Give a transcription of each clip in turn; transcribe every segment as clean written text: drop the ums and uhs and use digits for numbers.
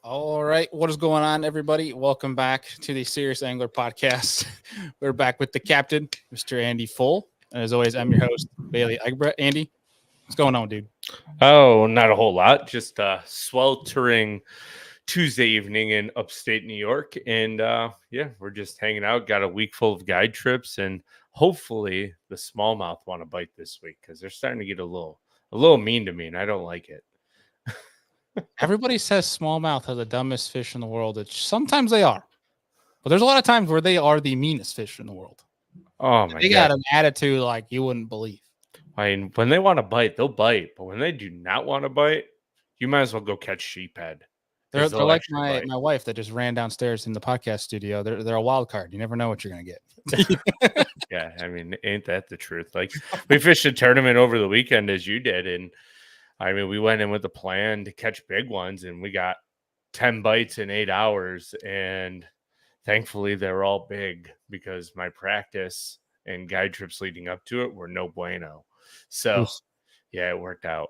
All right, what is going on, everybody? Welcome back to the Serious Angler Podcast. We're back with the captain, Mr. Andy Full. And as always, I'm your host, Bailey Egbert. Andy, what's going on, dude? Oh, not a whole lot. Just a sweltering Tuesday evening in upstate New York. And we're just hanging out. Got a week full of guide trips, and hopefully the smallmouth want to bite this week because they're starting to get a little mean to me, and I don't like it. Everybody says smallmouth are the dumbest fish in the world, which sometimes they are. But there's a lot of times where they are the meanest fish in the world. Oh my They god. got an attitude like you wouldn't believe. I mean, when they want to bite, they'll bite. But when they do not want to bite, you might as well go catch sheephead. They're They'll like actually my bite. wife that just ran downstairs in the podcast studio. They're a wild card. You never know what you're gonna get. Yeah, I mean, ain't that the truth? Like, we fished a tournament over the weekend as you did, and I mean, we went in with a plan to catch big ones, and we got 10 bites in 8 hours, and thankfully they were all big because my practice and guide trips leading up to it were no bueno. So, Oof. yeah, it worked out.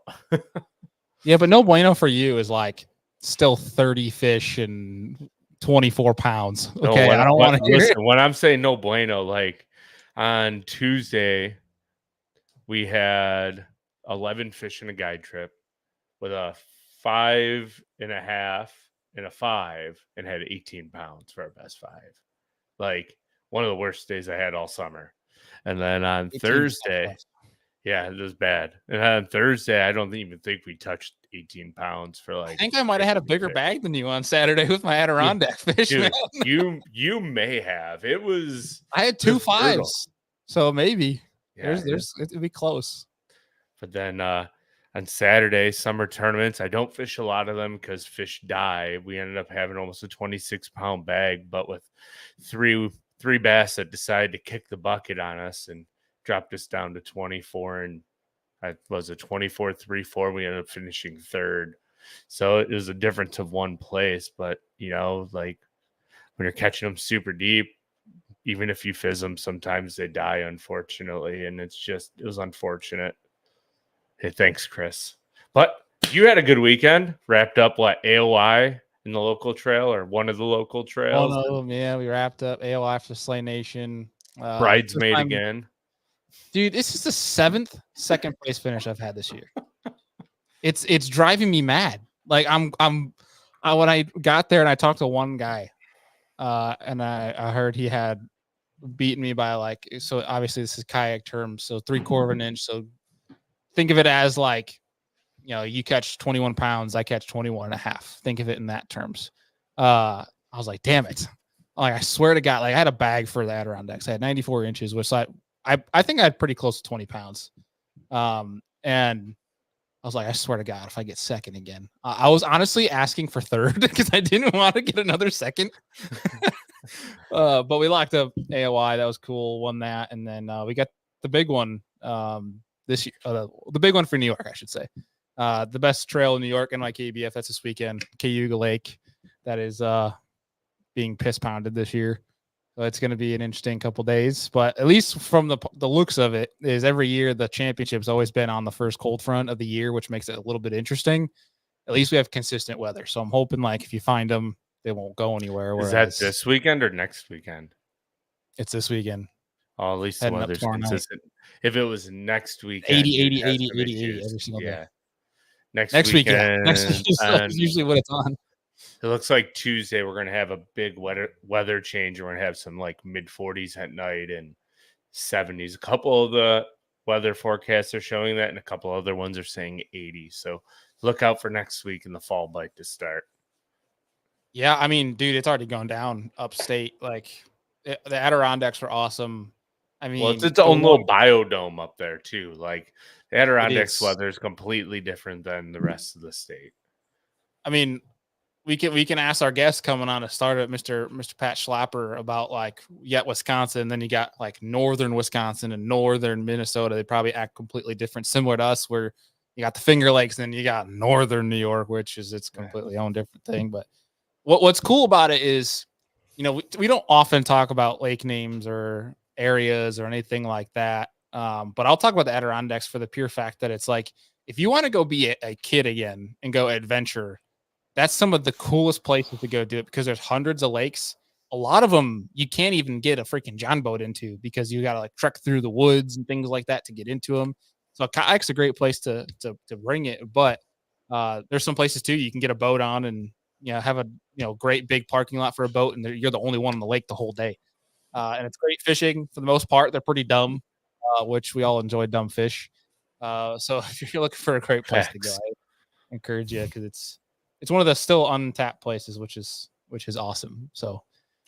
Yeah, but no bueno for you is like still 30 fish and 24 pounds. No, Okay, I don't want to hear it. listen, when I'm saying no bueno, like on Tuesday, we had 11 fish in a guide trip with a 5.5 and a 5, and had 18 pounds for our best 5. Like, one of the worst days I had all summer. And then on 18 Thursday, plus. yeah, it was bad. And on Thursday, I don't even think we touched 18 pounds for I like think I might have had a bigger fish. bag than you on Saturday with my Adirondack fish. Man. Dude, you may have. It was I had two just brutal. fives, so maybe Yeah, there's it'd be close. but then on Saturday, summer tournaments, I don't fish a lot of them because fish die. We ended up having almost a 26-pound bag, but with three bass that decided to kick the bucket on us and dropped us down to 24, and I was a 24-3-4. We ended up finishing third. So it was a difference of one place, but like when you're catching them super deep, even if you fizz them, sometimes they die, unfortunately, and it was unfortunate. Hey, thanks, Chris. But you had a good weekend. Wrapped up AOI in the local trail, or one of the local trails. One of them, yeah. We wrapped up AOI for Slay Nation. Bridesmaid again. Dude, this is the 7th second place finish I've had this year. It's driving me mad. Like when I got there and I talked to one guy, and I heard he had beaten me by so obviously this is kayak terms, so 3/4 of an inch. So think of it as you catch 21 pounds, I catch 21 and a half. Think of it in that terms. I was like, damn it. Like, I swear to God, I had a bag for the Adirondacks. I had 94 inches, which I think I had pretty close to 20 pounds. And I was like, I swear to God, if I get second again, I was honestly asking for third because I didn't want to get another second. But we locked up AOI. That was cool. Won that. And then we got the big one this year. The big one for New York, I should say. The best trail in New York, NYKBF. That's this weekend. Cayuga Lake. That is being piss pounded this year. So it's going to be an interesting couple days. But at least from the looks of it, is every year the championship's always been on the first cold front of the year, which makes it a little bit interesting. At least we have consistent weather. So I'm hoping if you find them, they won't go anywhere. Is that this weekend or next weekend? It's this weekend. Oh, at least the weather's consistent. If it was next weekend, 80 every single day. Next weekend. Next week is usually what it's on. It looks like Tuesday we're going to have a big weather change. We're going to have some mid 40s at night and 70s. A couple of the weather forecasts are showing that, and a couple other ones are saying 80. So look out for next week in the fall bite to start. Yeah, I mean, dude, it's already gone down upstate. The Adirondacks were awesome. I mean, well, it's its own little biodome up there too. Like, the Adirondacks weather is completely different than the rest of the state. I mean, we can ask our guest coming on to start at Mr. Pat Schlapper about Wisconsin. Then you got northern Wisconsin and northern Minnesota. They probably act completely different, similar to us, where you got the Finger Lakes, and then you got northern New York, which is its completely own different thing. But what's cool about it is, we don't often talk about lake names or areas or anything like that. But I'll talk about the Adirondacks for the pure fact that it's if you want to go be a kid again and go adventure, that's some of the coolest places to go do it because there's hundreds of lakes. A lot of them you can't even get a freaking John boat into because you got to like trek through the woods and things like that to get into them. So kayak's a great place to bring it, but there's some places too you can get a boat on and have a great big parking lot for a boat, and you're the only one on the lake the whole day. And it's great fishing for the most part. They're pretty dumb, which we all enjoy dumb fish. So if you're looking for a great place to go, I encourage you because it's one of the still untapped places, which is awesome. So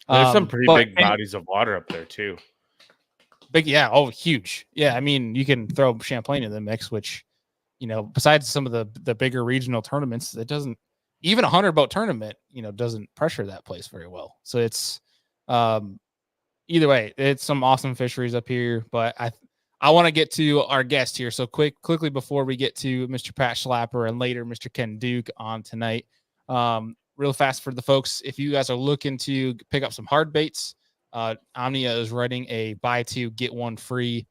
there's some pretty big bodies of water up there too. Big, yeah. Oh, huge. Yeah. I mean, you can throw Champlain in the mix, which, besides some of the bigger regional tournaments, it doesn't even 100 boat tournament, doesn't pressure that place very well. So it's, either way, it's some awesome fisheries up here, but I want to get to our guest here. So quickly before we get to Mr. Pat Schlapper and later Mr. Ken Duke on tonight, real fast for the folks, if you guys are looking to pick up some hard baits, Omnia is running a buy two get one free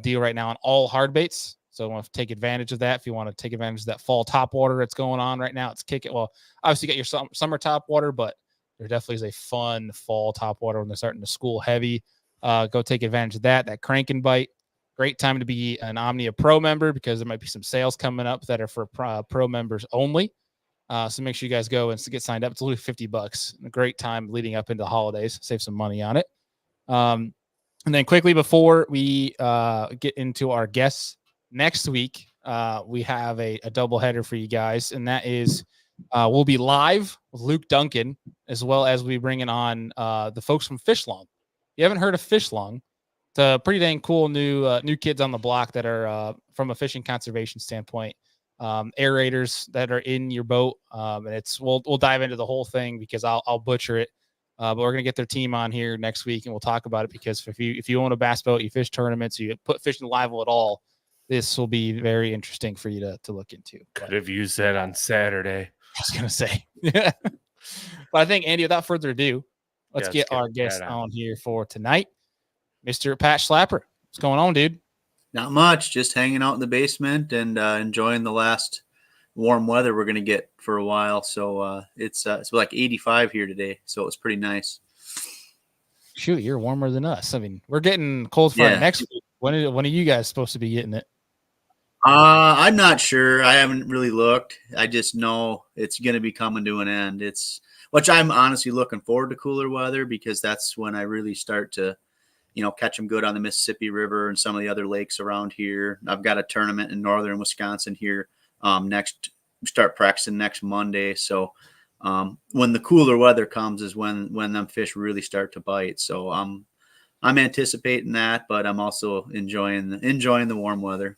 deal right now on all hard baits. So I want to take advantage of that. If you want to take advantage of that fall top water that's going on right now, it's kicking. Well, obviously you got your summer top water, but there definitely is a fun fall top water when they're starting to school heavy. Go take advantage of that. That crank and bite. Great time to be an Omnia Pro member because there might be some sales coming up that are for pro members only. So make sure you guys go and get signed up. It's only $50. A great time leading up into the holidays. Save some money on it. And then quickly before we get into our guests next week, we have a double header for you guys, and that is we'll be live with Luke Duncan as well as we bringing on the folks from Fishlong. If you haven't heard of Fishlong, it's a pretty dang cool new kids on the block that are from a fishing conservation standpoint. Aerators that are in your boat, and we'll dive into the whole thing because I'll butcher it. But we're gonna get their team on here next week and we'll talk about it because if you own a bass boat, you fish tournaments, you put fishing live at all, this will be very interesting for you to look into. Could have used that on Saturday. I was gonna say, yeah. But I think Andy, without further ado, let's get our guest on here for tonight, Mr. Pat Schlapper. What's going on, dude? Not much, just hanging out in the basement and enjoying the last warm weather we're going to get for a while. So it's like 85 here today, so it was pretty nice. Shoot, you're warmer than us. I mean, we're getting cold front next week. When are you guys supposed to be getting it? I'm not sure. I haven't really looked. I just know it's going to be coming to an end. Which I'm honestly looking forward to cooler weather because that's when I really start to catch them good on the Mississippi River and some of the other lakes around here. I've got a tournament in northern Wisconsin here start practicing next Monday. So when the cooler weather comes is when them fish really start to bite. So I'm anticipating that, but I'm also enjoying the warm weather.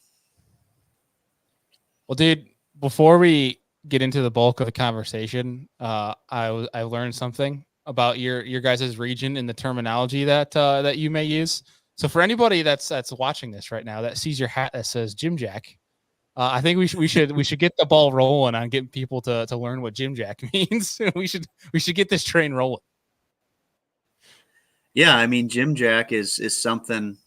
Well, dude, before we get into the bulk of the conversation, I learned something about your guys' region and the terminology that you may use. So for anybody that's watching this right now that sees your hat that says Jim Jack, I think we should get the ball rolling on getting people to learn what Jim Jack means. we should get this train rolling. Yeah, I mean, Jim Jack is something.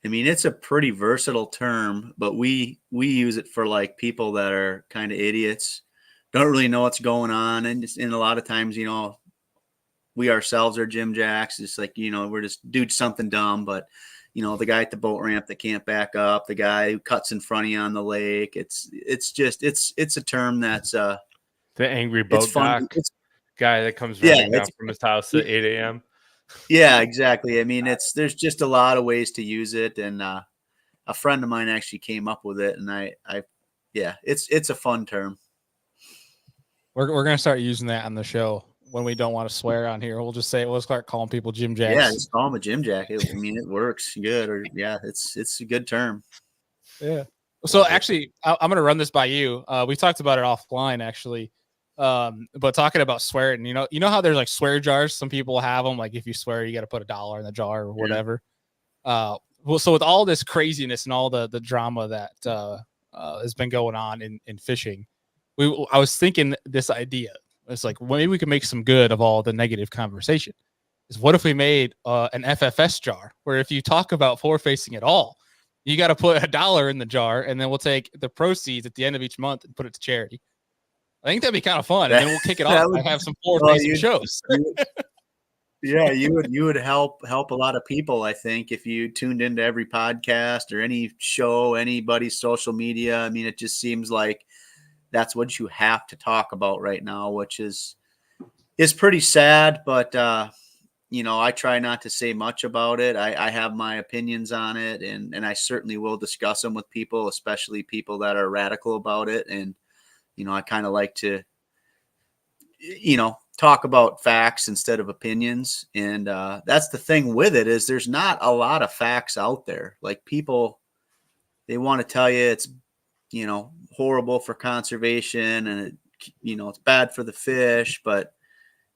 I mean, it's a pretty versatile term, but we use it for like people that are kind of idiots, don't really know what's going on, and a lot of times, we ourselves are Jim Jacks. It's like, we're just do something dumb, but the guy at the boat ramp that can't back up, the guy who cuts in front of you on the lake. It's a term that's the angry boat dock guy that comes running down from his house at 8 a.m. Yeah, exactly. I mean, there's just a lot of ways to use it, and a friend of mine actually came up with it, and it's a fun term. We're gonna start using that on the show. When we don't want to swear on here, we'll start calling people Jim Jacks. Yeah, just call them a Jim Jack. I mean, it works good. It's a good term. Yeah. So actually, I'm going to run this by you. We talked about it offline actually, but talking about swearing, you know how there's like swear jars. Some people have them. Like if you swear, you got to put $1 in the jar or whatever. Yeah. Well, so with all this craziness and all the drama that has been going on in fishing, I was thinking this idea. It's like, well, maybe we can make some good of all the negative conversation. Is what if we made an FFS jar where if you talk about forefacing at all, you got to put $1 in the jar, and then we'll take the proceeds at the end of each month and put it to charity. I think that'd be kind of fun, and then we'll kick it off. I have some forward-facing shows. You would help a lot of people, I think, if you tuned into every podcast or any show, anybody's social media. I mean, it just seems like that's what you have to talk about right now, which is pretty sad. But I try not to say much about it. I have my opinions on it, and I certainly will discuss them with people, especially people that are radical about it. And I kind of like to talk about facts instead of opinions. And that's the thing with it, is there's not a lot of facts out there. Like, people, they want to tell you it's, horrible for conservation, and it's bad for the fish, but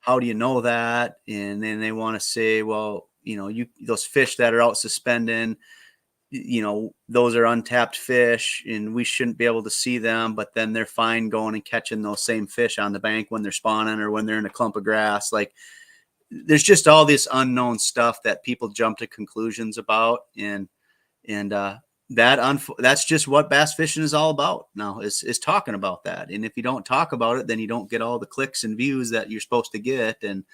how do you know that? And then they want to say, well, those fish that are out suspending, those are untapped fish and we shouldn't be able to see them, but then they're fine going and catching those same fish on the bank when they're spawning or when they're in a clump of grass. Like, there's just all this unknown stuff that people jump to conclusions about. And that's just what bass fishing is all about now, is talking about that. And if you don't talk about it, then you don't get all the clicks and views that you're supposed to get. And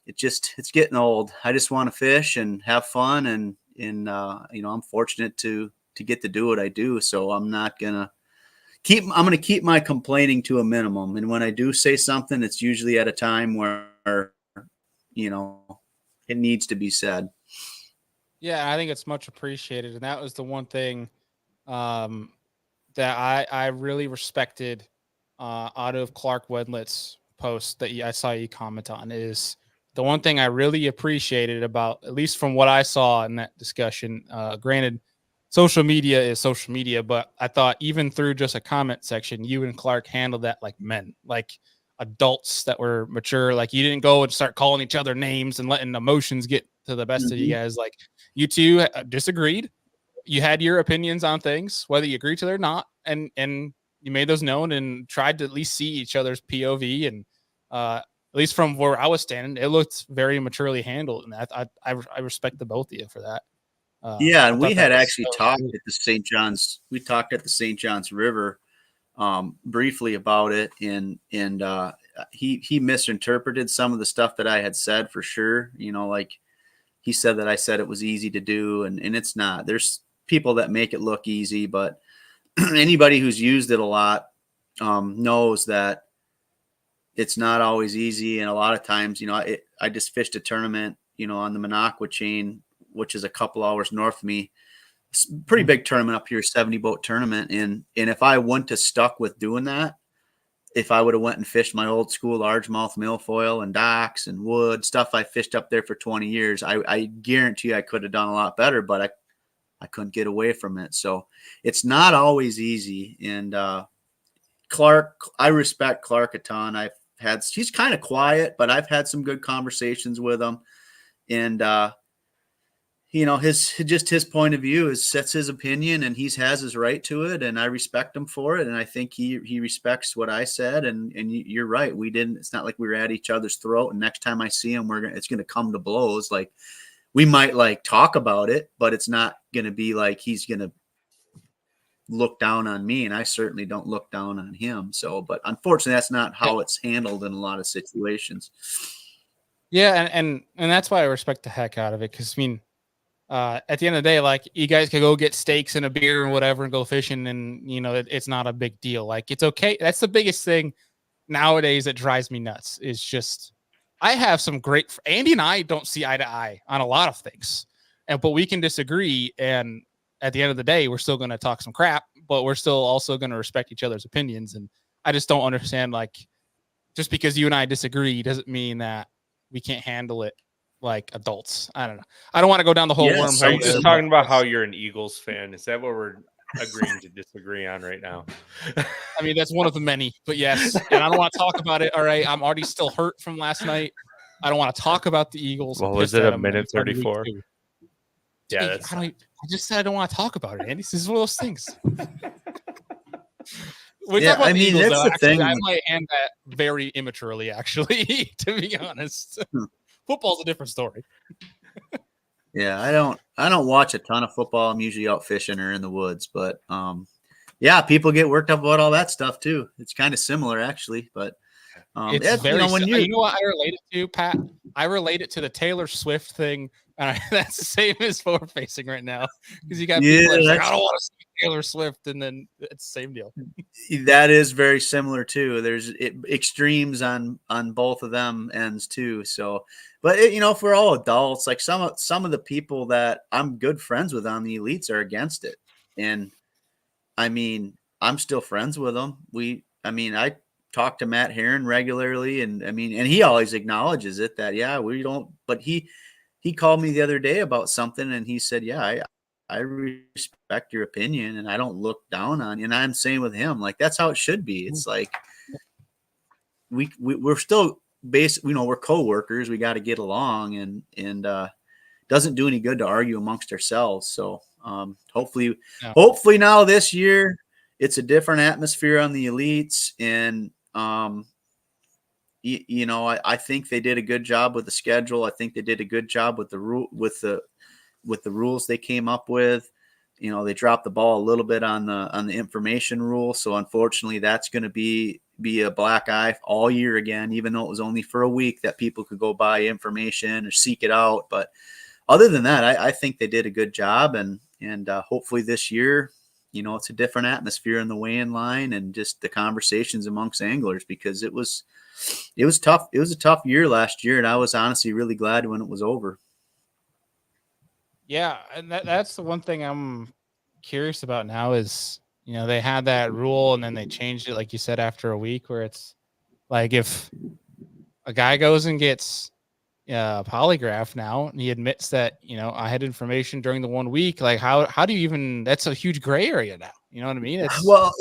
it's getting old. I just want to fish and have fun. And I'm fortunate to get to do what I do. So I'm going to keep my complaining to a minimum. And when I do say something, it's usually at a time where, it needs to be said. Yeah, I think it's much appreciated. And that was the one thing that I really respected out of Clark Wedlett's post that I saw you comment on. Is the one thing I really appreciated about, at least from what I saw in that discussion. Granted, social media is social media, but I thought even through just a comment section, you and Clark handled that like men, like adults that were mature. Like, you didn't go and start calling each other names and letting emotions get to the best of you guys. Like, you two disagreed. You had your opinions on things, whether you agreed to it or not, and you made those known and tried to at least see each other's POV. And at least from where I was standing, it looked very maturely handled, and I respect the both of you for that. Yeah, and we had actually talked at the St. John's. We talked at the St. John's River briefly about it, and he misinterpreted some of the stuff that I had said, for sure. Like, he said that I said it was easy to do, and it's not. There's people that make it look easy, but anybody who's used it a lot knows that it's not always easy. And a lot of times, I just fished a tournament, on the Minocqua chain, which is a couple hours north of me. It's a pretty big tournament up here, 70 boat tournament. And if I wouldn't have stuck with doing that, if I would have went and fished my old school largemouth milfoil and docks and wood stuff I fished up there for 20 years, I guarantee I could have done a lot better, but I couldn't get away from it. So it's not always easy. And Clark, I respect Clark a ton. He's kind of quiet, but I've had some good conversations with him. And his point of view sets his opinion, and he has his right to it, and I respect him for it. And I think he respects what I said. And you're right. It's not like we were at each other's throat. And next time I see him, it's going to come to blows. Like, we might like talk about it, but it's not going to be like he's going to look down on me, and I certainly don't look down on him. So, but unfortunately, that's not how it's handled in a lot of situations. Yeah, and that's why I respect the heck out of it, because at the end of the day, like, you guys could go get steaks and a beer and whatever and go fishing, and it's not a big deal. Like, it's okay. That's the biggest thing nowadays that drives me nuts, is just, I have some great, Andy and I don't see eye to eye on a lot of things, but we can disagree, and at the end of the day, we're still going to talk some crap, but we're still also going to respect each other's opinions. And I just don't understand, like, just because you and I disagree doesn't mean that we can't handle it like adults. I don't know. I don't want to go down the whole wormhole. Are you just talking about how you're an Eagles fan? Is that what we're agreeing to disagree on right now? I mean, that's one of the many, but yes. And I don't want to talk about it. All right. I'm already still hurt from last night. I don't want to talk about the Eagles. Well, was it a minute 34? Yeah, I just said I don't want to talk about it, Andy. This is one of those things. That's the thing. I might hand that very immaturely, actually, to be honest. Football's a different story. Yeah, I don't watch a ton of football. I'm usually out fishing or in the woods, but yeah, people get worked up about all that stuff too. It's kind of similar actually, but It's very, when you know what I relate it to, Pat? I relate it to the Taylor Swift thing. That's the same as forward facing right now, because you got people that's like, I don't want to see Taylor Swift, and then it's the same deal. That is very similar too. There's extremes on both of them ends too. So, but if we're all adults, like some of the people that I'm good friends with on the elites are against it, and I mean, I'm still friends with them. I talk to Matt Heron regularly, and and he always acknowledges it that, yeah, we don't, but he called me the other day about something, and he said, yeah, I respect your opinion and I don't look down on you. And I'm saying with him, like, that's how it should be. It's like, we're still we're co-workers. We got to get along, and doesn't do any good to argue amongst ourselves. So hopefully now this year it's a different atmosphere on the elites, and I think they did a good job with the schedule. I think they did a good job with the rules they came up with. They dropped the ball a little bit on the information rule, so unfortunately that's going to be a black eye all year again, even though it was only for a week that people could go buy information or seek it out. But other than that, I think they did a good job, and hopefully this year, it's a different atmosphere in the weigh-in line and just the conversations amongst anglers, because it was tough. It was a tough year last year, and I was honestly really glad when it was over. Yeah, and that's the one thing I'm curious about now is, they had that rule and then they changed it, like you said, after a week, where it's like if a guy goes and gets polygraph now and he admits that, I had information during the 1 week, like how do you even, that's a huge gray area now. You know what I mean? Well,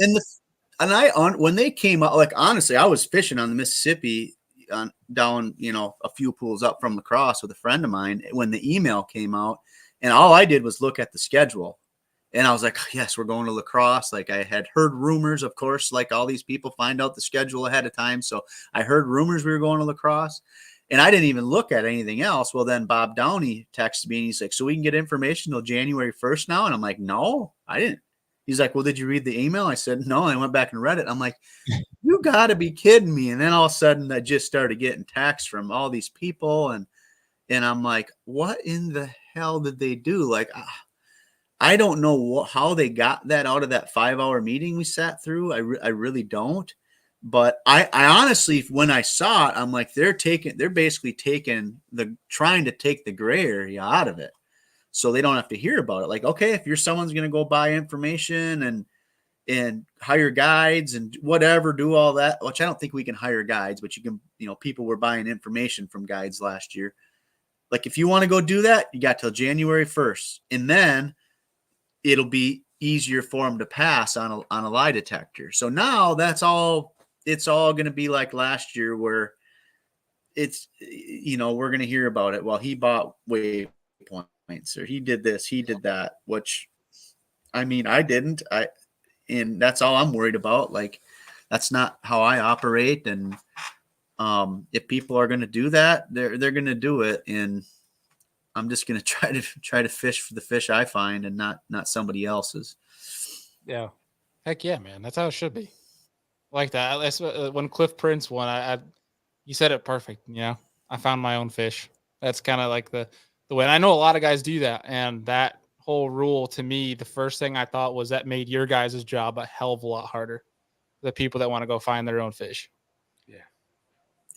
when they came out, like, honestly, I was fishing on the Mississippi down, a few pools up from La Crosse with a friend of mine when the email came out, and all I did was look at the schedule, and I was like, yes, we're going to La Crosse. Like, I had heard rumors, of course, like all these people find out the schedule ahead of time. So I heard rumors we were going to La Crosse, and I didn't even look at anything else. Well, then Bob Downey texted me and he's like, so we can get information till January 1st now? And I'm like, no, I didn't. He's like, well, did you read the email? I said, no. I went back and read it. I'm like, you got to be kidding me. And then all of a sudden I just started getting texts from all these people. And I'm like, what in the hell did they do? Like, I don't know how they got that out of that 5-hour meeting we sat through. I really don't. But I honestly, when I saw it, I'm like, they're basically trying to take the gray area out of it, so they don't have to hear about it. Like, okay, if someone's going to go buy information and hire guides and whatever, do all that, which I don't think we can hire guides, but you can, people were buying information from guides last year. Like, if you want to go do that, you got till January 1st, and then it'll be easier for them to pass on a lie detector. So now it's all going to be like last year, where it's, we're going to hear about it. Well, he bought waypoints, or he did this, he did that, which, I didn't. And that's all I'm worried about. Like, that's not how I operate. And if people are going to do that, they're going to do it. And I'm just going to try to fish for the fish I find and not somebody else's. Yeah. Heck yeah, man. That's how it should be. Like that. That's when Cliff Prince won. You said it perfect. I found my own fish. That's kind of like the way. And I know a lot of guys do that. And that whole rule, to me, the first thing I thought was that made your guys' job a hell of a lot harder. The people that want to go find their own fish.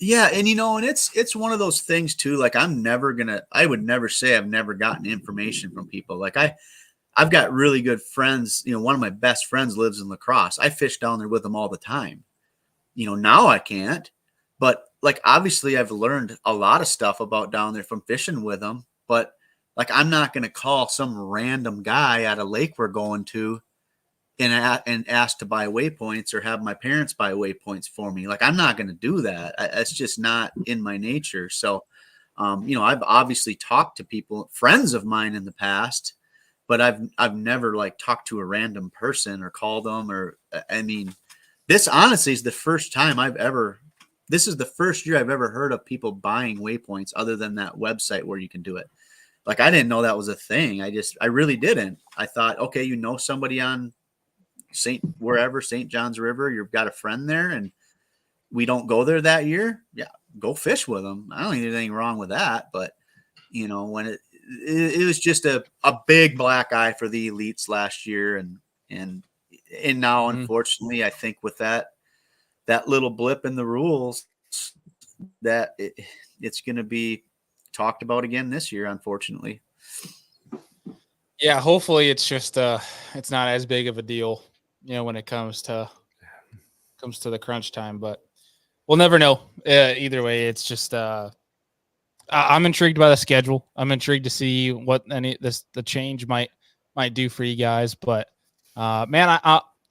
Yeah. And, and it's one of those things too. Like, I would never say I've never gotten information from people. Like, I've got really good friends. One of my best friends lives in La Crosse. I fish down there with them all the time. Now I can't, but like, obviously I've learned a lot of stuff about down there from fishing with them, but like, I'm not going to call some random guy at a lake we're going to and ask to buy waypoints or have my parents buy waypoints for me. Like, I'm not going to do that. It's just not in my nature. So, I've obviously talked to people, friends of mine in the past, but I've never like talked to a random person or called them, or, this honestly is the first time this is the first year I've ever heard of people buying waypoints other than that website where you can do it. Like, I didn't know that was a thing. I really didn't. I thought, okay, somebody on St. John's River, you've got a friend there and we don't go there that year, yeah, go fish with them. I don't think there's anything wrong with that. But, when it was just a big black eye for the elites last year. And now, unfortunately, I think with that little blip in the rules, that it's going to be talked about again this year, unfortunately. Yeah, hopefully it's just it's not as big of a deal, when it comes to the crunch time, but we'll never know. Either way, it's just I'm intrigued by the schedule. I'm intrigued to see what the change might do for you guys. But man,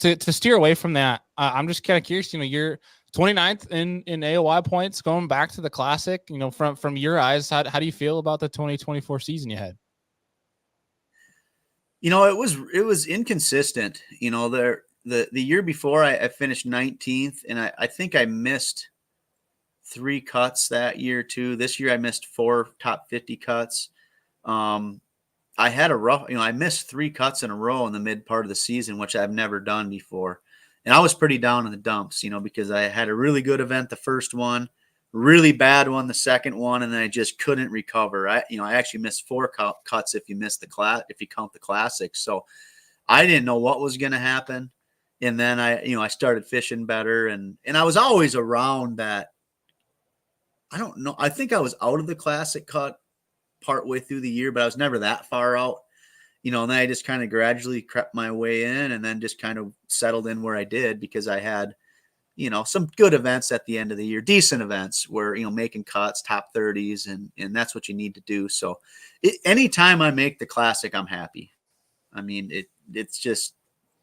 to steer away from that, I'm just kind of curious. You're 29th in AOY points, going back to the Classic. From your eyes, how do you feel about the 2024 season you had? It was inconsistent. The year before I finished 19th, and I think I missed 3 cuts that year too. This year I missed 4 top 50 cuts. I had a rough, I missed 3 cuts in a row in the mid part of the season, which I've never done before. And I was pretty down in the dumps, because I had a really good event the first one, really bad one the second one, and then I just couldn't recover. I actually missed 4 cuts if you count the Classics. So I didn't know what was going to happen. And then I started fishing better, and I was always around that. I don't know. I think I was out of the Classic cut partway through the year, but I was never that far out, and then I just kind of gradually crept my way in, and then just kind of settled in where I did, because I had, some good events at the end of the year, decent events where, making cuts, top 30s, and that's what you need to do. So anytime I make the Classic, I'm happy. I mean, it's just,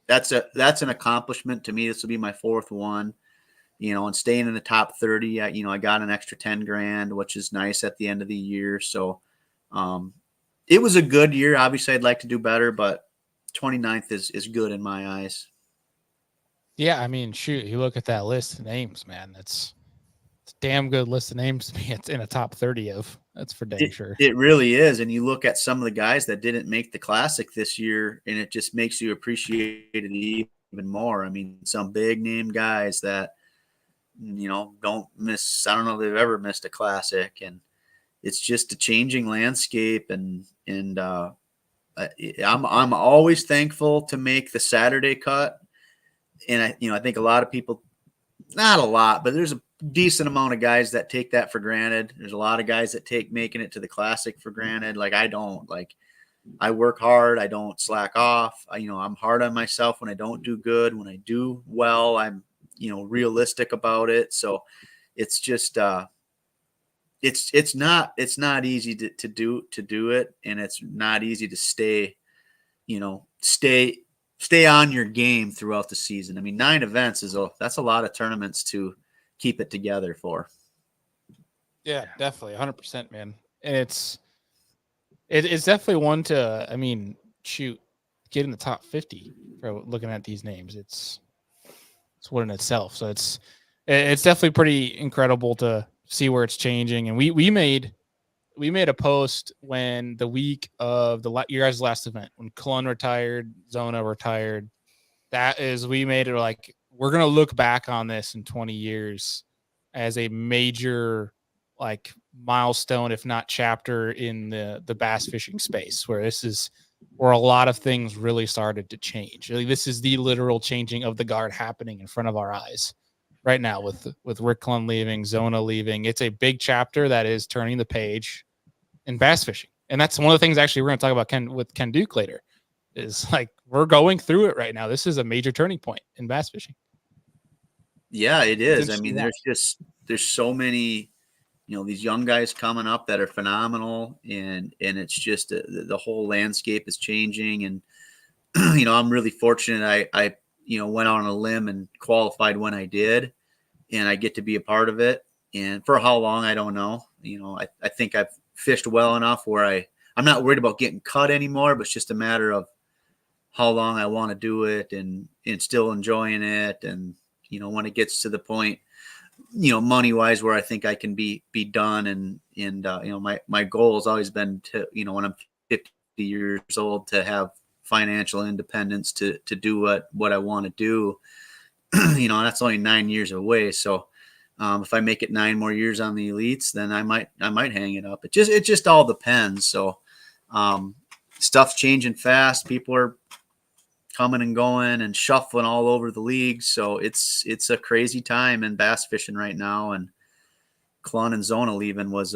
that's an accomplishment to me. This will be my 4th one. And staying in the top 30, I got an extra 10 grand, which is nice at the end of the year. So, it was a good year. Obviously I'd like to do better, but 29th is good in my eyes. Yeah. I mean, shoot, you look at that list of names, man, it's a damn good list of names to be in a top 30 of. That's for dang sure. It really is. And you look at some of the guys that didn't make the Classic this year, and it just makes you appreciate it even more. I mean, some big name guys that, don't miss. I don't know if they've ever missed a Classic, and it's just a changing landscape. And I'm always thankful to make the Saturday cut. And I think a lot of people, not a lot, but there's a decent amount of guys that take that for granted. There's a lot of guys that take making it to the Classic for granted. Like I don't. Like I work hard. I don't slack off. I'm hard on myself when I don't do good. When I do well, I'm realistic about it. So it's just it's not easy to do it, and it's not easy to stay on your game throughout the season. I mean, 9 events that's a lot of tournaments to keep it together for. Yeah, definitely 100%, man. And it's definitely one to, I mean, shoot, get in the top 50 for looking at these names. It's one in itself. So it's definitely pretty incredible to see where it's changing. And we made a post when the week of your guys' last event, when Cullen retired, Zona retired, we made it like, we're going to look back on this in 20 years as a major like milestone, if not chapter in the bass fishing space, where a lot of things really started to change. Like, this is the literal changing of the guard happening in front of our eyes right now with Rick Clun leaving, Zona leaving. It's a big chapter that is turning the page in bass fishing. And that's one of the things actually we're going to talk about with Ken Duke later, is like, we're going through it right now. This is a major turning point in bass fishing. Yeah, it is. I mean, there's so many, these young guys coming up that are phenomenal, and it's just the whole landscape is changing. And, I'm really fortunate. I went on a limb and qualified when I did, and I get to be a part of it. And for how long, I don't know. I think I've fished well enough where I'm not worried about getting cut anymore, but it's just a matter of how long I want to do it and still enjoying it. And, when it gets to the point, money wise, where I think I can be done. And my goal has always been to, when I'm 50 years old, to have financial independence to do what I want to do. And that's only 9 years away. So if I make it 9 more years on the elites, then I might hang it up. It just all depends. So stuff's changing fast. People are coming and going and shuffling all over the league. So it's a crazy time in bass fishing right now. And Clun and Zona leaving was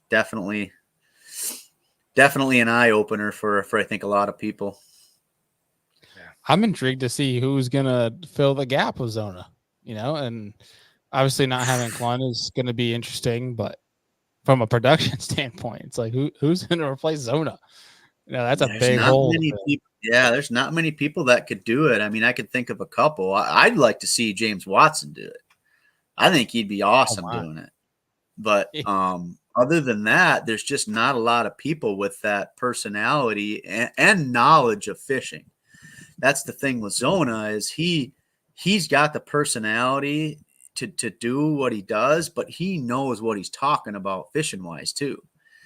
definitely an eye opener for I think a lot of people. I'm intrigued to see who's gonna fill the gap with Zona, and obviously not having Clun is gonna be interesting, but from a production standpoint, it's like who's gonna replace Zona? That's a big hole. There's not many people that could do it. I mean, I could think of a couple. I'd like to see James Watson do it. I think he'd be awesome doing it. But other than that, there's just not a lot of people with that personality and knowledge of fishing. That's the thing with Zona is he's got the personality to do what he does, but he knows what he's talking about fishing wise too.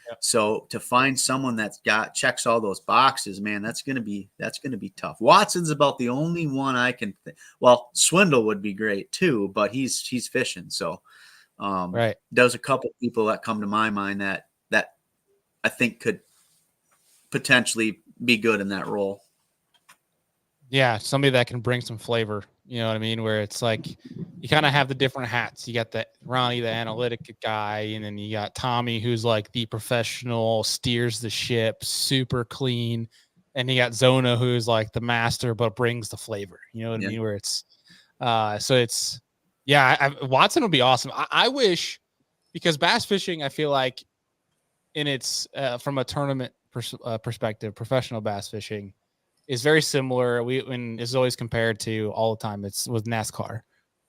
Yep. So to find someone that's checks all those boxes, man, that's gonna be tough. Watson's about the only one I can think. Well, Swindle would be great too, but he's fishing. So right. There's a couple people that come to my mind that I think could potentially be good in that role. Yeah, somebody that can bring some flavor, you know what I mean? Where it's like you kind of have the different hats. You got the Ronnie, the analytic guy, and then you got Tommy, who's like the professional, steers the ship, super clean, and you got Zona, who's like the master but brings the flavor. You know what I mean? Where it's so it's Watson would be awesome. I wish, because bass fishing, I feel like in its from a tournament perspective, professional bass fishing is very similar. When it's always compared to all the time, it's with NASCAR,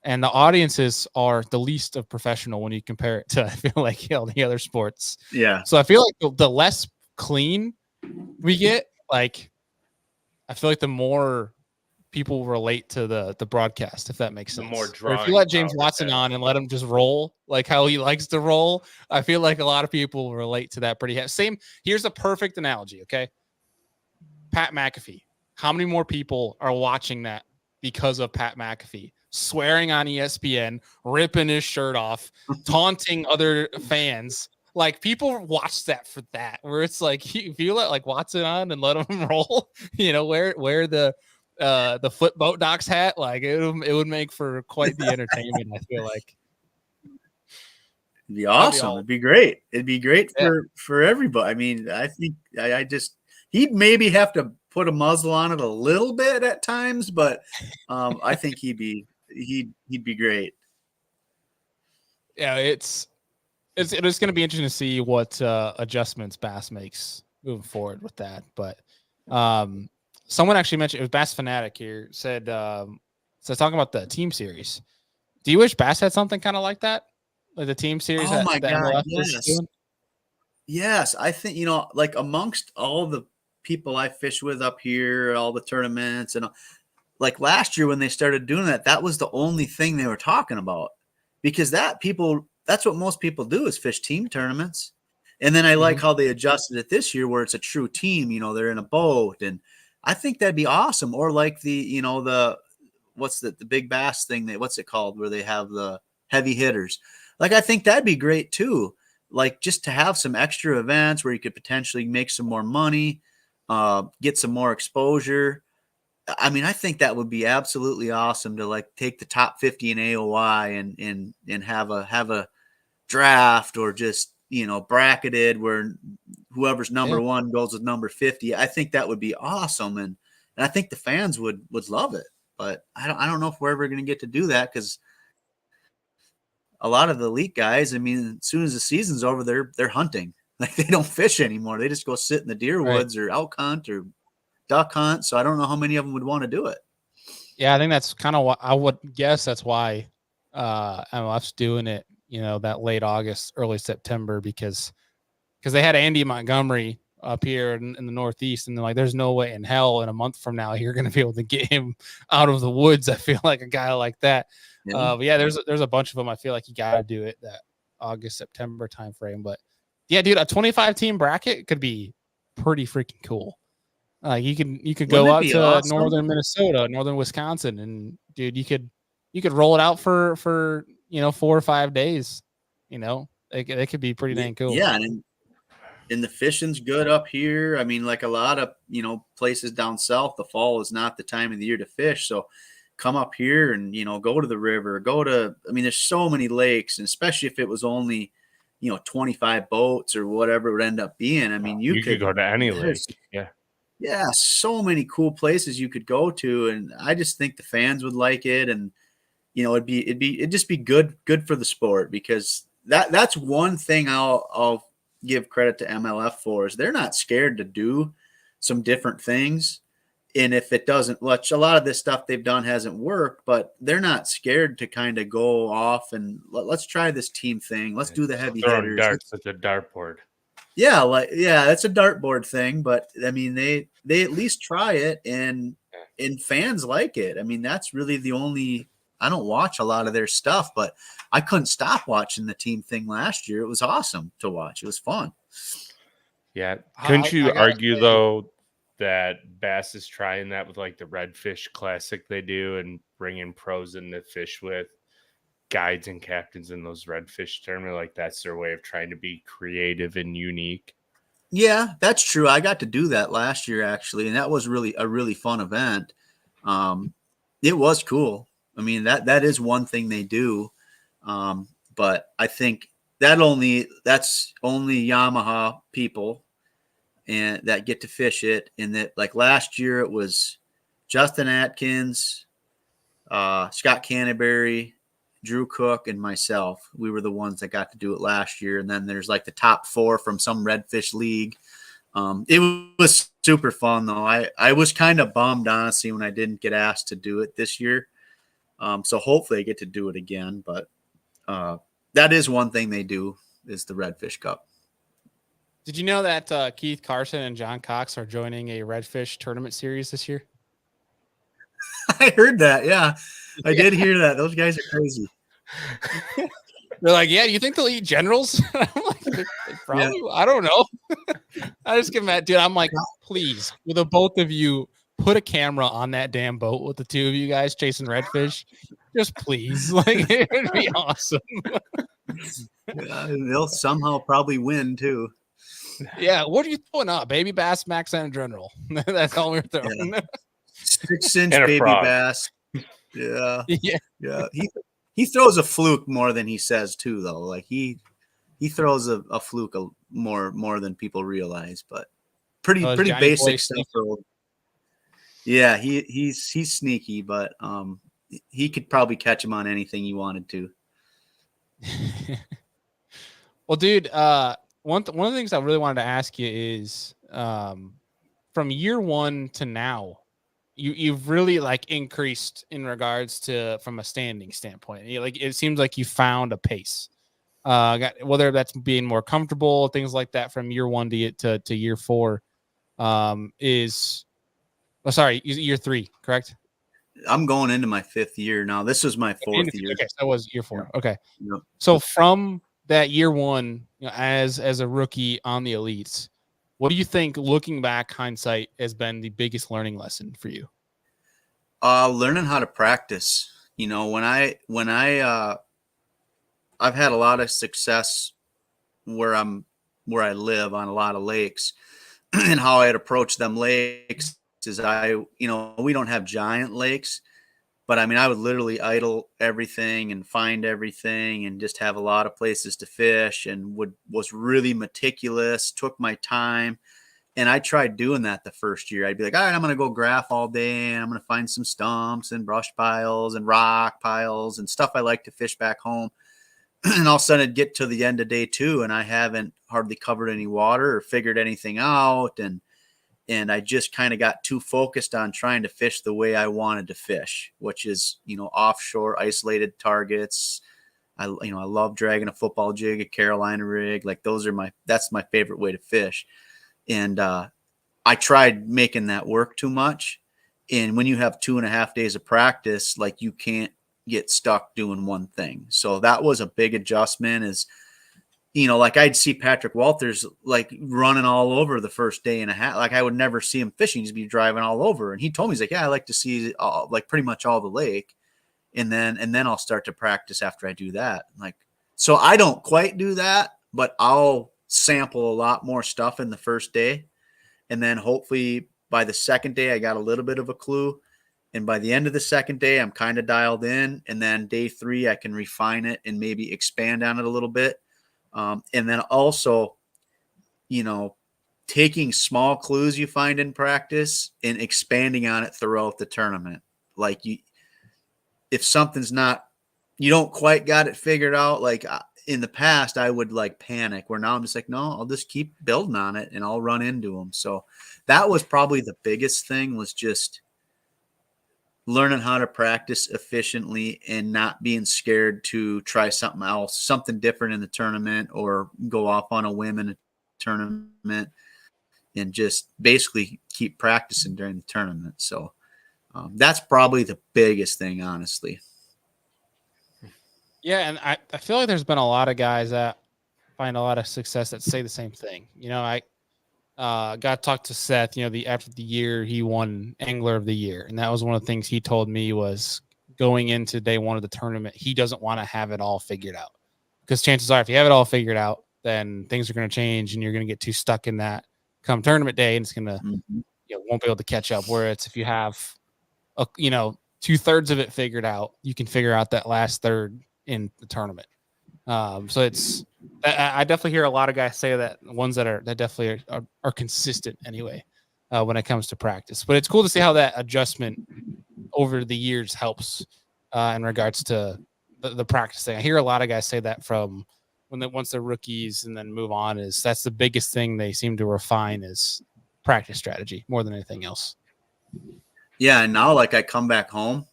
and the audiences are the least of professional when you compare it to, I feel like, all the other sports. Yeah. So I feel like the less clean we get, like, I feel like the more people relate to the broadcast, if that makes sense. The more or if you let James Watson on and let him just roll like how he likes to roll, I feel like a lot of people relate to that pretty heavy. Here's a perfect analogy. Okay. Pat McAfee. How many more people are watching that because of Pat McAfee swearing on ESPN, ripping his shirt off, taunting other fans? Like, people watch that for that, where it's like, if you let like Watson on and let him roll, wear the foot boat docks hat, like it would make for quite the entertainment. I feel like it'd be awesome. It'd be great. It'd be great for everybody. I mean, I think he'd maybe have to put a muzzle on it a little bit at times, but I think he'd be great. Yeah, it's going to be interesting to see what adjustments Bass makes moving forward with that. But someone actually mentioned, it was Bass Fanatic here, said talking about the team series. Do you wish Bass had something kind of like that, like the team series? Oh my God, yes. Yes, I think like amongst all the people I fish with up here, all the tournaments, and like last year when they started doing that was the only thing they were talking about, because that's what most people do is fish team tournaments. And then I like how they adjusted it this year, where it's a true team. They're in a boat, and I think that'd be awesome. Or like the what's the big bass thing? What's it called? Where they have the heavy hitters. Like, I think that'd be great too. Like, just to have some extra events where you could potentially make some more money, get some more exposure. I mean, I think that would be absolutely awesome to like take the top 50 in AOI and have a draft, or just, bracketed where whoever's number one goes with number 50. I think that would be awesome. And I think the fans would love it, but I don't know if we're ever going to get to do that, because a lot of the elite guys, I mean, as soon as the season's over, they're hunting. Like, they don't fish anymore. They just go sit in the deer woods or elk hunt or duck hunt. So I don't know how many of them would want to do it. Yeah, I think that's kind of what I would guess. That's why MLF's doing it, that late August, early September, because they had Andy Montgomery up here in the Northeast, and they're like, there's no way in hell in a month from now you're going to be able to get him out of the woods. I feel like a guy like that. But yeah, there's a bunch of them. I feel like you got to do it that August, September timeframe. But yeah, dude, a 25 team bracket could be pretty freaking cool. Like you could Wouldn't go it out be to awesome? northern Minnesota, northern Wisconsin, and dude, you could roll it out for 4 or 5 days. It could be pretty dang cool. Yeah, and the fishing's good up here. I mean, like a lot of places down south, the fall is not the time of the year to fish. So come up here and go to the river, I mean, there's so many lakes, and especially if it was only 25 boats or whatever it would end up being. I mean, you could go to any lake. Yeah, so many cool places you could go to, and I just think the fans would like it, and it'd just be good for the sport, because that's one thing I'll give credit to MLF for, is they're not scared to do some different things. And if it doesn't, which a lot of this stuff they've done hasn't worked, but they're not scared to kind of go off and let's try this team thing. Let's do the heavy hitters. Darts at the dartboard. Yeah, it's a dartboard thing, but I mean they at least try it, and fans like it. I mean, that's really the only. I don't watch a lot of their stuff, but I couldn't stop watching the team thing last year. It was awesome to watch. It was fun. Yeah, couldn't you argue though that Bass is trying that with like the Redfish Classic they do, and bringing pros in to fish with guides and captains in those redfish tournament? Like that's their way of trying to be creative and unique. Yeah, that's true. I got to do that last year actually, and that was really a really fun event. It was cool. I mean, that is one thing they do, but I think that's only Yamaha people and that get to fish it. And that, like last year, it was Justin Atkins, Scott Canterbury, Drew Cook, and myself. We were the ones that got to do it last year. And then there's like the top 4 from some redfish league. It was super fun though. I was kind of bummed, honestly, when I didn't get asked to do it this year. So hopefully I get to do it again. But that is one thing they do, is the Redfish Cup. Did you know that Keith Carson and John Cox are joining a redfish tournament series this year? I heard that. Yeah, I did hear that. Those guys are crazy. They're like, yeah, do you think they'll eat generals? I'm like, probably. Yeah. I don't know. I just give them that, dude. I'm like, please, will the both of you put a camera on that damn boat with the two of you guys chasing redfish? Just please. Like, it would be awesome. Yeah, they'll somehow probably win too. Yeah, what are you throwing up? Baby bass, max and general. That's all we're throwing. Yeah. 6-inch baby bass. Yeah. Yeah. He throws a fluke more than he says too, though. Like he throws a fluke more than people realize, but pretty basic stuff. Yeah, he's sneaky, but he could probably catch him on anything he wanted to. Well, dude, one of the things I really wanted to ask you is, from year one to now, you've really like increased in regards to from a standing standpoint. Like it seems like you found a pace. Whether that's being more comfortable, things like that, from year one to year 4, year 3, correct? I'm going into my 5th year now. This was my 4th year. Okay, so that was year 4. Yeah. Okay, yeah. So from that year 1, as a rookie on the elites, what do you think, looking back, hindsight, has been the biggest learning lesson for you? Learning how to practice. I've had a lot of success where I live on a lot of lakes, and how I'd approach them lakes is we don't have giant lakes, but I mean, I would literally idle everything and find everything and just have a lot of places to fish, and was really meticulous, took my time. And I tried doing that the first year. I'd be like, all right, I'm going to go graph all day, and I'm going to find some stumps and brush piles and rock piles and stuff I like to fish back home. And all of a sudden it'd get to the end of day 2, and I haven't hardly covered any water or figured anything out. And I just kind of got too focused on trying to fish the way I wanted to fish, which is, offshore isolated targets. I love dragging a football jig, a Carolina rig. Like that's my favorite way to fish. And I tried making that work too much. And when you have 2.5 days of practice, like you can't get stuck doing one thing. So that was a big adjustment, is like I'd see Patrick Walters like running all over the first day and a half. Like I would never see him fishing; he'd be driving all over. And he told me, he's like, "Yeah, I like to see like pretty much all the lake, and then I'll start to practice after I do that." Like, so I don't quite do that, but I'll sample a lot more stuff in the first day, and then hopefully by the second day I got a little bit of a clue. And by the end of the second day, I'm kind of dialed in. And then day 3, I can refine it and maybe expand on it a little bit. And then also, taking small clues you find in practice and expanding on it throughout the tournament. Like if something's not, you don't quite got it figured out. Like in the past, I would like panic, where now I'm just like, no, I'll just keep building on it and I'll run into them. So that was probably the biggest thing, was just learning how to practice efficiently and not being scared to try something else, something different in the tournament, or go off on a whim in a tournament, and just basically keep practicing during the tournament. So that's probably the biggest thing, honestly. Yeah, and I feel like there's been a lot of guys that find a lot of success that say the same thing. I got to talk to Seth, after the year he won Angler of the Year. And that was one of the things he told me, was going into day 1 of the tournament, he doesn't want to have it all figured out, because chances are if you have it all figured out, then things are going to change and you're going to get too stuck in that come tournament day, and it's going to, won't be able to catch up. Whereas if you have, 2/3 of it figured out, you can figure out that last third in the tournament. So it's, I definitely hear a lot of guys say that, ones that definitely are consistent anyway, when it comes to practice. But it's cool to see how that adjustment over the years helps in regards to the practice thing. I hear a lot of guys say that from once they're rookies and then move on, is that's the biggest thing they seem to refine, is practice strategy more than anything else. Yeah, and now like I come back home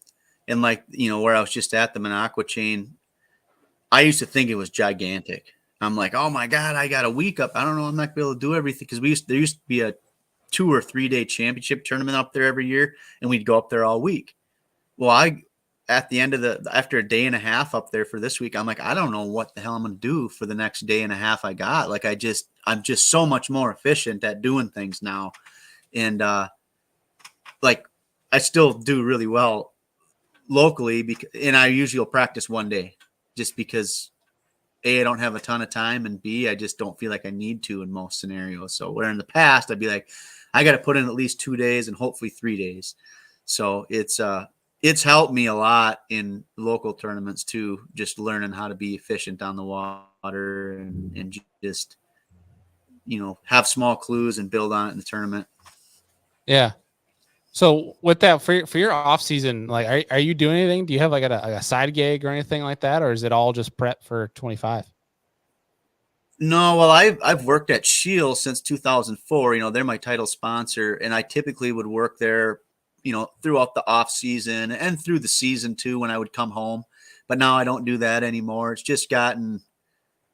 and like, where I was just at the Minocqua chain, I used to think it was gigantic. I'm like, oh my God, I got a week up. I don't know, I'm not gonna be able to do everything, because there used to be a 2 or 3 day championship tournament up there every year, and we'd go up there all week. Well, at the end of after a day and a half up there for this week, I'm like, I don't know what the hell I'm gonna do for the next day and a half I got. Like I'm just so much more efficient at doing things now. And like I still do really well locally, and I usually will practice one day, just because A, I don't have a ton of time, and B, I just don't feel like I need to in most scenarios. So where in the past I'd be like, I got to put in at least 2 days and hopefully 3 days. So it's helped me a lot in local tournaments too, just learning how to be efficient on the water and just, have small clues and build on it in the tournament. Yeah. So with that, for your off season, like, are you doing anything? Do you have like a side gig or anything like that, or is it all just prep for 25? No, well, I've worked at Shield since 2004. They're my title sponsor, and I typically would work there, throughout the off season and through the season too, when I would come home. But now I don't do that anymore. It's just gotten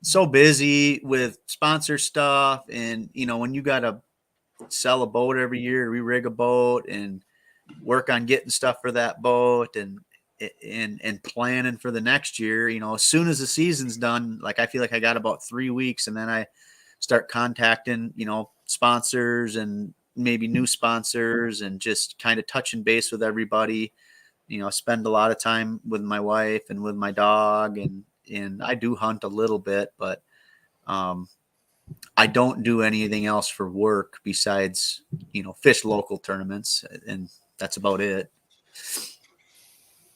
so busy with sponsor stuff, and when you got to sell a boat every year, re-rig a boat, and work on getting stuff for that boat, and planning for the next year. As soon as the season's done, like I feel like I got about 3 weeks, and then I start contacting, sponsors and maybe new sponsors, and just kind of touching base with everybody. Spend a lot of time with my wife and with my dog, and I do hunt a little bit, but I don't do anything else for work besides, fish local tournaments, and that's about it.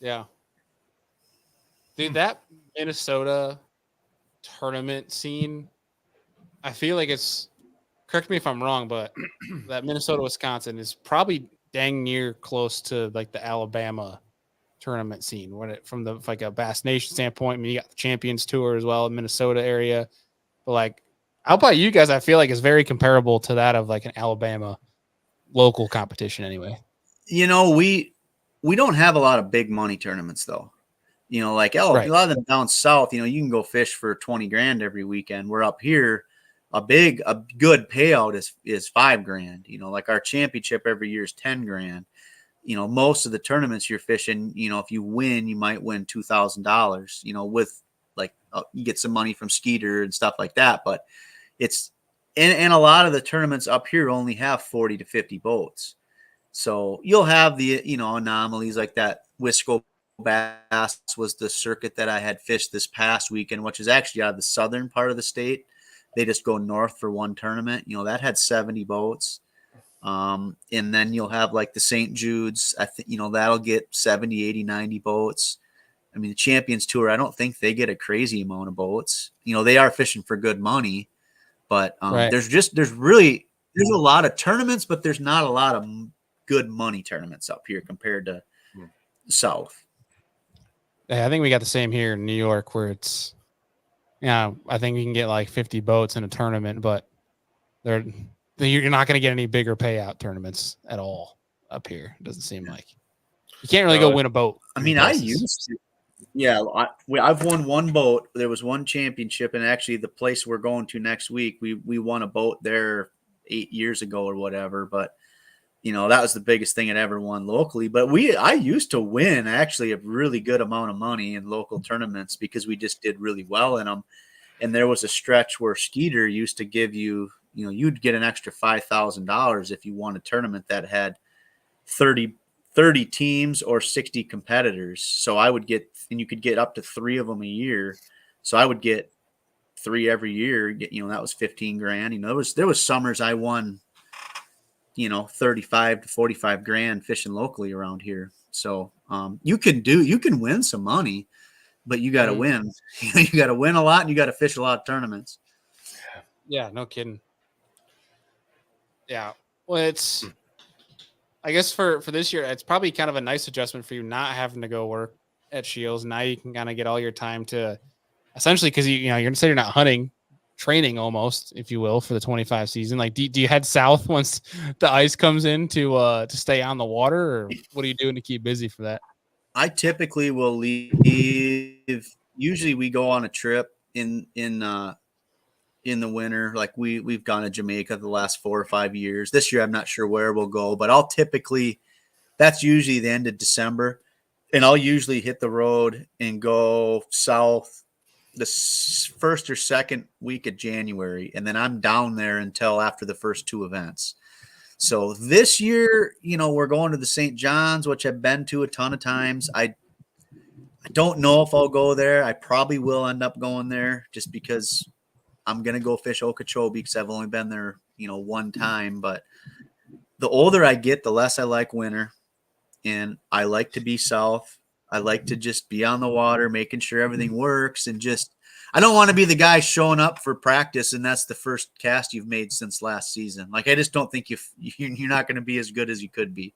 Yeah. Dude, that Minnesota tournament scene, I feel like correct me if I'm wrong, but that Minnesota, Wisconsin is probably dang near close to like the Alabama tournament scene, from the like a Bass Nation standpoint. I mean, you got the Champions Tour as well in Minnesota area, but like out by you guys, I feel like is very comparable to that of like an Alabama local competition anyway. We don't have a lot of big money tournaments though. Like a lot of them down south, you can go fish for 20 grand every weekend. We're up here, a good payout is $5,000. Like our championship every year is 10 grand. Most of the tournaments you're fishing, if you win, you might win $2,000, with like you get some money from Skeeter and stuff like that. But it's and a lot of the tournaments up here only have 40 to 50 boats. So you'll have the, anomalies like that. Wisco Bass was the circuit that I had fished this past weekend, which is actually out of the southern part of the state. They just go north for one tournament. That had 70 boats. And then you'll have like the St. Jude's. I think, that'll get 70, 80, 90 boats. I mean, the Champions Tour, I don't think they get a crazy amount of boats. They are fishing for good money, but Right. there's a lot of tournaments, but there's not a lot of good money tournaments up here compared to South. Yeah, I think we got the same here in New York, where it's, I think we can get like 50 boats in a tournament, but you're not going to get any bigger payout tournaments at all up here. It doesn't seem like you can't really go win a boat. I mean, I used to. Yeah, I've won one boat. There was one championship, and actually the place we're going to next week, we won a boat there 8 years ago or whatever. But that was the biggest thing I'd ever won locally. But I used to win actually a really good amount of money in local tournaments because we just did really well in them. And there was a stretch where Skeeter used to give you, you'd get an extra $5,000 if you won a tournament that had 30 teams or 60 competitors. So I would get, and you could get up to 3 of them a year. So I would get 3 every year. That was 15 grand. There was summers I won, 35 to 45 grand fishing locally around here. So you can win some money, but you got to win. You got to win a lot, and you got to fish a lot of tournaments. Yeah, no kidding. Yeah. Well, I guess for this year, it's probably kind of a nice adjustment for you not having to go work at Shields. Now you can kind of get all your time to essentially, because you're going to say you're not hunting, training almost, if you will, for the 25 season. Like, do you head south once the ice comes in to stay on the water, or what are you doing to keep busy for that? I typically will leave. Usually we go on a trip in the winter. Like we've gone to Jamaica the last 4 or 5 years. This year I'm not sure where we'll go, but that's usually the end of December, and I'll usually hit the road and go south the first or second week of January, and then I'm down there until after the first 2 events. So this year, we're going to the St. John's, which I've been to a ton of times. I don't know if I'll go there. I probably will end up going there just because I'm going to go fish Okeechobee because I've only been there, one time. But the older I get, the less I like winter. And I like to be south. I like to just be on the water, making sure everything works. And I don't want to be the guy showing up for practice and that's the first cast you've made since last season. Like, I just don't think you're not going to be as good as you could be.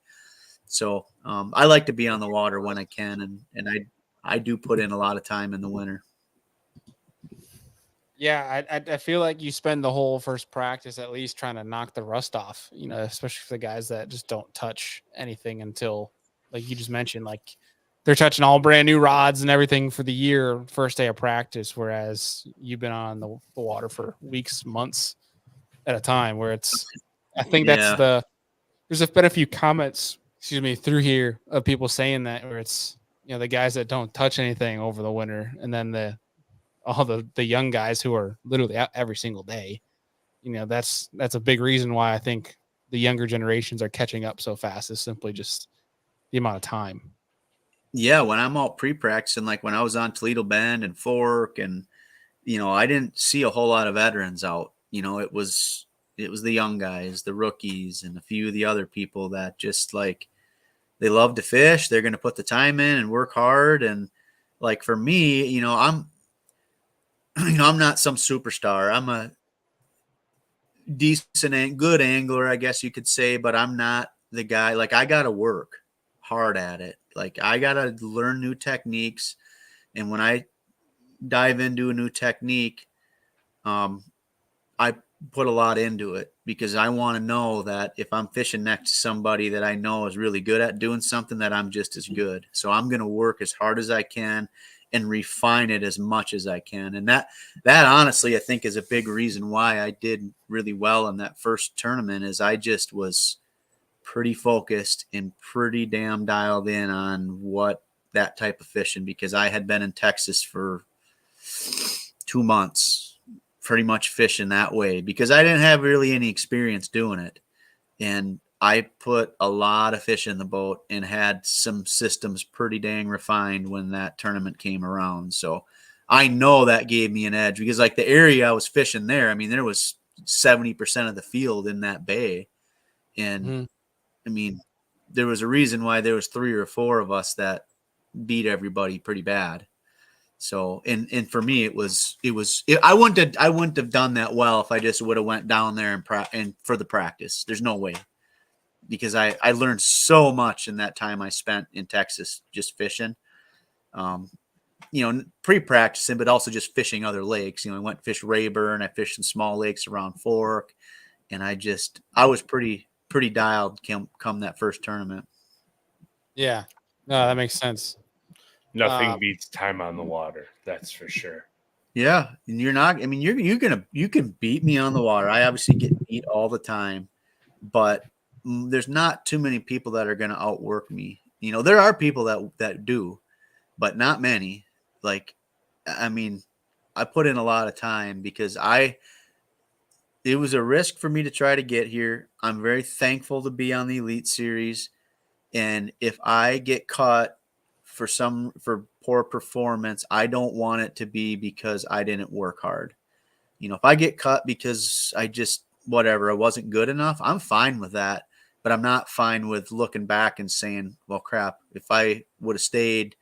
So I like to be on the water when I can. And I do put in a lot of time in the winter. Yeah, I feel like you spend the whole first practice at least trying to knock the rust off, especially for the guys that just don't touch anything until, like you just mentioned, like they're touching all brand new rods and everything for the year, first day of practice, whereas you've been on the water for weeks, months at a time, where I think that's there's been a few comments, through here of people saying that, where it's, the guys that don't touch anything over the winter, and then all the young guys who are literally out every single day. That's a big reason why I think the younger generations are catching up so fast, is simply just the amount of time. Yeah, when I'm out pre-practicing, like when I was on Toledo Bend and Fork, and I didn't see a whole lot of veterans out. It was the young guys, the rookies, and a few of the other people that just like, they love to fish. They're going to put the time in and work hard. And like for me, I'm not some superstar. I'm a decent and good angler, I guess you could say, but I'm not the guy. Like, I got to work hard at it. Like, I got to learn new techniques. And when I dive into a new technique, I put a lot into it because I want to know that if I'm fishing next to somebody that I know is really good at doing something, that I'm just as good. So I'm going to work as hard as I can and refine it as much as I can. And that honestly, I think, is a big reason why I did really well in that first tournament, is I just was pretty focused and pretty damn dialed in on what that type of fishing, because I had been in Texas for 2 months pretty much fishing that way because I didn't have really any experience doing it. And I put a lot of fish in the boat and had some systems pretty dang refined when that tournament came around. So I know that gave me an edge because like the area I was fishing there, I mean, there was 70% of the field in that bay. And I mean, there was a reason why there was 3 or 4 of us that beat everybody pretty bad. So, and for me, I wouldn't have done that well if I just would have went down there and for the practice. There's no way, because I learned so much in that time I spent in Texas just fishing, pre-practicing, but also just fishing other lakes. I went fish Rayburn, I fished in small lakes around Fork, and I was pretty dialed come that first tournament. Yeah, no, that makes sense. Nothing beats time on the water. That's for sure. Yeah, and you're not. I mean, you can beat me on the water. I obviously get beat all the time, but there's not too many people that are going to outwork me. There are people that do, but not many. Like, I mean, I put in a lot of time because it was a risk for me to try to get here. I'm very thankful to be on the Elite Series, and if I get caught for poor performance, I don't want it to be because I didn't work hard. If I get cut because I wasn't good enough, I'm fine with that. But I'm not fine with looking back and saying, well, crap, if I would have stayed,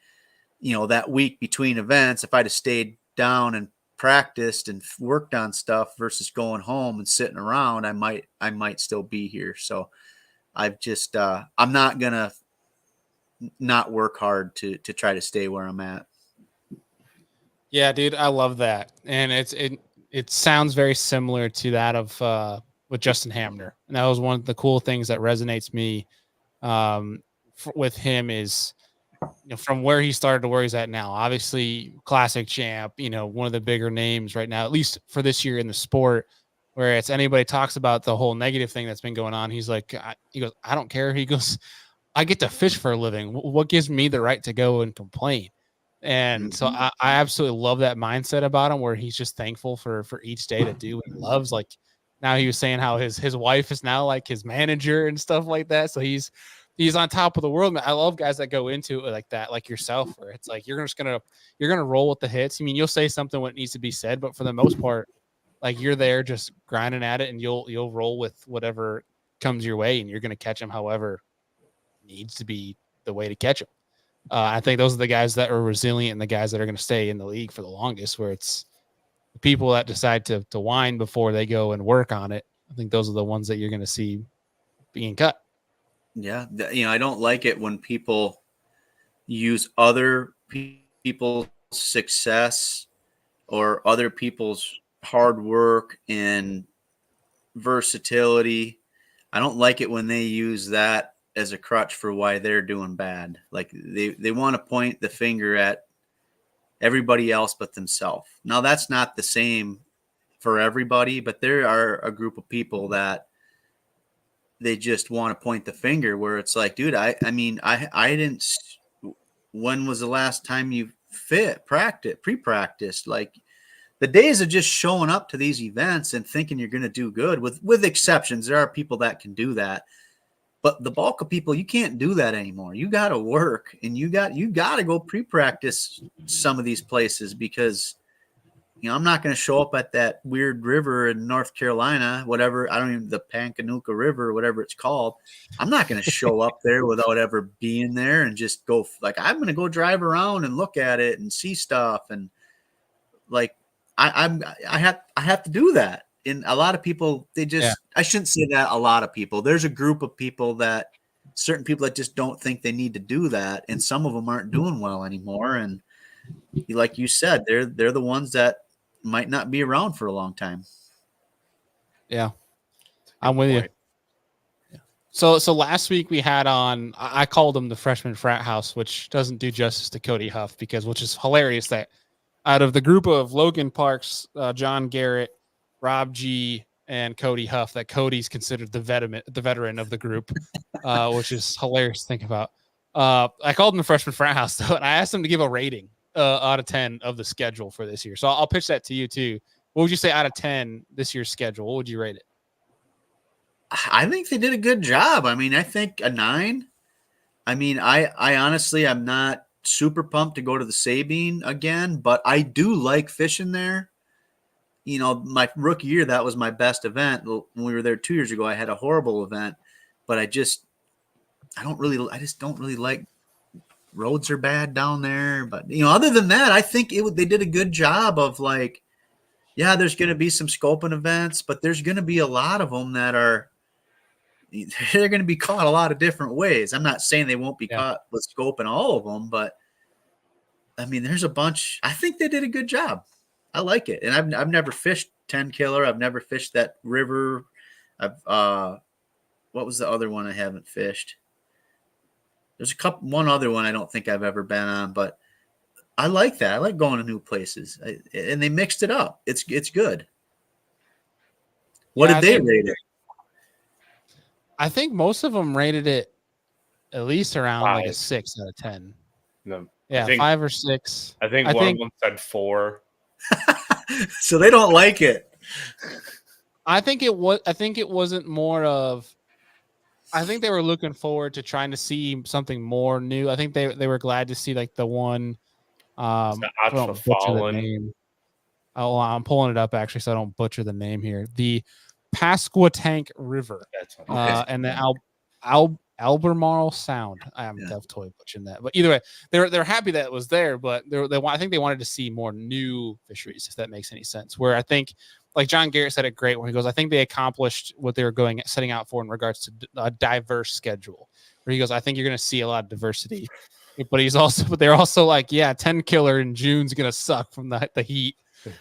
that week between events, if I'd have stayed down and practiced and worked on stuff versus going home and sitting around, I might still be here. So I'm not going to not work hard to try to stay where I'm at. Yeah, dude, I love that. And it sounds very similar to that of with Justin Hamner. And that was one of the cool things that resonates me with him is, from where he started to where he's at now. Obviously, classic champ, one of the bigger names right now, at least for this year in the sport, where it's anybody talks about the whole negative thing that's been going on. He's like, he goes, I don't care. He goes, I get to fish for a living. What gives me the right to go and complain? And so I absolutely love that mindset about him, where he's just thankful for each day to do what he loves. Like now he was saying how his wife is now like his manager and stuff like that. So he's on top of the world. I love guys that go into it like that, like yourself, where it's like you're gonna roll with the hits. I mean, you'll say something when it needs to be said, but for the most part, like you're there just grinding at it, and you'll roll with whatever comes your way, and you're gonna catch them however needs to be the way to catch them. I think those are the guys that are resilient and the guys that are going to stay in the league for the longest, where it's the people that decide to whine before they go and work on it. I think those are the ones that you're going to see being cut. Yeah. I don't like it when people use other people's success or other people's hard work and versatility. I don't like it when they use that as a crutch for why they're doing bad. Like they want to point the finger at everybody else but themselves. Now that's not the same for everybody, but there are a group of people that they just want to point the finger, where it's like, dude, I didn't, when was the last time you pre-practiced? Like the days of just showing up to these events and thinking you're going to do good, with exceptions. There are people that can do that. But the bulk of people, you can't do that anymore. You got to work, and you got to go pre-practice some of these places, because I'm not going to show up at that weird river in North Carolina, whatever. I don't even, the Pancanuca River or whatever it's called. I'm not going to show up there without ever being there and just go like, I'm going to go drive around and look at it and see stuff. And like, I have to do that. And a lot of people, I shouldn't say that a lot of people. There's a group of people certain people that just don't think they need to do that. And some of them aren't doing well anymore. And like you said, they're the ones that might not be around for a long time. Yeah, I'm with you. Yeah. So last week we had on, I called him the freshman frat house, which doesn't do justice to Cody Huff, which is hilarious that out of the group of Logan Parks, John Garrett, Rob G, and Cody Huff, that Cody's considered the veteran of the group, which is hilarious to think about. I called him the freshman frat house, though, and I asked him to give a rating out of 10 of the schedule for this year. So I'll pitch that to you too. What would you say out of 10 this year's schedule? What would you rate it? I think they did a good job. I mean, I think a 9. I mean, I honestly, I'm not super pumped to go to the Sabine again, but I do like fishing there. You know, my rookie year, that was my best event. When we were there 2 years ago, I had a horrible event, but I just don't really like, roads are bad down there. But, you know, other than that, I think they did a good job of like, yeah, there's going to be some scoping events, but there's going to be a lot of them that they're going to be caught a lot of different ways. I'm not saying they won't be caught with scoping all of them, but I mean, there's a bunch. I think they did a good job. I like it. And I've never fished 10 killer. I've never fished that river. What was the other one I haven't fished? There's one other one I don't think I've ever been on, but I like that. I like going to new places. And they mixed it up. It's good. What did they rate it? I think most of them rated it at least around 5. like a 6 out of 10. No, yeah, 5 or 6. I think one of them said 4. So they don't like it. I think it wasn't more of. I think they were looking forward to trying to see something more new. I think they were glad to see like the one. I don't butcher the name. Oh, I'm pulling it up actually, so I don't butcher the name here. The Pasquatank River, and the Albemarle Sound. I am definitely butchering that, but either way, they're happy that it was there. But I think they wanted to see more new fisheries, if that makes any sense. Where I think, like John Garrett said it great when he goes, I think they accomplished what they were setting out for in regards to a diverse schedule. Where he goes, I think you're going to see a lot of diversity. But they're also like, yeah, 10 killer in June's going to suck from the heat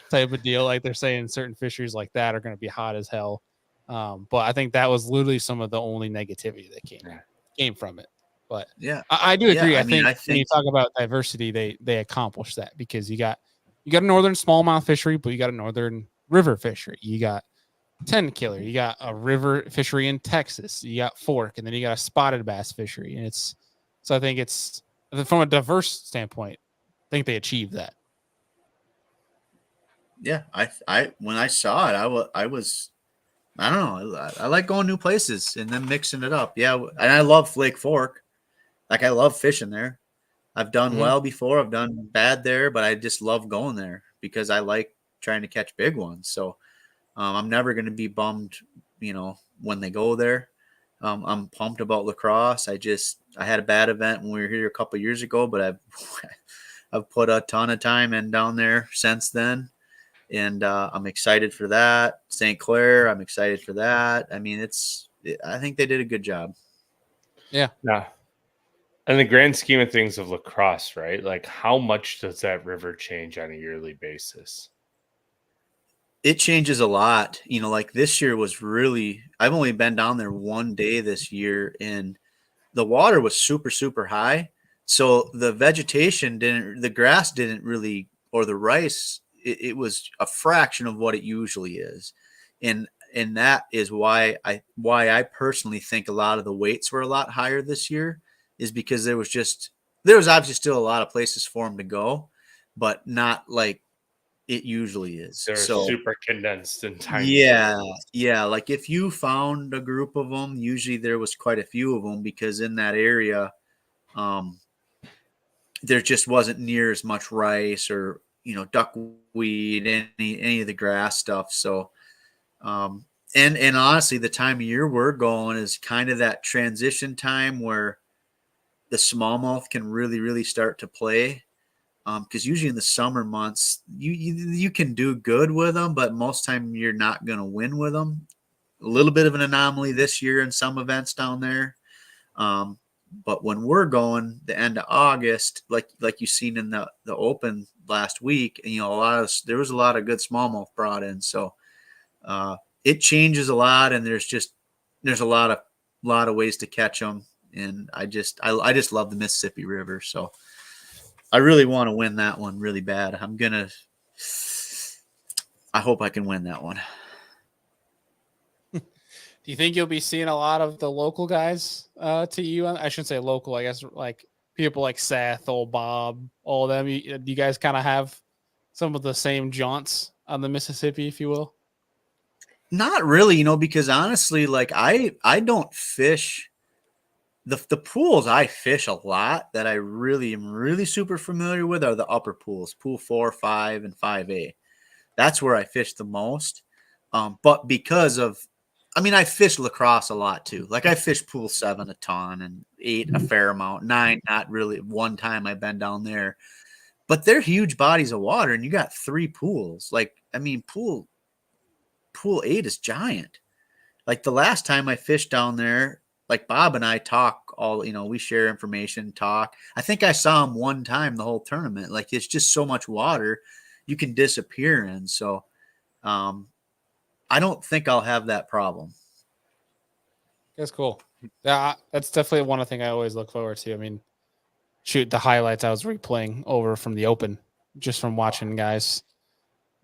type of deal. Like they're saying certain fisheries like that are going to be hot as hell. But I think that was literally some of the only negativity that came from it. But yeah, I do agree. I think when you talk about diversity, they accomplished that because you got a northern smallmouth fishery, but you got a northern river fishery. You got 10 killer. You got a river fishery in Texas. You got fork, and then you got a spotted bass fishery. And I think it's from a diverse standpoint, I think they achieved that. Yeah, I when I saw it, I don't know. I like going new places and then mixing it up. Yeah, and I love Lake Fork. Like I love fishing there. I've done well before. I've done bad there, but I just love going there because I like trying to catch big ones. So I'm never going to be bummed, when they go there. I'm pumped about lacrosse. I had a bad event when we were here a couple of years ago, but I've put a ton of time in down there since then. And I'm excited for that. St. Clair, I'm excited for that. I mean, I think they did a good job. Yeah. Yeah. In the grand scheme of things of lacrosse, right? Like how much does that river change on a yearly basis? It changes a lot. Like this year was I've only been down there one day this year and the water was super, super high. So the vegetation the grass didn't really, or the rice, it was a fraction of what it usually is. And that is why I personally think a lot of the weights were a lot higher this year is because there was obviously still a lot of places for them to go, but not like it usually is. They're super condensed in time. Yeah. Like if you found a group of them, usually there was quite a few of them because in that area, there just wasn't near as much rice or, duckweed, any of the grass stuff. So, and honestly, the time of year we're going is kind of that transition time where the smallmouth can really, really start to play. Because usually in the summer months, you can do good with them, but most time you're not going to win with them. A little bit of an anomaly this year in some events down there. But when we're going the end of August, like you've seen in the Open last week, and there was a lot of good smallmouth brought in. So it changes a lot, and there's a lot of ways to catch them. And I just love the Mississippi River. So I really want to win that one really bad. I hope I can win that one. Do you think you'll be seeing a lot of the local guys to you? I shouldn't say local, I guess, like people like Seth, old Bob, all of them. You guys kind of have some of the same jaunts on the Mississippi, if you will? Not really, because honestly, like I don't fish the pools I fish a lot that I really am really super familiar with are the upper pools, pool 4, 5, and 5A. That's where I fish the most. But because of, I fish lacrosse a lot too. Like I fish pool 7 a ton and 8 a fair amount, 9 not really. One time I've been down there, but they're huge bodies of water, and you got 3 pools. Like pool 8 is giant. Like the last time I fished down there, like Bob and I talk all, we share information, talk. I think I saw him one time the whole tournament. Like it's just so much water you can disappear in. So I don't think I'll have that problem. That's cool. Yeah, that's definitely one thing I always look forward to. I mean, shoot, the highlights I was replaying over from the Open, just from watching guys.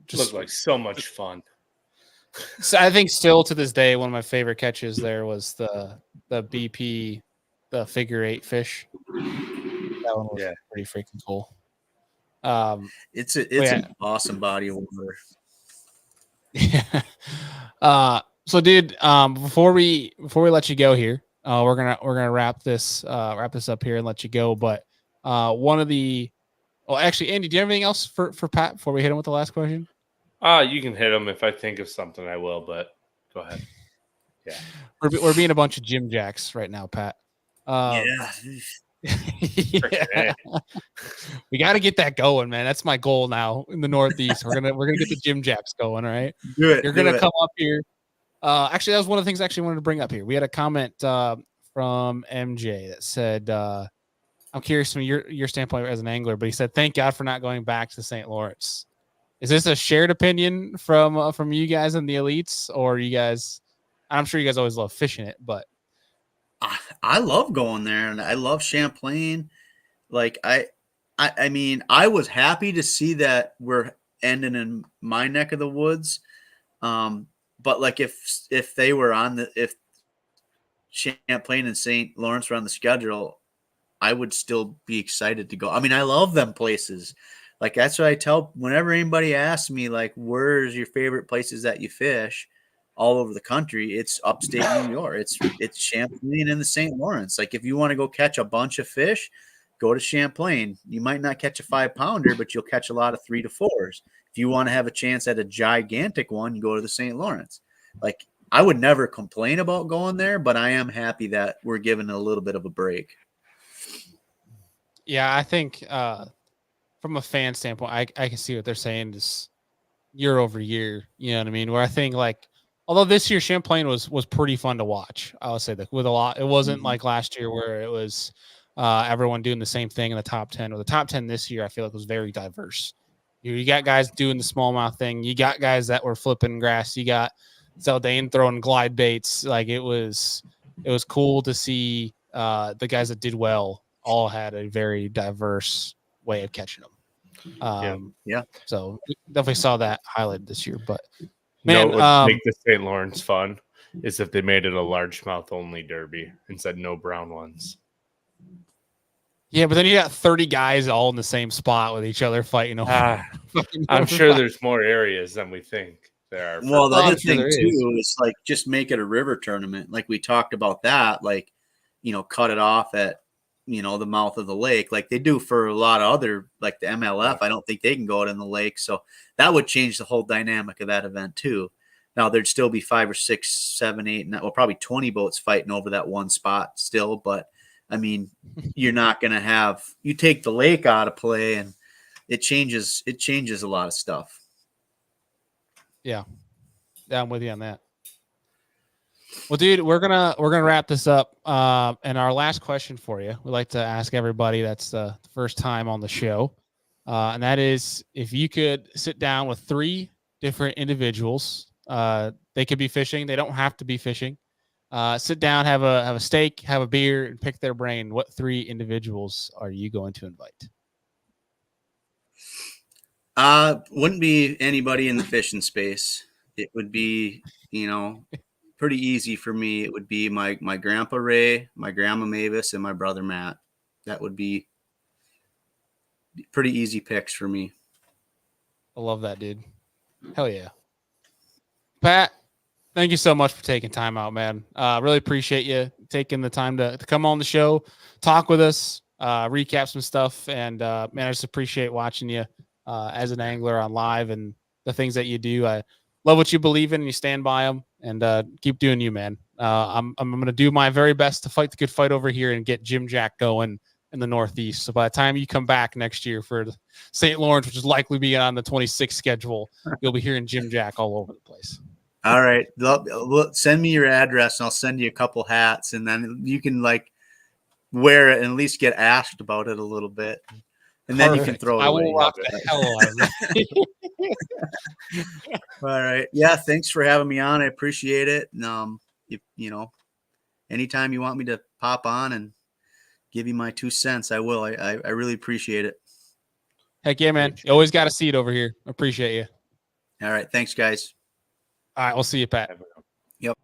Just looked like so much fun. So I think still to this day, one of my favorite catches there was the BP, the figure 8 fish. That one was pretty freaking cool. It's an awesome body of water. Yeah. So dude, before we let you go here, we're gonna wrap this up here and let you go. But actually, Andy, do you have anything else for Pat before we hit him with the last question? You can hit him if I think of something. I will, but go ahead. Yeah, we're being a bunch of Jim Jacks right now, Pat. Yeah. We got to get that going, man. That's my goal now in the Northeast. We're gonna get the Jim Jacks going. All right, you're gonna come up here. Actually, that was one of the things I actually wanted to bring up here. We had a comment from MJ that said, "I'm curious from your standpoint as an angler," but he said, "Thank God for not going back to St. Lawrence." Is this a shared opinion from you guys in the elites, or you guys? I'm sure you guys always love fishing it, but I love going there, and I love Champlain. Like I was happy to see that we're ending in my neck of the woods. But like if they were if Champlain and St. Lawrence were on the schedule, I would still be excited to go. I love them places. Like that's what I tell whenever anybody asks me, like, where's your favorite places that you fish all over the country? It's upstate New York. It's Champlain and the St. Lawrence. Like if you want to go catch a bunch of fish, go to Champlain. You might not catch a 5-pounder, but you'll catch a lot of 3 to 4s. If you want to have a chance at a gigantic one, you go to the St. Lawrence. Like I would never complain about going there, but I am happy that we're given a little bit of a break. Yeah, I think from a fan standpoint, I can see what they're saying is year over year. You know what I mean? Where I think like, although this year Champlain was pretty fun to watch, I would say that with a lot, it wasn't like last year where it was everyone doing the same thing in the top 10. Or the top 10 this year, I feel like was very diverse. You got guys doing the smallmouth thing. You got guys that were flipping grass. You got Zaldane throwing glide baits. Like it was cool to see the guys that did well all had a very diverse way of catching them. Yeah. So we definitely saw that highlighted this year. But man, what would make the St. Lawrence fun is if they made it a largemouth only derby and said no brown ones. Yeah, but then you got 30 guys all in the same spot with each other fighting over. I'm sure there's more areas than we think there are. Well, the other thing too is like just make it a river tournament. Like we talked about that, like, cut it off at, the mouth of the lake like they do for a lot of other, like the MLF. I don't think they can go out in the lake. So that would change the whole dynamic of that event too. Now there'd still be 5 or 6, 7, 8, probably 20 boats fighting over that one spot still. But you're not going to have, you take the lake out of play and it changes a lot of stuff. Yeah, I'm with you on that. Well, dude, we're gonna wrap this up. And our last question for you, we like to ask everybody that's the first time on the show, and that is if you could sit down with 3 different individuals. They could be fishing. They don't have to be fishing. Sit down, have a steak, have a beer, and pick their brain. What 3 individuals are you going to invite? Wouldn't be anybody in the fishing space. It would be, pretty easy for me. It would be my grandpa Ray, my grandma Mavis, and my brother Matt. that would be pretty easy picks for me. I love that, dude. Hell yeah. Pat, thank you so much for taking time out, man. Really appreciate you taking the time to come on the show, talk with us, recap some stuff. And man, I just appreciate watching you as an angler on live and the things that you do. I love what you believe in and you stand by them, and keep doing you, man. I'm going to do my very best to fight the good fight over here and get Jim Jack going in the Northeast. So by the time you come back next year for the St. Lawrence, which is likely be on the 26th schedule, you'll be hearing Jim Jack all over the place. All right. Send me your address and I'll send you a couple hats, and then you can like wear it and at least get asked about it a little bit. And then you can throw it away. I will rock the hell out of that. All right. Yeah. Thanks for having me on. I appreciate it. And, you know, anytime you want me to pop on and give you my 2 cents, I will. I really appreciate it. Heck yeah, man. You always got a seat over here. Appreciate you. All right. Thanks, guys. All right. We'll see you, Pat. Yep.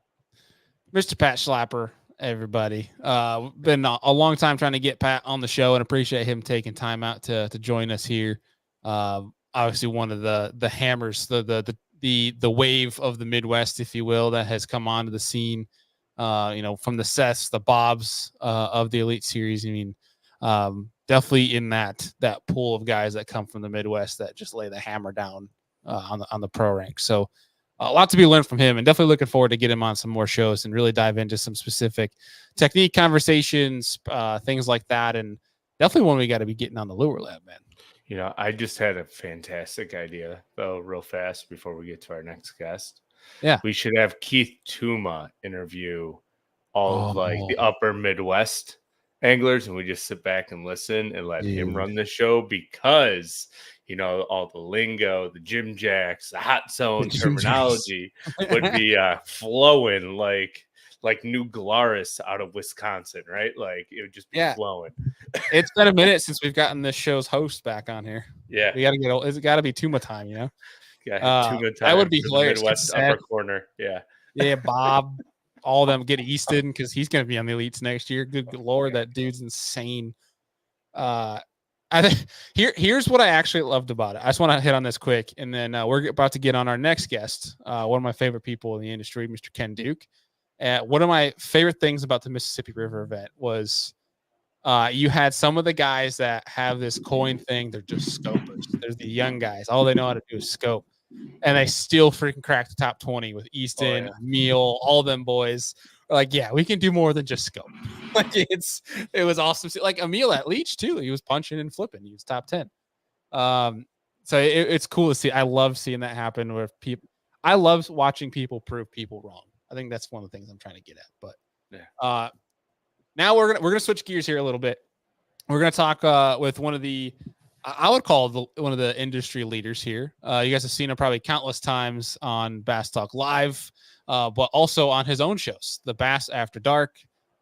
Mr. Pat Schlapper, everybody. Been a long time trying to get Pat on the show, and appreciate him taking time out to join us here. Obviously one of the hammers, the wave of the Midwest, if you will, that has come onto the scene. From the Seths, the Bobs of the Elite Series. I mean, definitely in that pool of guys that come from the Midwest that just lay the hammer down on the pro rank. So a lot to be learned from him, and definitely looking forward to get him on some more shows and really dive into some specific technique conversations, things like that. And definitely one we got to be getting on the Lure Lab, man. You know, I just had a fantastic idea, though, real fast before we get to our next guest. Yeah. We should have Keith Tuma interview all of like the upper Midwest anglers, and we just sit back and listen and let him run the show, because, you know, all the lingo, the Jim Jacks, the hot zone terminology would be flowing like New Glarus out of Wisconsin, right? Like it would just be flowing. It's been a minute since we've gotten this show's host back on here. Yeah. We got to get, it's got to be Tuma time, you know? Yeah. Tuma time. That would be hilarious. Midwest upper corner. Yeah. Yeah. Bob, all of them get Easton, because he's going to be on the Elites next year. Good Lord, that dude's insane. I think here's what I actually loved about it. I just want to hit on this quick, and then we're about to get on our next guest, one of my favorite people in the industry, Mr. Ken Duke. One of my favorite things about the Mississippi River event was you had some of the guys that have this coin thing. They're just scopers. There's the young guys. All they know how to do is scope. And they still freaking cracked the top 20 with Easton, Meal, all them boys. Like, yeah, we can do more than just scope. Like, it was awesome. Like Emil at Leach too. He was punching and flipping. He was top 10. So it's cool to see. I love seeing that happen with people. I love watching people prove people wrong. I think that's one of the things I'm trying to get at. But now we're gonna switch gears here a little bit. We're gonna talk with one of the, I would call one of the industry leaders here. You guys have seen him probably countless times on Bass Talk Live, but also on his own shows, the Bass After Dark,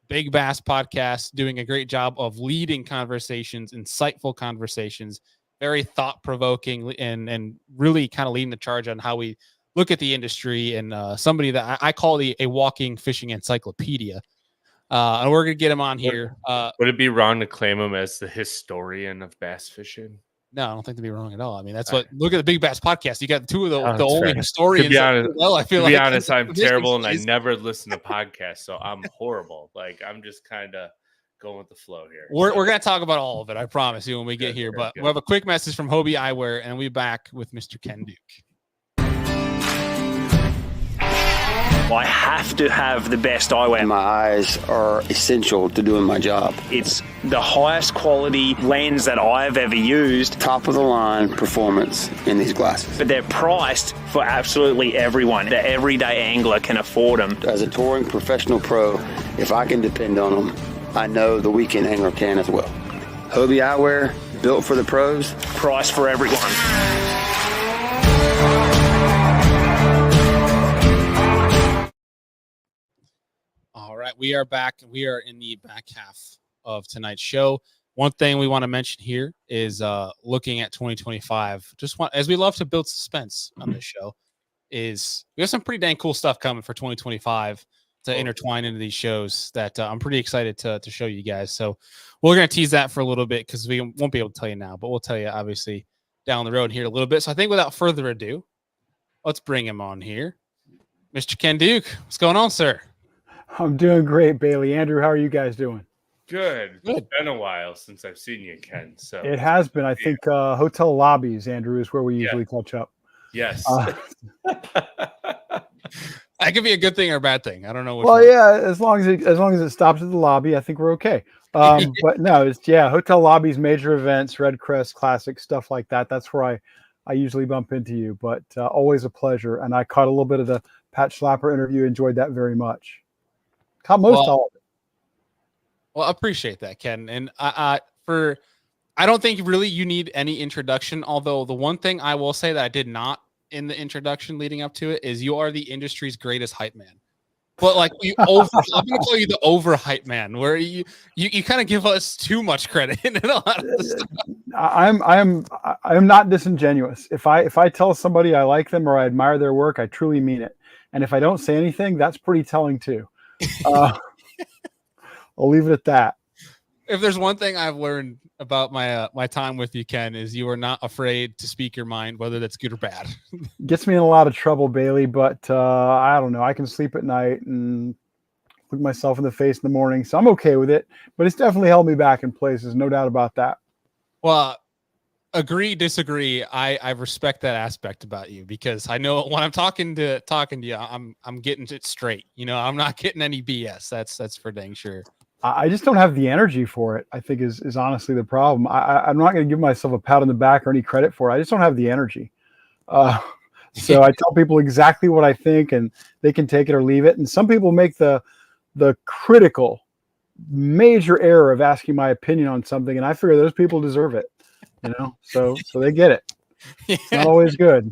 Big Bass Podcast, doing a great job of leading conversations, insightful conversations, very thought-provoking, and really kind of leading the charge on how we look at the industry, and somebody that I call a walking fishing encyclopedia. And we're going to get him on here. Would it be wrong to claim him as the historian of bass fishing? No, I don't think that'd be wrong at all. I mean, that's what, look at the Big Bass Podcast. You got two of the only fair. historians. To be honest, I feel to be like honest, I'm terrible, and I never listen to podcasts, so I'm horrible. Like, I'm just kind of going with the flow here. We're going to talk about all of it, I promise you, when we get here. But we'll have a quick message from Hobie Eyewear, and we'll be back with Mr. Ken Duke. I have to have the best eyewear. My eyes are essential to doing my job. It's the highest quality lens that I've ever used. Top of the line performance in these glasses. But they're priced for absolutely everyone. The everyday angler can afford them. As a touring professional pro, if I can depend on them, I know the weekend angler can as well. Hobie Eyewear, built for the pros. Priced for everyone. All right, we are back. We are in the back half of tonight's show. One thing we want to mention here is looking at 2025. As we love to build suspense on this show, is we have some pretty dang cool stuff coming for 2025. to intertwine into these shows that I'm pretty excited to show you guys. So we're going to tease that for a little bit because we won't be able to tell you now, but we'll tell you obviously down the road here a little bit. So I think without further ado, let's bring him on here. Mr. Ken Duke, what's going on, sir? I'm doing great, Bailey. Andrew, how are you guys doing? Good. It's been a while since I've seen you, Ken. So it has been. I think hotel lobbies, Andrew, is where we usually catch up. Yes. That could be a good thing or a bad thing. I don't know. As long as it stops at the lobby, I think we're okay. But no, it's hotel lobbies, major events, Red Crest Classic, stuff like that. That's where I usually bump into you. But always a pleasure. And I caught a little bit of the Pat Schlapper interview. Enjoyed that very much. Caught most all of it. Well, I appreciate that, Ken. And I don't think really you need any introduction. Although the one thing I will say that I did not in the introduction leading up to it is you are the industry's greatest hype man. But like I'm going to call you the over hype man, where you kind of give us too much credit in a lot of the stuff. I'm not disingenuous. If I tell somebody I like them or I admire their work, I truly mean it. And if I don't say anything, that's pretty telling too. I'll leave it at that. If there's one thing I've learned about my time with you, Ken, is you are not afraid to speak your mind, whether that's good or bad. Gets me in a lot of trouble, Bailey, but I don't know. I can sleep at night and look myself in the face in the morning, so I'm okay with it. But it's definitely held me back in places, no doubt about that. Well, agree, disagree. I respect that aspect about you because I know when I'm talking to you, I'm getting it straight. You know, I'm not getting any BS. That's for dang sure. I just don't have the energy for it, I think is honestly the problem. I'm not going to give myself a pat on the back or any credit for it. I just don't have the energy. So I tell people exactly what I think and they can take it or leave it. And some people make the critical major error of asking my opinion on something. And I figure those people deserve it, so they get it. It's not always good.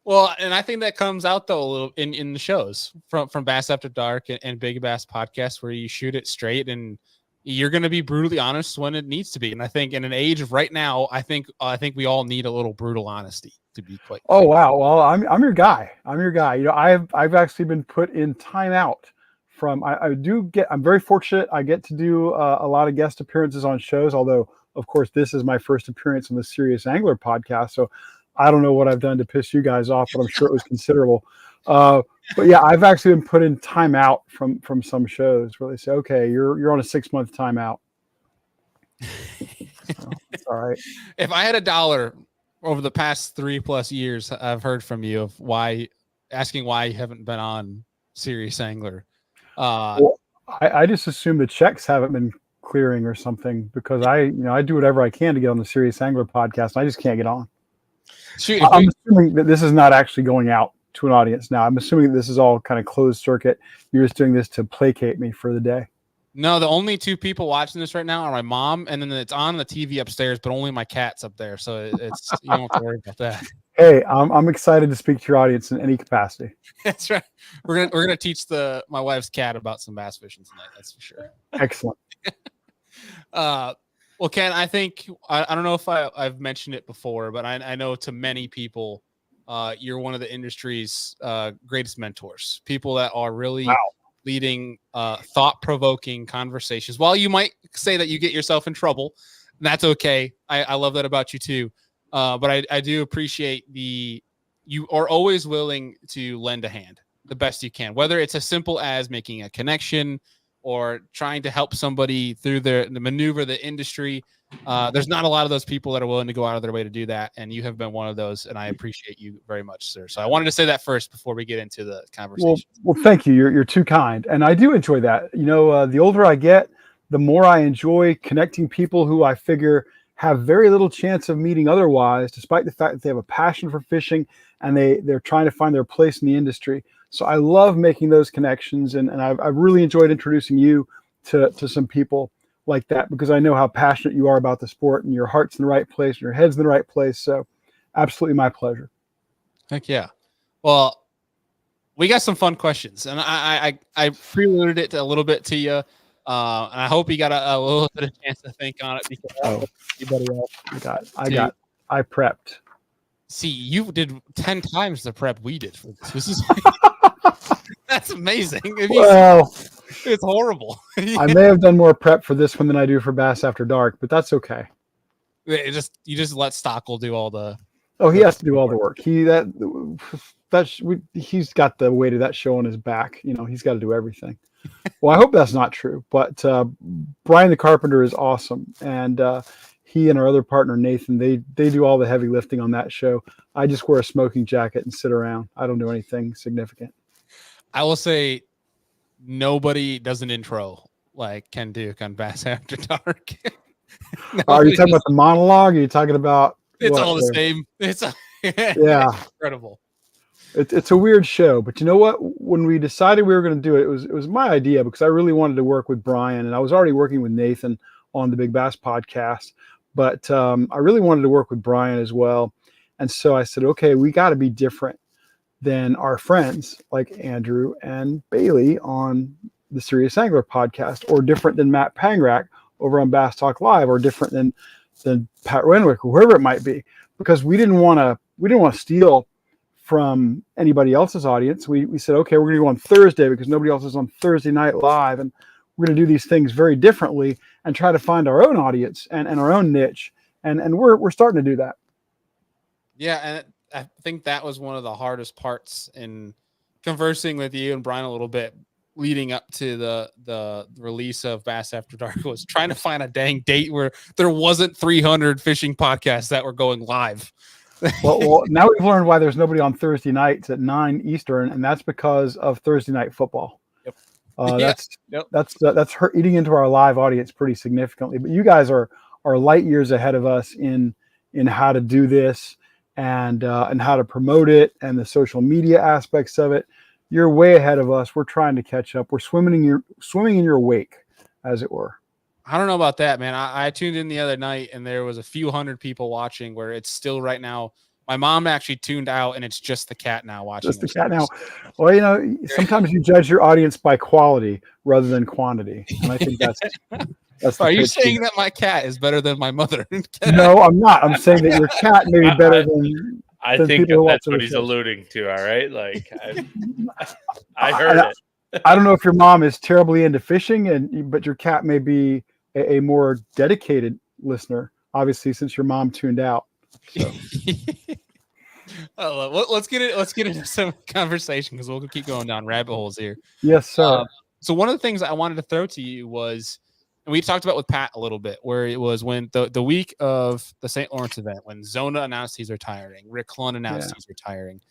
Well, and I think that comes out though a little in the shows from Bass After Dark and Big Bass Podcast, where you shoot it straight and you're going to be brutally honest when it needs to be. And I think in an age of right now, I think we all need a little brutal honesty to be quite. Oh wow! Well, I'm your guy. I'm your guy. I've actually been put in timeout from. I'm very fortunate. I get to do a lot of guest appearances on shows. Although, of course, this is my first appearance on the Serious Angler podcast. So I don't know what I've done to piss you guys off, but I'm sure it was considerable. But yeah, I've actually been put in timeout from some shows where they say, okay, you're on a 6-month timeout. So, it's all right. If I had $1 over the past 3+ years, I've heard from you of asking why you haven't been on Serious Angler. Well, I just assume the checks haven't been clearing or something because I do whatever I can to get on the Serious Angler podcast. And I just can't get on. Shoot, I'm assuming that this is not actually going out to an audience now. I'm assuming that this is all kind of closed circuit. You're just doing this to placate me for the day. No, the only 2 people watching this right now are my mom, and then it's on the TV upstairs, but only my cat's up there. So it's you don't have to worry about that. Hey, I'm excited to speak to your audience in any capacity. That's right. We're gonna teach my wife's cat about some bass fishing tonight. That's for sure. Excellent. Well, Ken, I think I don't know if I've mentioned it before, but I know to many people, you're one of the industry's greatest mentors. People that are really leading thought-provoking conversations. While you might say that you get yourself in trouble, that's okay. I love that about you too. But I do appreciate you are always willing to lend a hand the best you can, whether it's as simple as making a connection or trying to help somebody through the maneuver the industry. There's not a lot of those people that are willing to go out of their way to do that, and you have been one of those, and I appreciate you very much, sir. So I wanted to say that first before we get into the conversation. Well, thank you. You're too kind, and I do enjoy that. The older I get, the more I enjoy connecting people who I figure have very little chance of meeting otherwise, despite the fact that they have a passion for fishing and they're trying to find their place in the industry. So I love making those connections, and I've really enjoyed introducing you to some people like that because I know how passionate you are about the sport and your heart's in the right place and your head's in the right place. So absolutely my pleasure. Heck yeah. Well, we got some fun questions, and I preluded it a little bit to you. And I hope you got a little bit of chance to think on it because anybody else. I prepped. See, you did 10 times the prep we did for this. This is That's amazing. Well, It's horrible. I may have done more prep for this one than I do for Bass After Dark, but that's okay. You just let Stockel do all the. Oh, he has to do all the work. He's got the weight of that show on his back. He's got to do everything. Well, I hope that's not true, but Brian the Carpenter is awesome, and he and our other partner Nathan, they do all the heavy lifting on that show. I just wear a smoking jacket and sit around. I don't do anything significant. I will say, nobody does an intro like Ken Duke on Bass After Dark. Are you talking about the monologue? Are you talking about? It's all the same. It's yeah, incredible. It's a weird show, but you know what? When we decided we were going to do it, it was my idea because I really wanted to work with Brian, and I was already working with Nathan on the Big Bass podcast, but I really wanted to work with Brian as well. And so I said, okay, we got to be different than our friends like Andrew and Bailey on the Serious Angler podcast, or different than Matt Pangrack over on Bass Talk Live, or different than Pat Renwick, or whoever it might be, because we didn't want to steal from anybody else's audience. We said, okay, we're going to go on Thursday because nobody else is on Thursday Night Live, and we're going to do these things very differently and try to find our own audience and our own niche, and we're starting to do that. Yeah, and I think that was one of the hardest parts in conversing with you and Brian a little bit leading up to the release of Bass After Dark, was trying to find a dang date where there wasn't 300 fishing podcasts that were going live. well, now we've learned why there's nobody on Thursday nights at 9 Eastern, and that's because of Thursday night football. Yep. That's eating into our live audience pretty significantly. But you guys are light years ahead of us in how to do this and how to promote it and the social media aspects of it. You're way ahead of us. We're trying to catch up. We're swimming in your wake, as it were. I don't know about that, man. I tuned in the other night and there was a few hundred people watching, where it's still right now. My mom actually tuned out and it's just the cat now watching. Just the cat now. Well, sometimes you judge your audience by quality rather than quantity. And I think that's Are you saying that my cat is better than my mother? No, I'm not. I'm saying that your cat may be better than. I think that's what he's alluding to. All right. Like I heard it. I don't know if your mom is terribly into fishing, but your cat may be a more dedicated listener, obviously, since your mom tuned out. So. Let's get into some conversation, because we'll keep going down rabbit holes here. Yes, sir. So one of the things I wanted to throw to you was, and we talked about with Pat a little bit, where it was when the week of the St. Lawrence event, when Zona announced he's retiring, Rick Clunn announced he's retiring.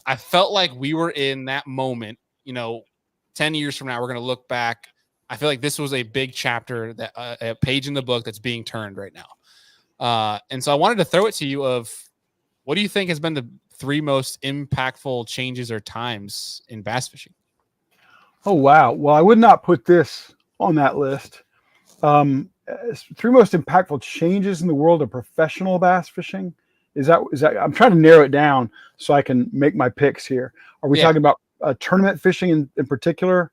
I felt like we were in that moment. 10 years from now, we're going to look back. I feel like this was a big chapter, that a page in the book that's being turned right now. And so I wanted to throw it to you of, what do you think has been the 3 most impactful changes or times in bass fishing? Oh, wow. Well, I would not put this on that list. 3 most impactful changes in the world of professional bass fishing. Is that I'm trying to narrow it down so I can make my picks here. Are we talking about tournament fishing in particular?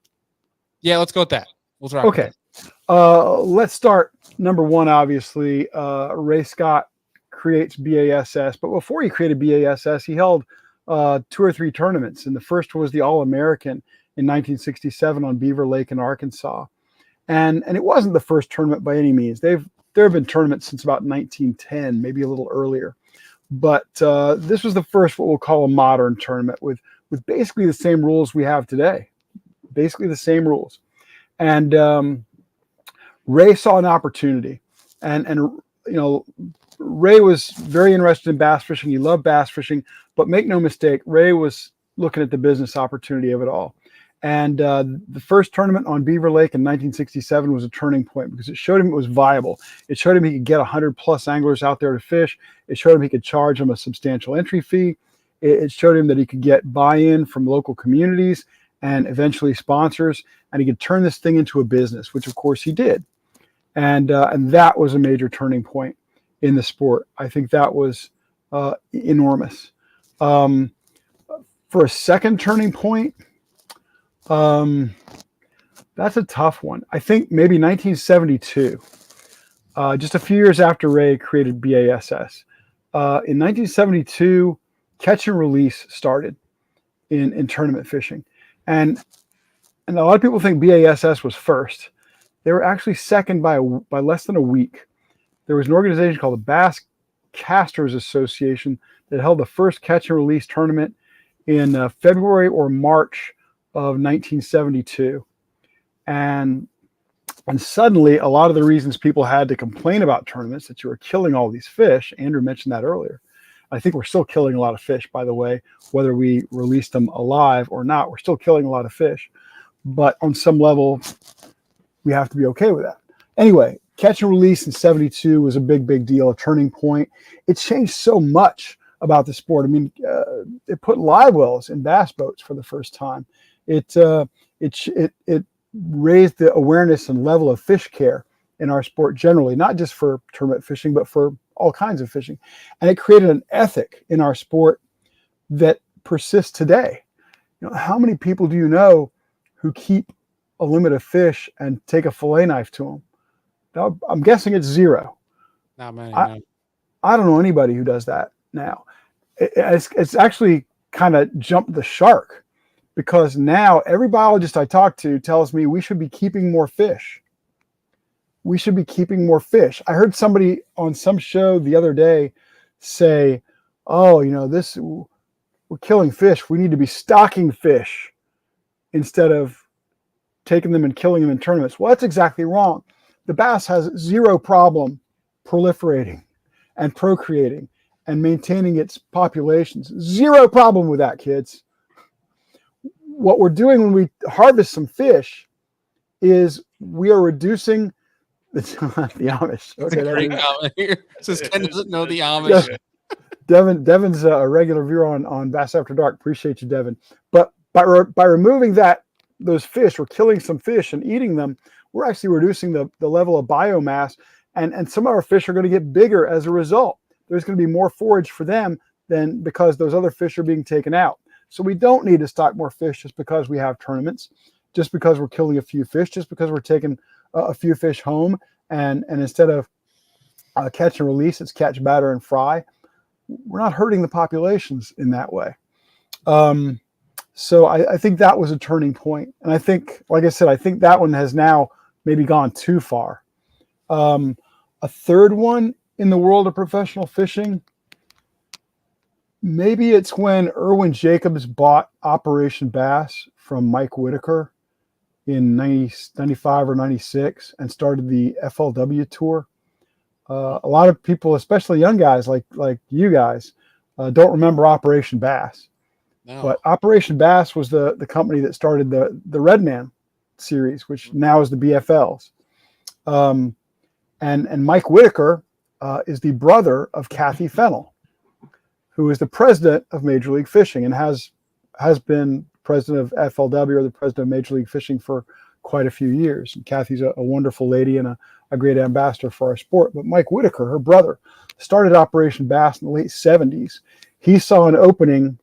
Yeah, let's go with that. We'll try. Okay. Let's start. Number 1, obviously, Ray Scott creates BASS. But before he created BASS, he held 2 or 3 tournaments. And the first was the All-American in 1967 on Beaver Lake in Arkansas. And it wasn't the first tournament by any means. There have been tournaments since about 1910, maybe a little earlier. But this was the first, what we'll call a modern tournament with basically the same rules we have today. Basically the same rules. And Ray saw an opportunity. And Ray was very interested in bass fishing. He loved bass fishing. But make no mistake, Ray was looking at the business opportunity of it all. And the first tournament on Beaver Lake in 1967 was a turning point, because it showed him it was viable. It showed him he could get 100+ anglers out there to fish. It showed him he could charge them a substantial entry fee. It showed him that he could get buy-in from local communities and eventually sponsors, and he could turn this thing into a business, which of course he did. And that was a major turning point in the sport. I think that was enormous. For a second turning point, that's a tough one. I think maybe 1972, just a few years after Ray created BASS. In 1972, catch and release started in tournament fishing. And a lot of people think BASS was first. They were actually second by less than a week. There was an organization called the Bass Casters Association that held the first catch and release tournament in February or March of 1972. And suddenly, a lot of the reasons people had to complain about tournaments, that you were killing all these fish, Andrew mentioned that earlier. I think we're still killing a lot of fish, by the way, whether we release them alive or not. We're still killing a lot of fish. But on some level, we have to be okay with that. Anyway, catch and release in 72 was a big deal, a turning point. It changed so much about the sport. I mean, it put live wells in bass boats for the first time. It raised the awareness and level of fish care in our sport generally, not just for tournament fishing, but for all kinds of fishing. And it created an ethic in our sport that persists today. You know, how many people do you know who keep a limit of fish and take a fillet knife to them? Now, I'm guessing it's zero. Not many. I don't know anybody who does that now. It's actually kind of jumped the shark, because now every biologist I talk to tells me we should be keeping more fish. We should be keeping more fish. I heard somebody on some show the other day say, oh, you know, we're killing fish. We need to be stocking fish instead of taking them and killing them in tournaments. Well, that's exactly wrong. The bass has zero problem proliferating and procreating and maintaining its populations. Zero problem with that, kids. What we're doing when we harvest some fish is we are reducing the Amish. Okay, that's a great comment here. Says Ken doesn't know the Amish. Devin's a regular viewer on Bass After Dark. Appreciate you, Devin. But by removing those fish, we're killing some fish and eating them. We're actually reducing the level of biomass, and some of our fish are going to get bigger as a result. There's going to be more forage for them than because those other fish are being taken out. So we don't need to stock more fish just because we have tournaments, just because we're killing a few fish, just because we're taking a few fish home, and instead of catch and release, it's catch, batter, and fry. We're not hurting the populations in that way. So I think that was a turning point. And I think, like I said, I think that one has now maybe gone too far. A third one in the world of professional fishing, maybe it's when Irwin Jacobs bought Operation Bass from Mike Whitaker in 95 or 96 and started the FLW tour. A lot of people, especially young guys like you guys, don't remember Operation Bass. No. But Operation Bass was the company that started the Redman series, which now is the BFLs. And Mike Whitaker is the brother of Kathy Fennell, who is the president of Major League Fishing and has been president of FLW, or the president of Major League Fishing, for quite a few years. And Kathy's a wonderful lady and a great ambassador for our sport. But Mike Whitaker, her brother, started Operation Bass in the late 70s. He saw an opening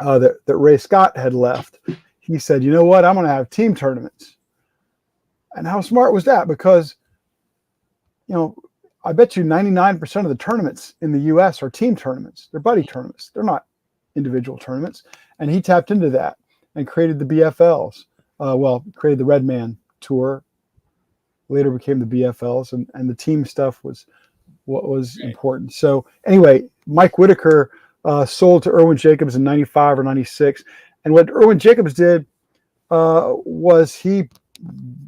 that Ray Scott had left. He said, you know what, I'm going to have team tournaments. And how smart was that? Because, you know, I bet you 99% of the tournaments in the U.S. are team tournaments. They're buddy tournaments. They're not individual tournaments. And he tapped into that and created the BFLs. Created the Redman Tour. Later became the BFLs, and the team stuff was what was important. So anyway, Mike Whitaker sold to Irwin Jacobs in 95 or 96. And what Irwin Jacobs did was he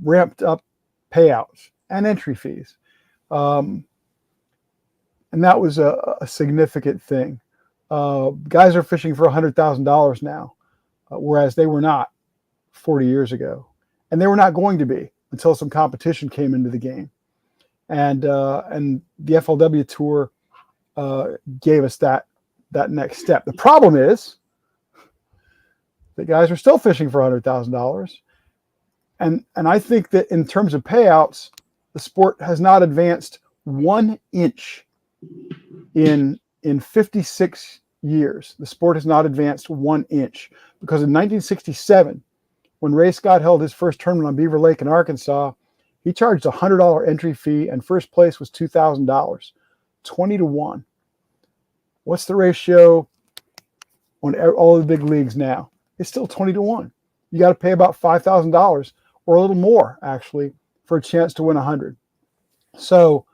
ramped up payouts and entry fees. And that was a significant thing. Guys are fishing for $100,000 now, whereas they were not 40 years ago. And they were not going to be until some competition came into the game. And the FLW Tour gave us that next step. The problem is that guys are still fishing for $100,000. And I think that in terms of payouts, the sport has not advanced 1 inch in 56 years. The sport has not advanced 1 inch, because in 1967, when Ray Scott held his first tournament on Beaver Lake in Arkansas, he charged a $100 entry fee, and first place was $2,000, 20 to 1. What's the ratio on all the big leagues now? It's still 20 to 1. You got to pay about $5,000 or a little more, actually, for a chance to win 100. So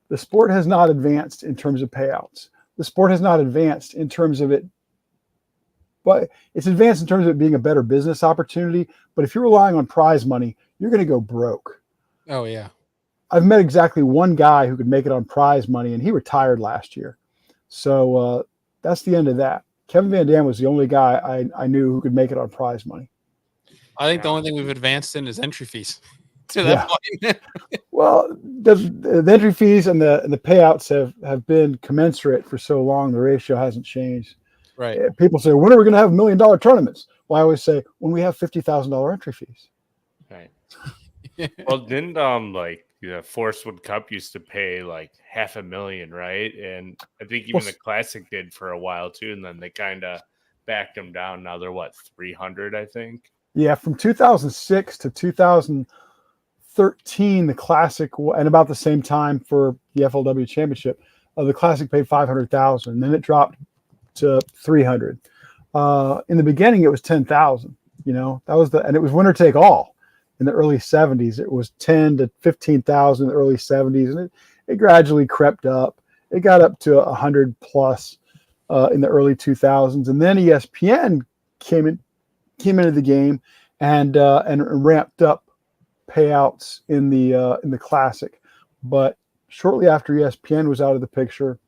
the sport has not advanced in terms of payouts. The sport has not advanced in terms of it, but it's advanced in terms of it being a better business opportunity. But if you're relying on prize money, you're going to go broke. Oh, yeah. I've met exactly one guy who could make it on prize money, and he retired last year. So that's the end of that. Kevin Van Dam was the only guy I knew who could make it on prize money. I think the only thing we've advanced in is entry fees to that point. Well, the entry fees and the payouts have been commensurate for so long. The ratio hasn't changed. Right. People say, when are we going to have $1 million tournaments? Well, I always say, when we have $50,000 entry fees. Right. Well, didn't like the Forestwood Cup used to pay like $500,000, right? And I think even the Classic did for a while too, and then they kind of backed them down. Now they're what, 300, I think. Yeah, from 2006 to 2013, the Classic, and about the same time for the FLW Championship, the Classic paid $500,000, and then it dropped to 300. In the beginning, it was 10,000. You know, that was and it was winner take all. In the early 70s, it was 10 to 15,000 in the early 70s, and it gradually crept up. It got up to 100 plus in the early 2000s, and then ESPN came into the game and ramped up payouts in the Classic. But shortly after ESPN was out of the picture,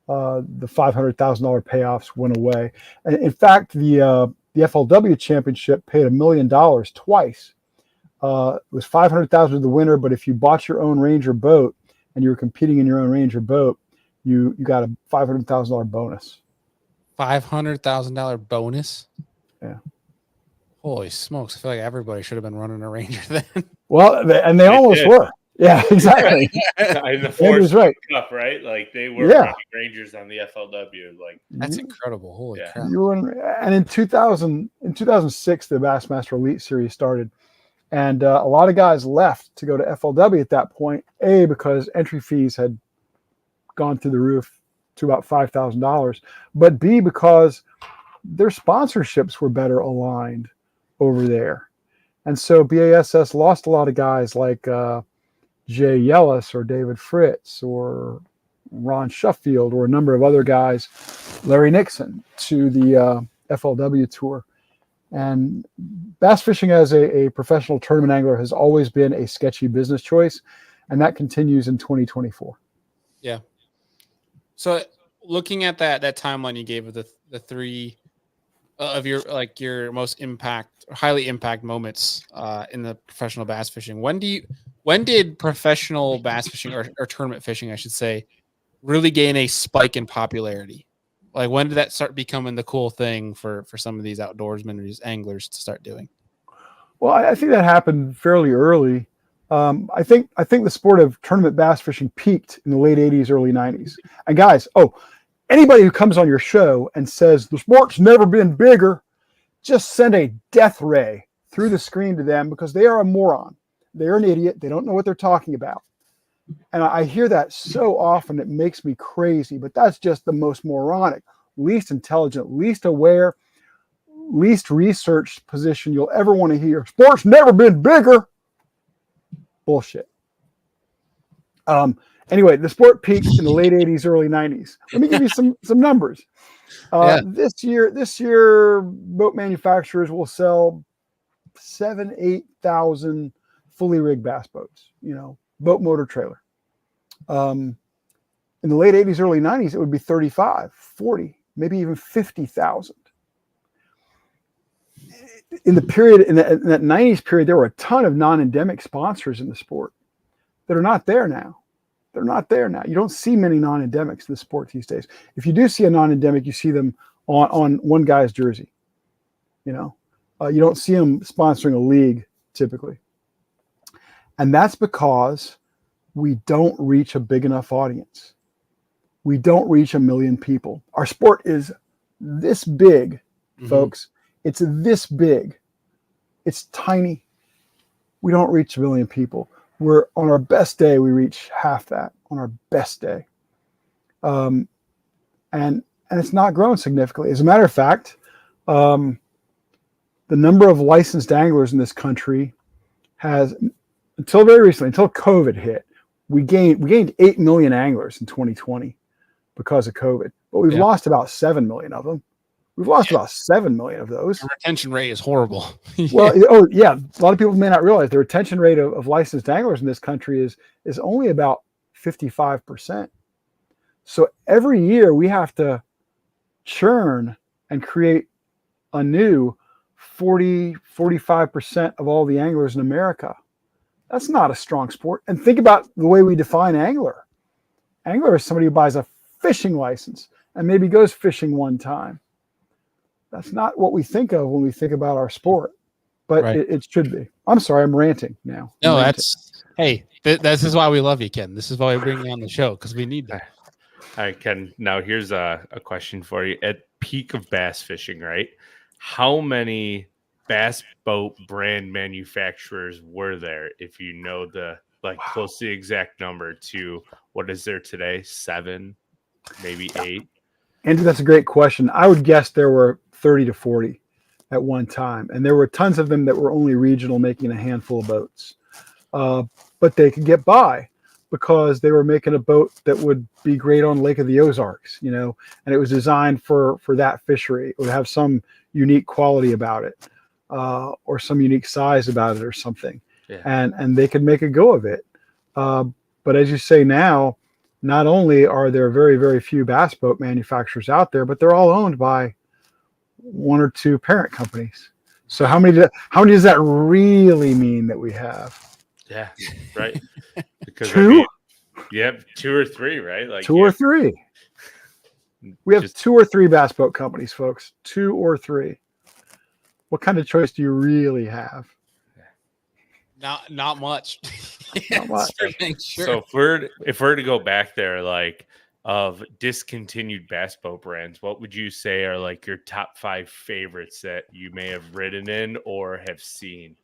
the $500,000 payoffs went away. And in fact, the FLW Championship paid $1 million twice. It was $500,000 to the winner, but if you bought your own Ranger boat and you were competing in your own Ranger boat, you got a $500,000 bonus. $500,000 bonus? Yeah. Holy smokes! I feel like everybody should have been running a Ranger then. Well, they almost were. Yeah, exactly. And the Forest right. Cup, right? Like they were running Rangers on the FLW. Like that's incredible. Holy crap! And in 2006, the Bassmaster Elite Series started. And a lot of guys left to go to FLW at that point, A, because entry fees had gone through the roof to about $5,000, but B, because their sponsorships were better aligned over there. And so BASS lost a lot of guys like Jay Yellis or David Fritz or Ron Shuffield or a number of other guys, Larry Nixon, to the FLW tour. And bass fishing as a professional tournament angler has always been a sketchy business choice, and that continues in 2024. Yeah. So looking at that timeline you gave of the three of your most highly impact moments in the professional bass fishing, when did professional bass fishing or tournament fishing, I should say, really gain a spike in popularity? Like, when did that start becoming the cool thing for some of these outdoorsmen or these anglers to start doing? Well, I think that happened fairly early. I think the sport of tournament bass fishing peaked in the late 80s, early 90s. And guys, anybody who comes on your show and says the sport's never been bigger, just send a death ray through the screen to them, because they are a moron. They're an idiot. They don't know what they're talking about. And I hear that so often, it makes me crazy, but that's just the most moronic, least intelligent, least aware, least researched position you'll ever want to hear. Sport's never been bigger. Bullshit. Anyway, the sport peaked in the late 80s, early 90s. Let me give you some numbers. This year, boat manufacturers will sell 8,000 fully rigged bass boats, boat motor trailer. In the late 80s, early 90s, it would be 35, 40, maybe even 50,000. In that 90s period, there were a ton of non-endemic sponsors in the sport that are not there now. They're not there now. You don't see many non-endemics in the sport these days. If you do see a non-endemic, you see them on one guy's jersey. You don't see them sponsoring a league typically. And that's because we don't reach a big enough audience. We don't reach 1 million people. Our sport is this big, folks. It's this big. It's tiny. We don't reach 1 million people. We're on our best day, we reach half that on our best day. And it's not grown significantly. As a matter of fact, the number of licensed anglers in this country has, until very recently, until COVID hit, we gained 8 million anglers in 2020 because of COVID, but we've lost about 7 million of them. We've lost about 7 million of those. The retention rate is horrible. Well, oh yeah, a lot of people may not realize the retention rate of licensed anglers in this country is only about 55%. So every year we have to churn and create anew 45% of all the anglers in America. That's not a strong sport. And think about the way we define angler. Angler is somebody who buys a fishing license and maybe goes fishing one time. That's not what we think of when we think about our sport, but it should be. I'm sorry, I'm ranting now. No, this is why we love you, Ken. This is why we bring you on the show, because we need that. All right, Ken. Now here's a question for you. At peak of bass fishing, right? How many bass boat brand manufacturers were there? If you know the close to the exact number to what is there today? 7, maybe 8. Andrew, that's a great question. I would guess there were 30 to 40 at one time, and there were tons of them that were only regional, making a handful of boats. But they could get by because they were making a boat that would be great on Lake of the Ozarks, and it was designed for that fishery. It would have some unique quality about it, or some unique size about it or something. Yeah. And they could make a go of it. But as you say now, not only are there very, very few bass boat manufacturers out there, but they're all owned by 1 or 2 parent companies. So how many does that really mean that we have? Yeah, right. Because 2? 2 or 3, right? Like 2 or 3. We have 2 or 3 bass boat companies, folks. 2 or 3. What kind of choice do you really have? Not much. Not much. Sure. So if we're to go back there, of discontinued bass boat brands, what would you say are your top 5 favorites that you may have ridden in or have seen?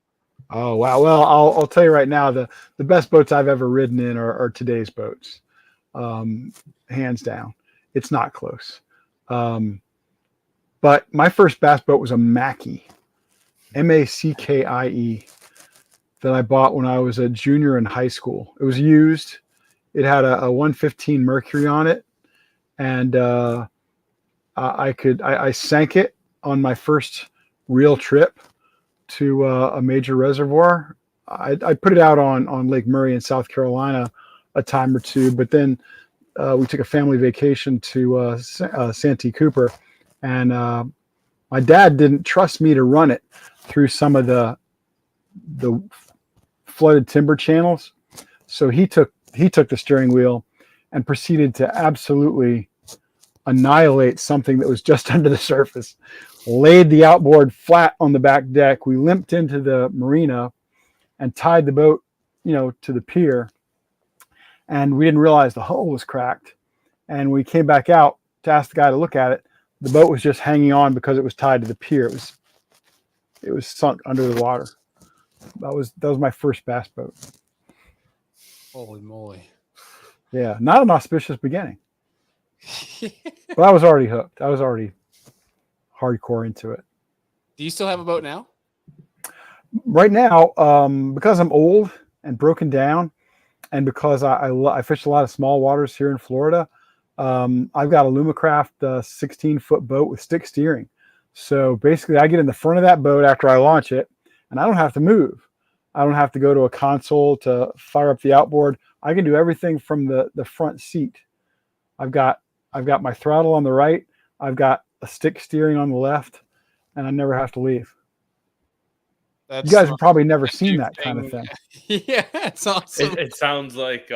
Oh wow! Well, I'll tell you right now, the best boats I've ever ridden in are today's boats, hands down. It's not close. But my first bass boat was a Mackie, Mackie, that I bought when I was a junior in high school. It was used. It had a 115 Mercury on it, and I sank it on my first real trip to a major reservoir. I put it out on Lake Murray in South Carolina a time or two, but then we took a family vacation to Santee Cooper, and my dad didn't trust me to run it through some of the flooded timber channels, so he took the steering wheel and proceeded to absolutely annihilate something that was just under the surface. Laid the outboard flat on the back deck. We limped into the marina and tied the boat, to the pier. And we didn't realize the hull was cracked. And we came back out to ask the guy to look at it. The boat was just hanging on because it was tied to the pier. It was sunk under the water. That was my first bass boat. Holy moly. Yeah, not an auspicious beginning. But I was already hooked. I was already hardcore into it. Do you still have a boat now? Right now, because I'm old and broken down, and because I fish a lot of small waters here in Florida, I've got a Lumacraft 16-foot boat with stick steering. So basically, I get in the front of that boat after I launch it, and I don't have to move. I don't have to go to a console to fire up the outboard. I can do everything from the front seat. I've got my throttle on the right. I've got a stick steering on the left, and I never have to leave. You guys have probably never seen that kind of thing. Yeah, it's awesome. It sounds like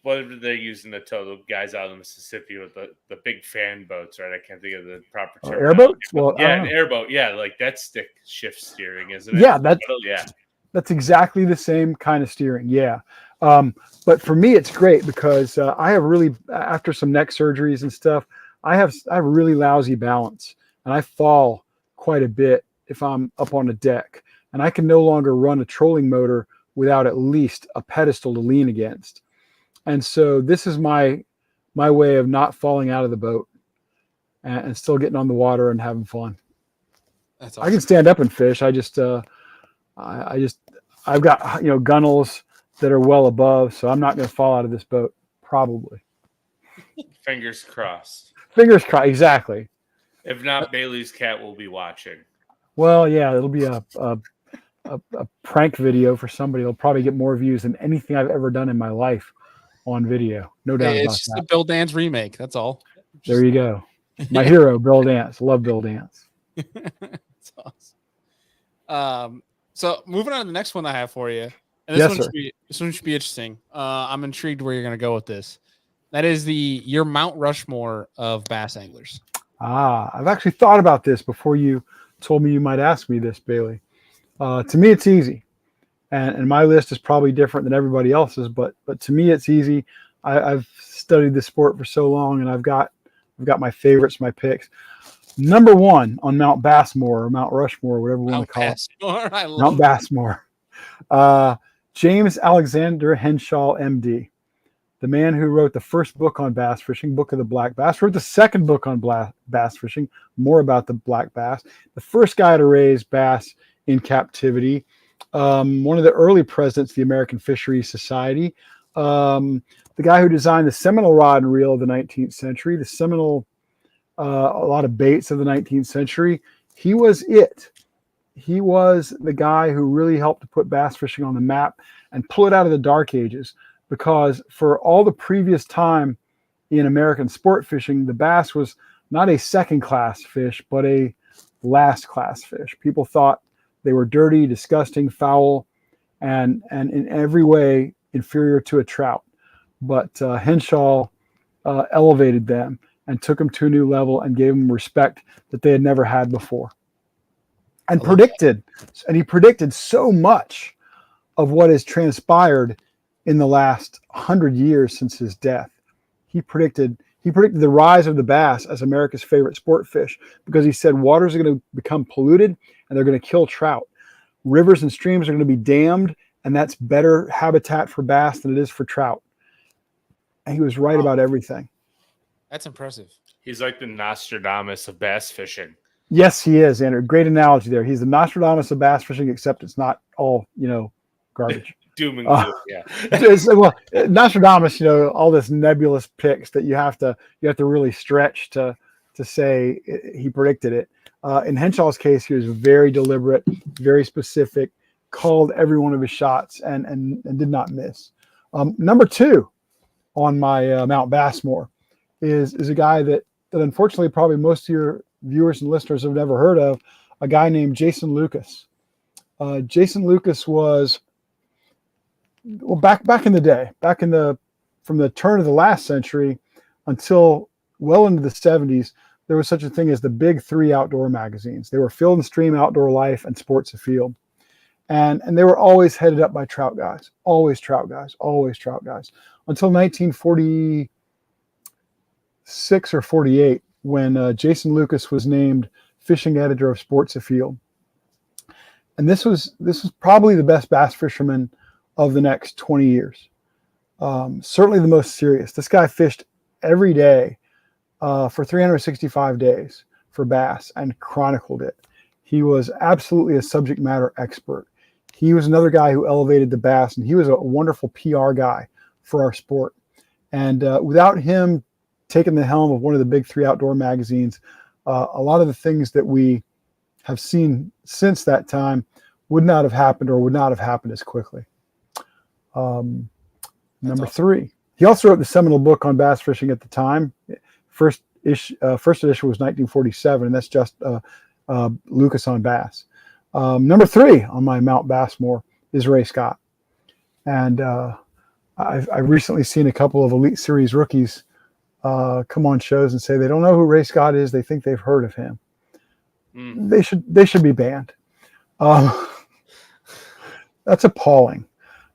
what are they using to tow the guys out of the Mississippi with the big fan boats, right? I can't think of the proper term. Airboats? Well, yeah, an airboat. Yeah, that stick shift steering, isn't it? Yeah, that's exactly the same kind of steering. Yeah. But for me, it's great because I have really, after some neck surgeries and stuff, I have really lousy balance, and I fall quite a bit if I'm up on a deck, and I can no longer run a trolling motor without at least a pedestal to lean against. And so this is my way of not falling out of the boat. and still getting on the water and having fun. That's I awesome. can stand up and fish. I've got gunnels that are well above, so I'm not going to fall out of this boat. Probably. Fingers crossed. Fingers crossed. Exactly. If not, Bailey's cat will be watching. Well, yeah, it'll be a prank video for somebody. It'll probably get more views than anything I've ever done in my life on video. No doubt about It's just that. a Bill Dance remake. That's all. There you go. My hero, Bill Dance. Love Bill Dance. That's awesome. So moving on to the next one I have for you, and Yes, this one should be interesting. I'm intrigued where you're going to go with this. That is your Mount Rushmore of bass anglers. I've actually thought about this before you told me you might ask me this, Bailey. To me, it's easy, and my list is probably different than everybody else's, but to me, it's easy. I've studied the sport for so long, and I've got my favorites, my picks. Number one on Mount Bassmore or Mount Rushmore, whatever we want to call it. Mount Bassmore. James Alexander Henshaw, MD. The man who wrote the first book on bass fishing, Book of the Black Bass, wrote the second book on bass fishing, more about the black bass. The first guy to raise bass in captivity. One of the early presidents of the American Fisheries Society. The guy who designed the seminal rod and reel of the 19th century, the seminal, a lot of baits of the 19th century. He was it. He was the guy who really helped to put bass fishing on the map and pull it out of the dark ages. Because for all the previous time in American sport fishing, the bass was not a second-class fish, but a last-class fish. People thought they were dirty, disgusting, foul, and in every way inferior to a trout. But Henshaw elevated them and took them to a new level and gave them respect that they had never had before. And he predicted so much of what has transpired in the last 100 years since his death. He predicted the rise of the bass as America's favorite sport fish because he said waters are going to become polluted and they're going to kill trout. Rivers and streams are going to be dammed, and that's better habitat for bass than it is for trout. And he was right about everything. That's impressive. He's like the Nostradamus of bass fishing. Yes, he is, Andrew. Great analogy there. He's the Nostradamus of bass fishing, except it's not all, garbage. Doom and gloom, yeah. Well, Nostradamus, all this nebulous picks that you have to really stretch to say he predicted it. In Henshaw's case, he was very deliberate, very specific, called every one of his shots and did not miss. Number two on my Mount Bassmore is a guy that unfortunately probably most of your viewers and listeners have never heard of, a guy named Jason Lucas. Jason Lucas was back in the day, from the turn of the last century until well into the 70s, there was such a thing as the big three outdoor magazines. They were Field and Stream, Outdoor Life, and Sports Afield. And they were always headed up by trout guys, always trout guys, until 1946 or 48, when Jason Lucas was named fishing editor of Sports Afield. And this was probably the best bass fisherman of the next 20 years. Certainly the most serious. This guy fished every day for 365 days for bass and chronicled it. He was absolutely a subject matter expert. He was another guy who elevated the bass, and he was a wonderful PR guy for our sport. And without him taking the helm of one of the big three outdoor magazines, a lot of the things that we have seen since that time would not have happened as quickly. Number three. He also wrote the seminal book on bass fishing at the time. First edition was 1947, and that's just Lucas on bass. Number three on my Mount Bassmore is Ray Scott. And I've recently seen a couple of Elite Series rookies come on shows and say they don't know who Ray Scott is. They think they've heard of him. They should be banned. That's appalling.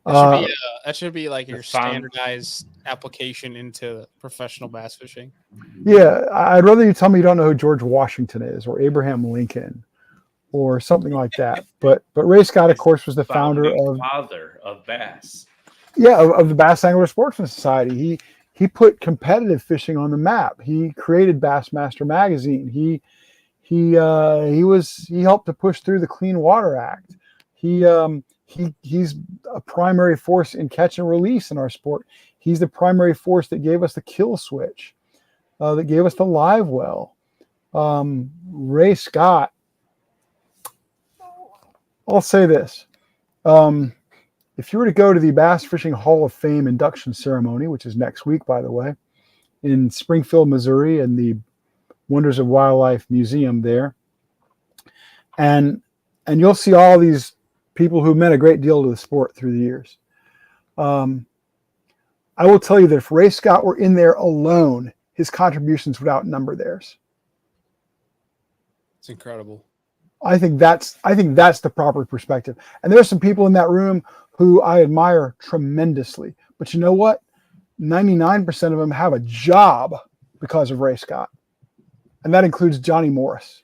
That should be like your standardized application into professional bass fishing. Yeah, I'd rather you tell me you don't know who George Washington is or Abraham Lincoln or something like that. But Ray Scott, of course, was the father of bass. Yeah, of the Bass Angler Sportsman Society. he put competitive fishing on the map. He created Bassmaster magazine. He helped to push through the Clean Water Act. He's a primary force in catch and release in our sport. He's the primary force that gave us the kill switch, that gave us the live well. Ray Scott. I'll say this. If you were to go to the Bass Fishing Hall of Fame induction ceremony, which is next week, by the way, in Springfield, Missouri, in the Wonders of Wildlife Museum there, and you'll see all these people who meant a great deal to the sport through the years. I will tell you that if Ray Scott were in there alone, his contributions would outnumber theirs. It's incredible. I think that's the proper perspective. And there are some people in that room who I admire tremendously. But you know what? 99% of them have a job because of Ray Scott. And that includes Johnny Morris.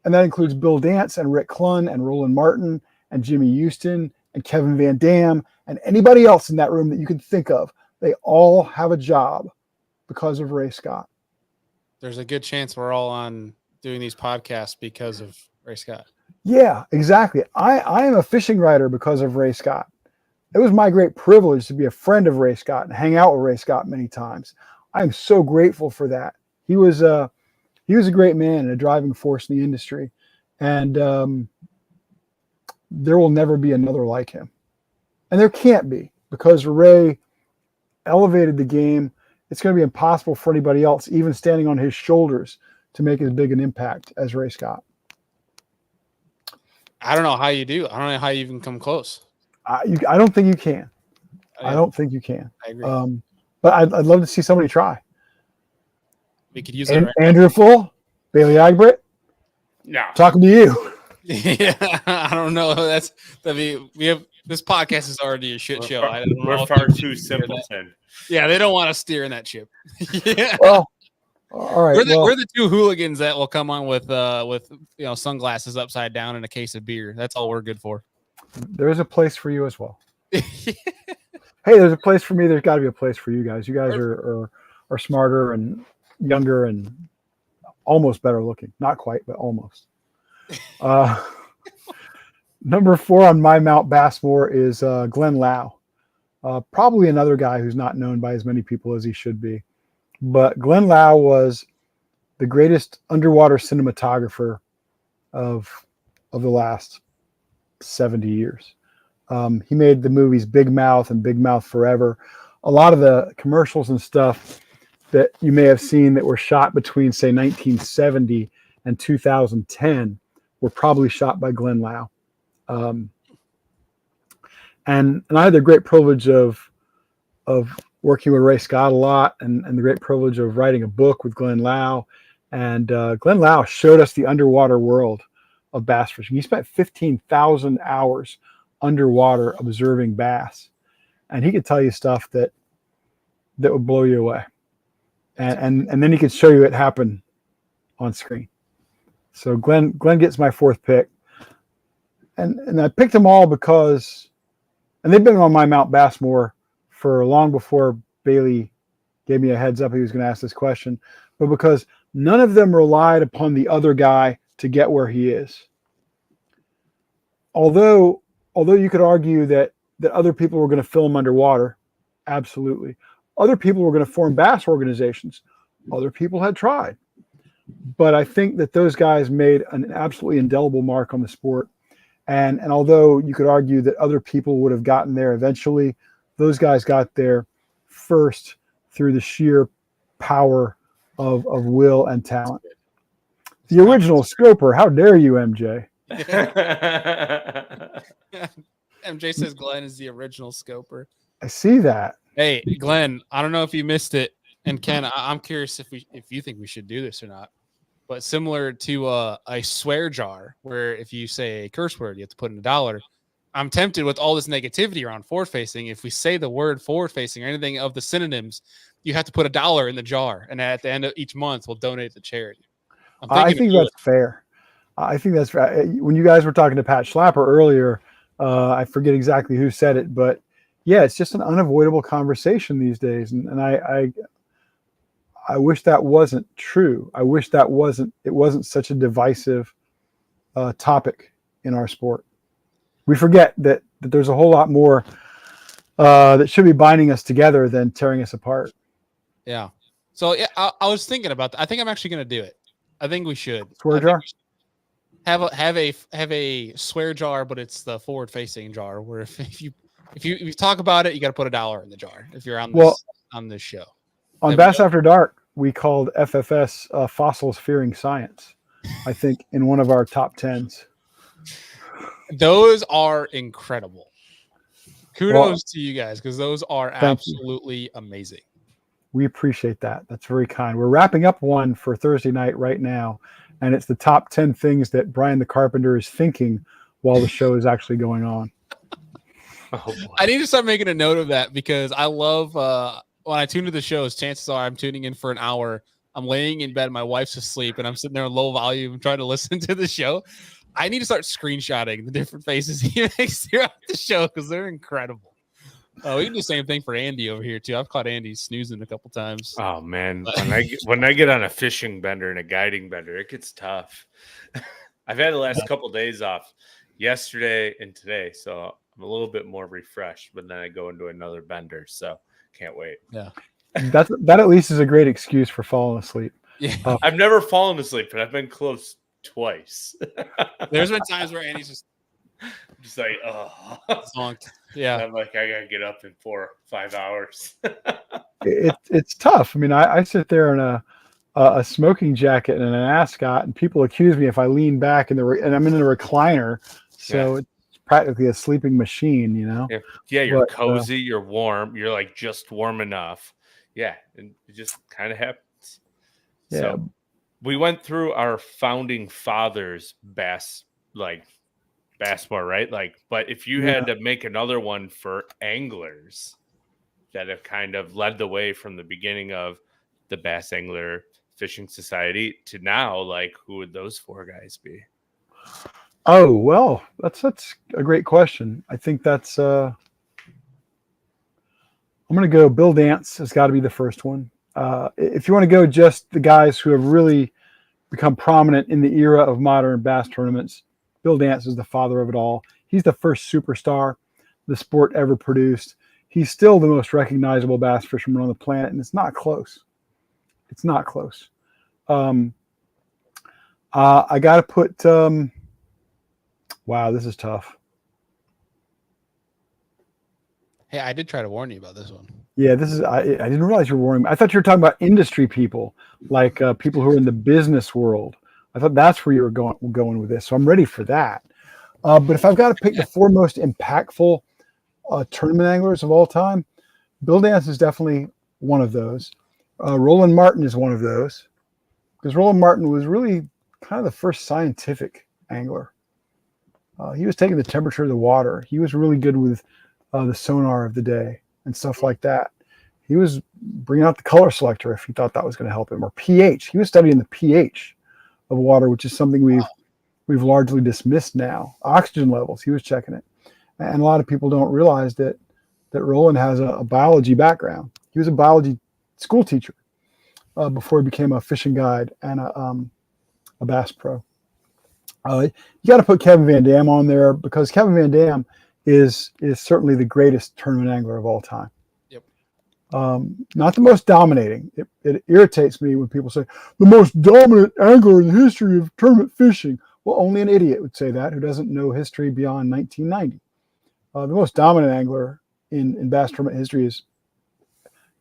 And that includes Bill Dance and Rick Clunn and Roland Martin and Jimmy Houston and Kevin Van Dam and anybody else in that room that you can think of. They all have a job because of Ray Scott. There's a good chance we're all on doing these podcasts because of Ray Scott. Yeah, exactly. I am a fishing writer because of Ray Scott. It was my great privilege to be a friend of Ray Scott and hang out with Ray Scott many times. I am so grateful for that. He was a great man and a driving force in the industry. And there will never be another like him. And there can't be, because Ray elevated the game. It's going to be impossible for anybody else, even standing on his shoulders, to make as big an impact as Ray Scott. I don't know how you do. I don't know how you even come close. I don't think you can. I don't think you can. I agree. But I'd love to see somebody try. We could use it. Right Andrew Full, Bailey Agbritt. No. Talking to you. Yeah, I don't know. We have this podcast is already a shit show. We're far too simpleton. Yeah, they don't want to steer in that ship. Yeah. Well, all right. We're the two hooligans that will come on with sunglasses upside down and a case of beer. That's all we're good for. There's a place for you as well. Hey, there's a place for me. There's got to be a place for you guys. You guys are smarter and younger and almost better looking. Not quite, but almost. Number 4 on my Mount Bassmore is Glenn Lau. Probably another guy who's not known by as many people as he should be. But Glenn Lau was the greatest underwater cinematographer of the last 70 years. He made the movies Big Mouth and Big Mouth Forever. A lot of the commercials and stuff that you may have seen that were shot between, say, 1970 and 2010 were probably shot by Glenn Lau. And I had the great privilege of working with Ray Scott a lot, and the great privilege of writing a book with Glenn Lau. And Glenn Lau showed us the underwater world of bass fishing. He spent 15,000 hours underwater observing bass, and he could tell you stuff that would blow you away. And then he could show you it happen on screen. So Glenn gets my 4th pick. And I picked them all because, and they've been on my Mount Bassmore for long before Bailey gave me a heads up he was going to ask this question, but because none of them relied upon the other guy to get where he is. Although you could argue that other people were going to film underwater, absolutely. Other people were going to form bass organizations. Other people had tried. But I think that those guys made an absolutely indelible mark on the sport. And although you could argue that other people would have gotten there eventually, those guys got there first through the sheer power of will and talent. The original scoper. How dare you, MJ? MJ says Glenn is the original scoper. I see that. Hey, Glenn, I don't know if you missed it. And Ken, I'm curious if you think we should do this or not. But similar to a swear jar, where if you say a curse word, you have to put in $1. I'm tempted with all this negativity around forward facing. If we say the word forward facing or anything of the synonyms, you have to put $1 in the jar, and at the end of each month, we'll donate to charity. I think that's fair. I think that's fair. When you guys were talking to Pat Schlapper earlier, I forget exactly who said it, but Yeah, it's just an unavoidable conversation these days, and I wish that wasn't true. I wish it wasn't such a divisive topic in our sport. We forget that there's a whole lot more that should be binding us together than tearing us apart. Yeah. So yeah, I was thinking about that. I think I'm actually going to do it. I think we should. Swear jar? Have a swear jar, but it's the forward facing jar where if you talk about it, you got to put $1 in the jar if you're on this show. On Bass After Dark, we called FFS fossils fearing science, I think, in one of our top 10s. Those are incredible. Kudos to you guys, because those are absolutely amazing. We appreciate that. That's very kind. We're wrapping up one for Thursday night right now, and it's the top 10 things that Brian the Carpenter is thinking while the show is actually going on. Oh, I need to start making a note of that, because I love when I tune to the shows, chances are I'm tuning in for an hour. I'm laying in bed, my wife's asleep, and I'm sitting there in low volume trying to listen to the show. I need to start screenshotting the different faces he makes throughout the show, because they're incredible. We can do the same thing for Andy over here too. I've caught Andy snoozing a couple times. Oh man, when I get on a fishing bender and a guiding bender, it gets tough. I've had the last couple of days off, yesterday and today, so I'm a little bit more refreshed. But then I go into another bender, so can't wait. Yeah, that at least is a great excuse for falling asleep. Yeah, I've never fallen asleep, but I've been close twice. There's been times where Andy's just like, oh, zonked. Yeah, and I'm like, I gotta get up in 4 or 5 hours. It's tough. I mean, I sit there in a smoking jacket and an ascot, and people accuse me if I lean back and I'm in a recliner, so it's practically a sleeping machine, you know. Yeah, you're cozy, you're warm, you're like just warm enough. Yeah, and it just kind of happens. Yeah. So we went through our founding fathers' Bassmore, right? Like, but if you had to make another one for anglers that have kind of led the way from the beginning of the Bass Angler Fishing Society to now, like, who would those 4 guys be? Oh, well, that's a great question. I think that's I'm going to go Bill Dance has got to be the first one. If you want to go just the guys who have really become prominent in the era of modern bass tournaments, Bill Dance is the father of it all. He's the first superstar the sport ever produced. He's still the most recognizable bass fisherman on the planet, and it's not close. It's not close. I got to put wow, this is tough. Hey, I did try to warn you about this one. Yeah, this is. I didn't realize you were warning me. I thought you were talking about industry people, like people who are in the business world. I thought that's where you were going with this. So I'm ready for that. But if I've got to pick the 4 most impactful tournament anglers of all time, Bill Dance is definitely one of those. Roland Martin is one of those, because Roland Martin was really kind of the first scientific angler. He was taking the temperature of the water. He was really good with the sonar of the day and stuff like that. He was bringing out the color selector if he thought that was going to help him, or pH. He was studying the pH of water, which is something we've largely dismissed now. Oxygen levels, he was checking it. And a lot of people don't realize that Roland has a biology background. He was a biology school teacher before he became a fishing guide and a bass pro. You got to put Kevin Van Dam on there, because Kevin Van Dam is certainly the greatest tournament angler of all time. Yep. Not the most dominating. It irritates me when people say the most dominant angler in the history of tournament fishing. Well, only an idiot would say that who doesn't know history beyond 1990. The most dominant angler in bass tournament history is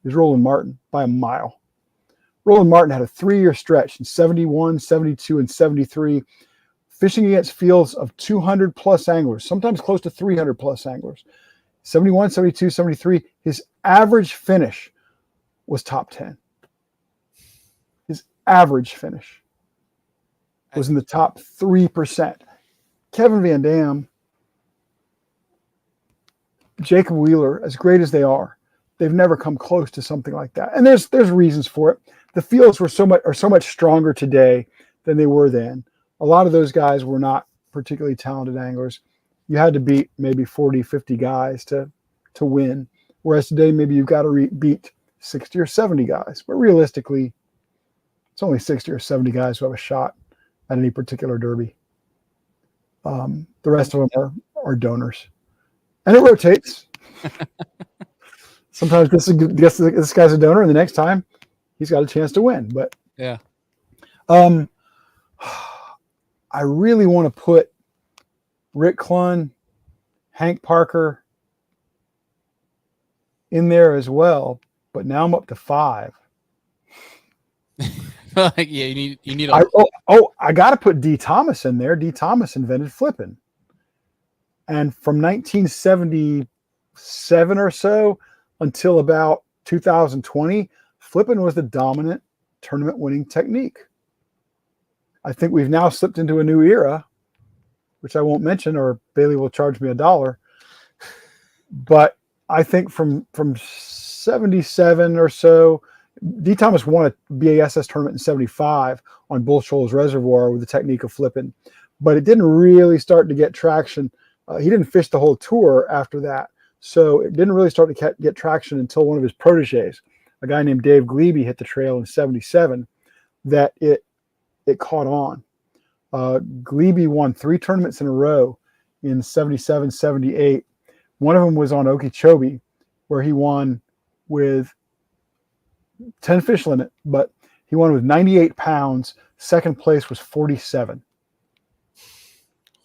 Roland Martin by a mile. Roland Martin had a 3-year stretch in 71, 72, and 73, fishing against fields of 200 plus anglers, sometimes close to 300 plus anglers. 71, 72, 73, his average finish was top 10. His average finish was in the top 3%. Kevin Van Dam, Jacob Wheeler, as great as they are, they've never come close to something like that. And there's reasons for it. The fields are so much stronger today than they were then. A lot of those guys were not particularly talented anglers. You had to beat maybe 40, 50 guys to to win. Whereas today, maybe you've got to beat 60 or 70 guys. But realistically, it's only 60 or 70 guys who have a shot at any particular derby. The rest of them are donors. And it rotates. Sometimes this guy's a donor, and the next time he's got a chance to win. But yeah, I really want to put Rick Clunn, Hank Parker in there as well, but now I'm up to 5. yeah, you need. I got to put D. Thomas in there. D. Thomas invented flipping, and from 1977 or so until about 2020, flipping was the dominant tournament-winning technique. I think we've now slipped into a new era, which I won't mention, or Bailey will charge me $1. But I think from 77 or so, D. Thomas won a BASS tournament in 75 on Bull Shoals Reservoir with the technique of flipping, but it didn't really start to get traction. He didn't fish the whole tour after that, so it didn't really start to get traction until one of his proteges, a guy named Dave Glebe, hit the trail in 77, that it caught on. Glebe won 3 tournaments in a row in 77, 78. One of them was on Okeechobee, where he won with 10 fish limit, but he won with 98 pounds. Second place was 47.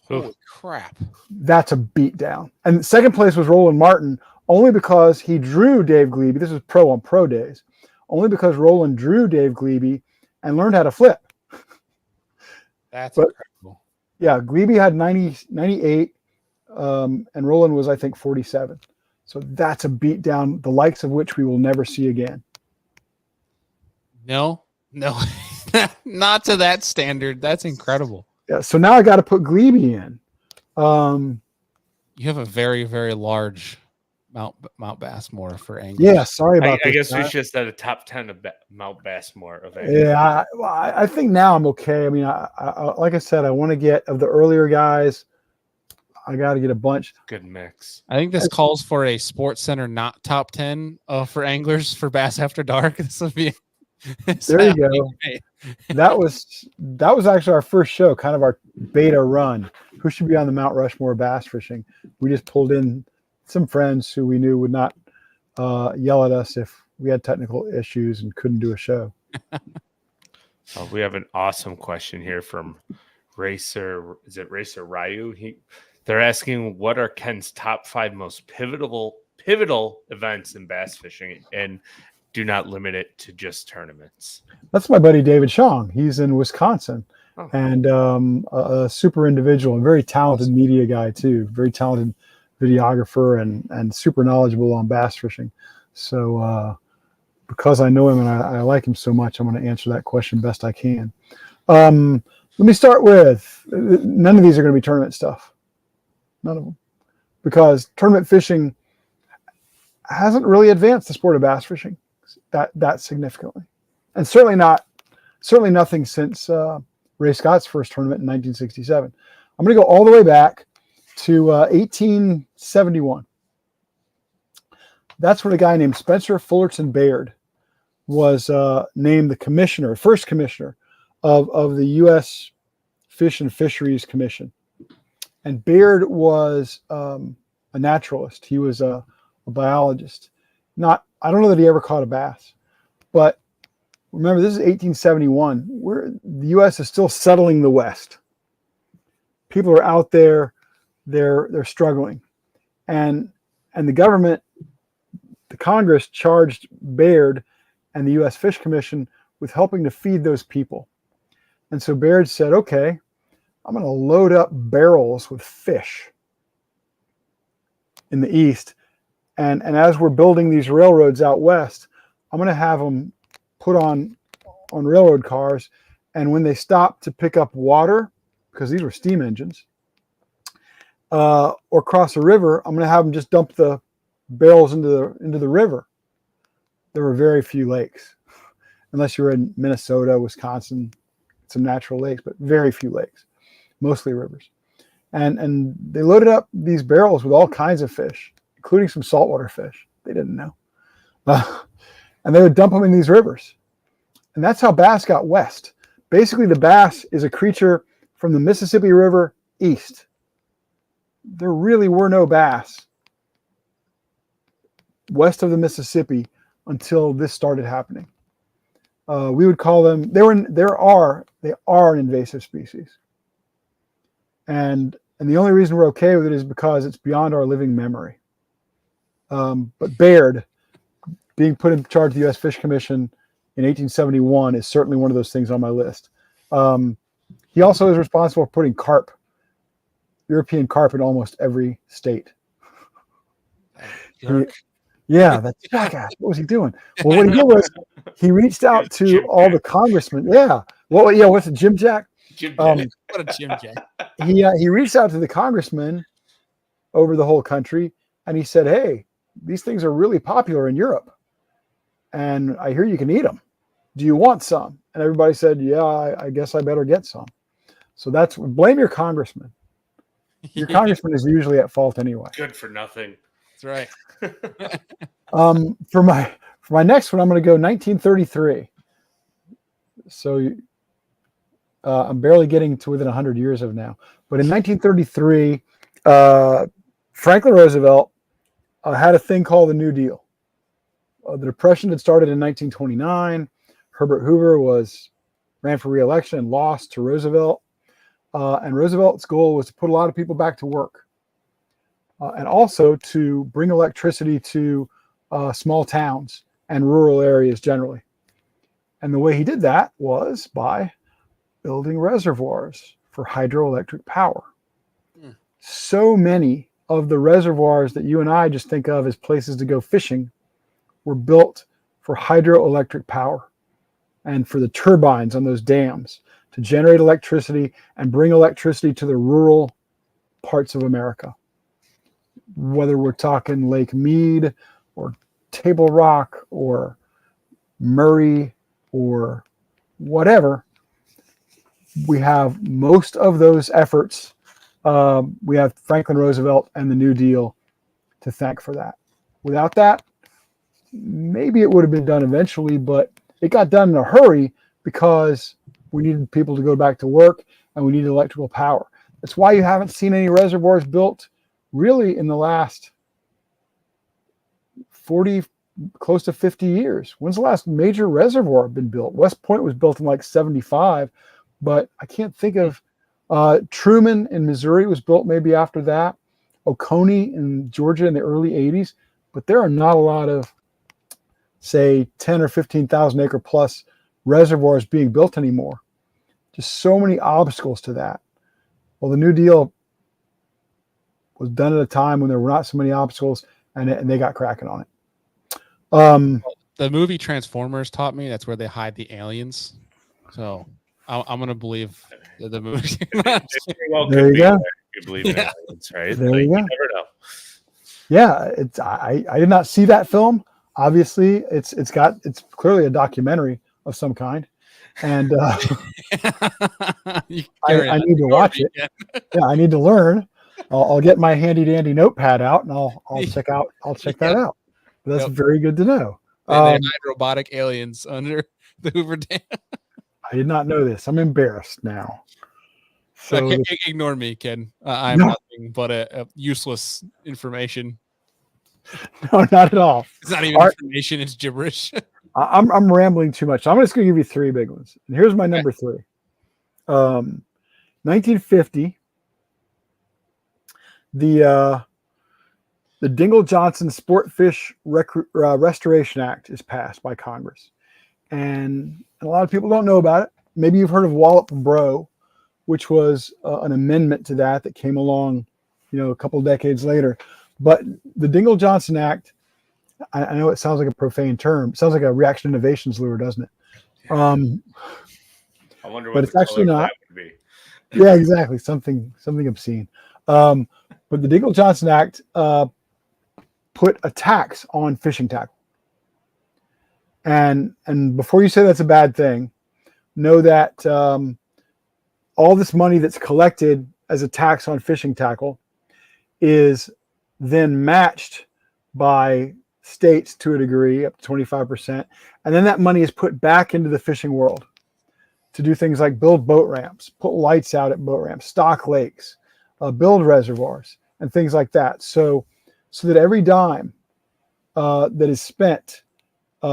Holy crap. That's a beatdown. And second place was Roland Martin, only because he drew Dave Glebe. This was pro on pro days. Only because Roland drew Dave Glebe and learned how to flip. That's incredible. Yeah, Glebe had 98, and Roland was, I think, 47. So that's a beatdown, the likes of which we will never see again. No, not to that standard. That's incredible. Yeah, so now I got to put Glebe in. You have a very, very large Mount Bassmore for anglers. Yeah, sorry about I this. guess we should set a top 10 of Mount Bassmore of anglers. Yeah, I think now I'm okay. I mean, I like I said, I want to get of the earlier guys. I got to get a bunch. Good mix. I think this calls for a Sports Center not top 10 for anglers for Bass After Dark. This would be. There you go. That was actually our first show, kind of our beta run. Who should be on the Mount Rushmore bass fishing? We just pulled in some friends who we knew would not yell at us if we had technical issues and couldn't do a show. We have an awesome question here from Racer. Is it Racer Ryu? They're asking, what are Ken's top 5 most pivotal events in bass fishing, and do not limit it to just tournaments? That's my buddy David Chong. He's in Wisconsin, and a super individual and very talented media guy too. Very talented videographer and super knowledgeable on bass fishing. So because I know him and I like him so much, I'm going to answer that question best I can. Let me start with, none of these are going to be tournament stuff. None of them. Because tournament fishing hasn't really advanced the sport of bass fishing that significantly. And certainly nothing since Ray Scott's first tournament in 1967. I'm going to go all the way back to 1871. That's when a guy named Spencer Fullerton Baird was named the first commissioner of the U.S. Fish and Fisheries Commission. And Baird was a naturalist. He was a biologist. I don't know that he ever caught a bass, but remember, this is 1871. The U.S. is still settling the West. People are out there, they're struggling, and the government, the Congress, charged Baird and the U.S. Fish Commission with helping to feed those people. And so Baird said, "Okay, I'm going to load up barrels with fish in the East. And as we're building these railroads out west, I'm going to have them put on railroad cars. And when they stop to pick up water, because these were steam engines, or cross a river, I'm going to have them just dump the barrels into the river." There were very few lakes, unless you were in Minnesota, Wisconsin, some natural lakes, but very few lakes, mostly rivers. And they loaded up these barrels with all kinds of fish, including some saltwater fish. They didn't know. And they would dump them in these rivers. And that's how bass got west. Basically, the bass is a creature from the Mississippi River east. There really were no bass west of the Mississippi until this started happening. We would call them, they are an invasive species. And the only reason we're okay with it is because it's beyond our living memory. But Baird, being put in charge of the U.S. Fish Commission in 1871, is certainly one of those things on my list. He also is responsible for putting European carp in almost every state. Yeah, that's jackass. What was he doing? Well, what he did was he reached out to all the congressmen. Yeah. Well, yeah. What's it, Jim Jack? What a Jim Jack. He reached out to the congressmen over the whole country, and he said, "Hey, these things are really popular in Europe, and I hear you can eat them. Do you want some?" And everybody said, "Yeah, I guess I better get some." So blame your congressman. Your congressman is usually at fault anyway. Good for nothing. That's right. For my next one, I'm going to go 1933. So I'm barely getting to within 100 years of now. But in 1933, Franklin Roosevelt had a thing called the New Deal. The Depression had started in 1929. Herbert Hoover ran for re-election and lost to Roosevelt. And Roosevelt's goal was to put a lot of people back to work. And also to bring electricity to small towns and rural areas generally. And the way he did that was by building reservoirs for hydroelectric power. So many of the reservoirs that you and I just think of as places to go fishing were built for hydroelectric power and for the turbines on those dams to generate electricity and bring electricity to the rural parts of America. Whether we're talking Lake Mead or Table Rock or Murray or whatever, we have most of those efforts. We have Franklin Roosevelt and the New Deal to thank for that. Without that, maybe it would have been done eventually, but it got done in a hurry because we needed people to go back to work and we needed electrical power. That's why you haven't seen any reservoirs built really in the last 40, close to 50 years. When's the last major reservoir been built? West Point was built in like 75, but I can't think of Truman in Missouri was built maybe after that. Oconee in Georgia in the early 80s, but there are not a lot of, say, 10 or 15,000 acre plus reservoirs being built anymore. Just so many obstacles to that. Well, the New Deal was done at a time when there were not so many obstacles, and they got cracking on it. The movie Transformers taught me that's where they hide the aliens. So I'm going to believe the movie. There you go. You believe in aliens, right? There you go. You never know. Yeah, I did not see that film. Obviously, it's clearly a documentary of some kind, and I need to watch it. Yeah, I need to learn. I'll get my handy dandy notepad out and I'll check that out. But that's very good to know. They hide robotic aliens under the Hoover Dam. I did not know this. I'm embarrassed now. So ignore me, Ken. I'm nothing but a useless information. No, not at all. It's not even information. It's gibberish. I'm rambling too much. I'm just going to give you three big ones. And here's my number three. 1950. The Dingell-Johnson Sport Fish Restoration Act is passed by Congress, and a lot of people don't know about it. Maybe you've heard of Wallop Bro, which was an amendment to that came along, a couple of decades later. But the Dingell-Johnson Act, I know it sounds like a profane term. It sounds like a reaction innovations lure, doesn't it? I wonder what but it's actually not. That would be. Yeah, exactly. Something obscene. But the Dingell-Johnson Act put a tax on fishing tackle. And before you say that's a bad thing, know that all this money that's collected as a tax on fishing tackle is then matched by states to a degree, up to 25%. And then that money is put back into the fishing world to do things like build boat ramps, put lights out at boat ramps, stock lakes, build reservoirs, and things like that. So that every dime that is spent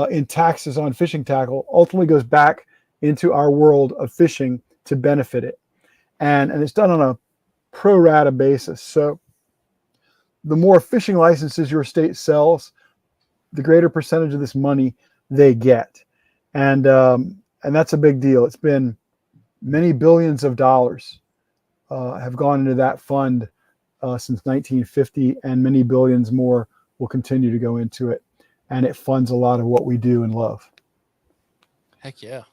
in taxes on fishing tackle ultimately goes back into our world of fishing to benefit it. And it's done on a pro rata basis. So the more fishing licenses your state sells, the greater percentage of this money they get. And that's a big deal. It's been many billions of dollars have gone into that fund since 1950, and many billions more will continue to go into it. And it funds a lot of what we do and love. Heck yeah.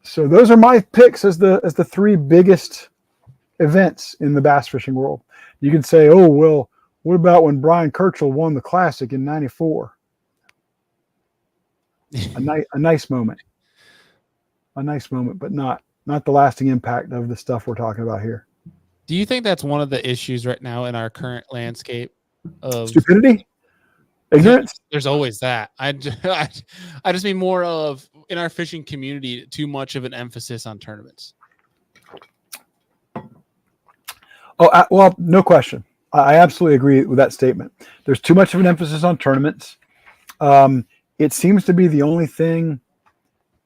So those are my picks as the three biggest events in the bass fishing world. You can say, oh, well, what about when Brian Kirchhoff won the Classic in '94? A nice moment. A nice moment, but not the lasting impact of the stuff we're talking about here. Do you think that's one of the issues right now in our current landscape of stupidity? Ignorance? There's always that. I just mean more of in our fishing community, too much of an emphasis on tournaments. Oh, well, no question. I absolutely agree with that statement. There's too much of an emphasis on tournaments. It seems to be the only thing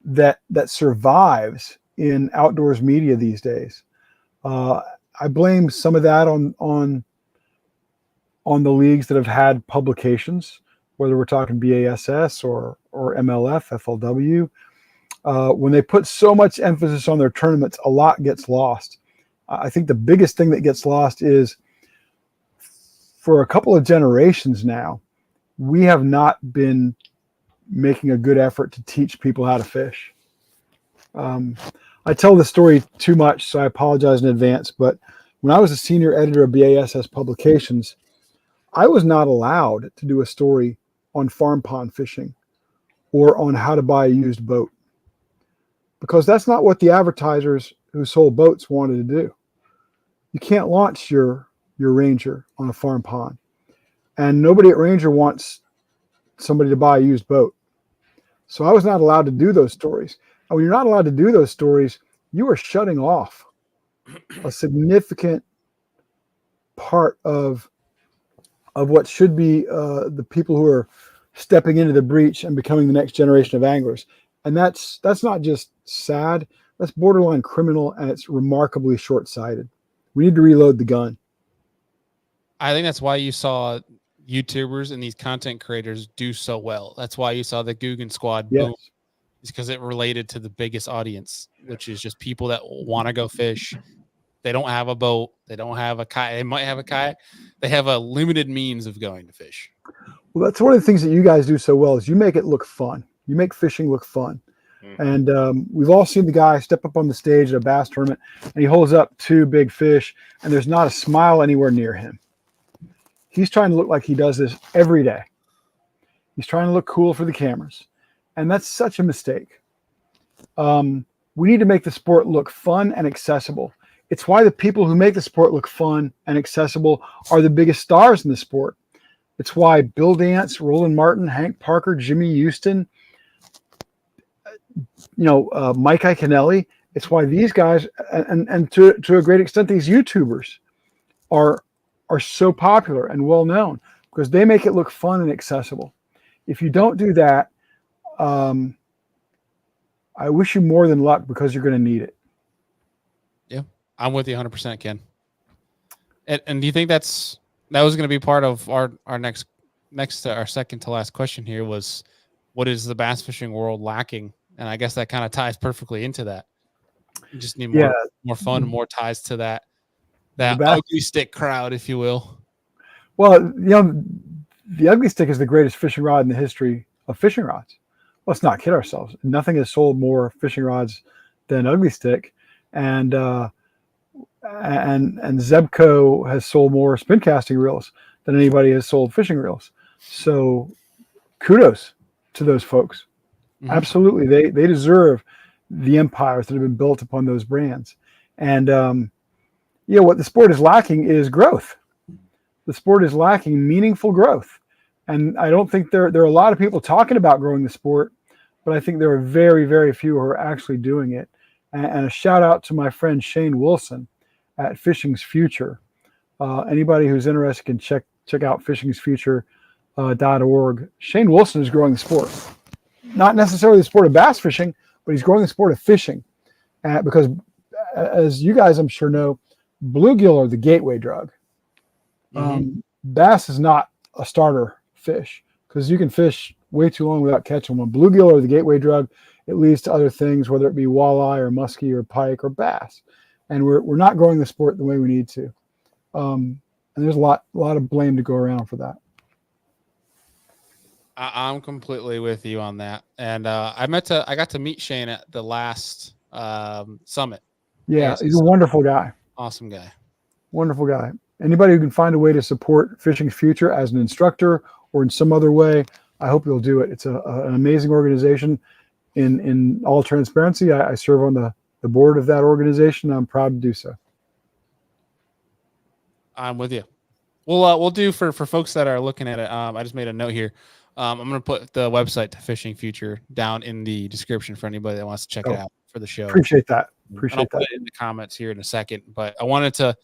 that survives in outdoors media these days. I blame some of that on the leagues that have had publications, whether we're talking BASS or MLF, FLW. When they put so much emphasis on their tournaments, a lot gets lost. I think the biggest thing that gets lost is for a couple of generations now, we have not been making a good effort to teach people how to fish. I tell the story too much, so I apologize in advance. But when I was a senior editor of BASS Publications, I was not allowed to do a story on farm pond fishing or on how to buy a used boat, because that's not what the advertisers who sold boats wanted to do. You can't launch your Ranger on a farm pond, and nobody at Ranger wants somebody to buy a used boat. So I was not allowed to do those stories. And when you're not allowed to do those stories, you are shutting off a significant part of what should be the people who are stepping into the breach and becoming the next generation of anglers. And that's not just sad, that's borderline criminal, and it's remarkably short-sighted. We need to reload the gun. I think that's why you saw YouTubers and these content creators do so well. That's why you saw the Guggen Squad boom. It's because it related to the biggest audience, which is just people that want to go fish. They don't have a boat. They don't have a kayak. They might have a kayak. They have a limited means of going to fish. Well, that's one of the things that you guys do so well is you make it look fun. You make fishing look fun. And we've all seen the guy step up on the stage at a bass tournament, and he holds up two big fish, and there's not a smile anywhere near him. He's trying to look like he does this every day. He's trying to look cool for the cameras. And that's such a mistake. We need to make the sport look fun and accessible. It's why the people who make the sport look fun and accessible are the biggest stars in the sport. It's why Bill Dance, Roland Martin, Hank Parker, Jimmy Houston, Mike Iaconelli. It's why these guys, and to a great extent, these YouTubers are so popular and well known because they make it look fun and accessible. If you don't do that, I wish you more than luck because you're going to need it. Yeah, I'm with you 100%, Ken. And do you think that was going to be part of our next our second to last question here was, what is the bass fishing world lacking? And I guess that kind of ties perfectly into that. You just need more fun, more ties to that ugly stick crowd, if you will. Well, the ugly stick is the greatest fishing rod in the history of fishing rods. Let's not kid ourselves. Nothing has sold more fishing rods than ugly stick, and Zebco has sold more spin casting reels than anybody has sold fishing reels. So, kudos to those folks. Mm-hmm. Absolutely, they deserve the empires that have been built upon those brands. And what the sport is lacking is growth. The sport is lacking meaningful growth. And I don't think there are a lot of people talking about growing the sport, but I think there are very, very few who are actually doing it. And a shout out to my friend Shane Wilson at Fishing's Future. Anybody who's interested can check out fishingsfuture.org. Shane Wilson is growing the sport, not necessarily the sport of bass fishing, but he's growing the sport of fishing. Because as you guys, I'm sure know, bluegill are the gateway drug. Bass is not a starter fish because you can fish way too long without catching one. Bluegill are the gateway drug. It leads to other things, whether it be walleye or muskie or pike or bass. And we're not growing the sport the way we need to. And there's a lot of blame to go around for that. I'm completely with you on that. And I got to meet Shane at the last summit. Yeah, he's a wonderful guy. Awesome guy. Wonderful guy. Anybody who can find a way to support Fishing's Future as an instructor or in some other way, I hope you'll do it. It's an amazing organization. In all transparency, I serve on the board of that organization. I'm proud to do so. I'm with you. We'll do for folks that are looking at it. I just made a note here. I'm going to put the website to Fishing Future down in the description for anybody that wants to check it out for the show. Appreciate that. I'll put it in the comments here in a second. But I wanted to,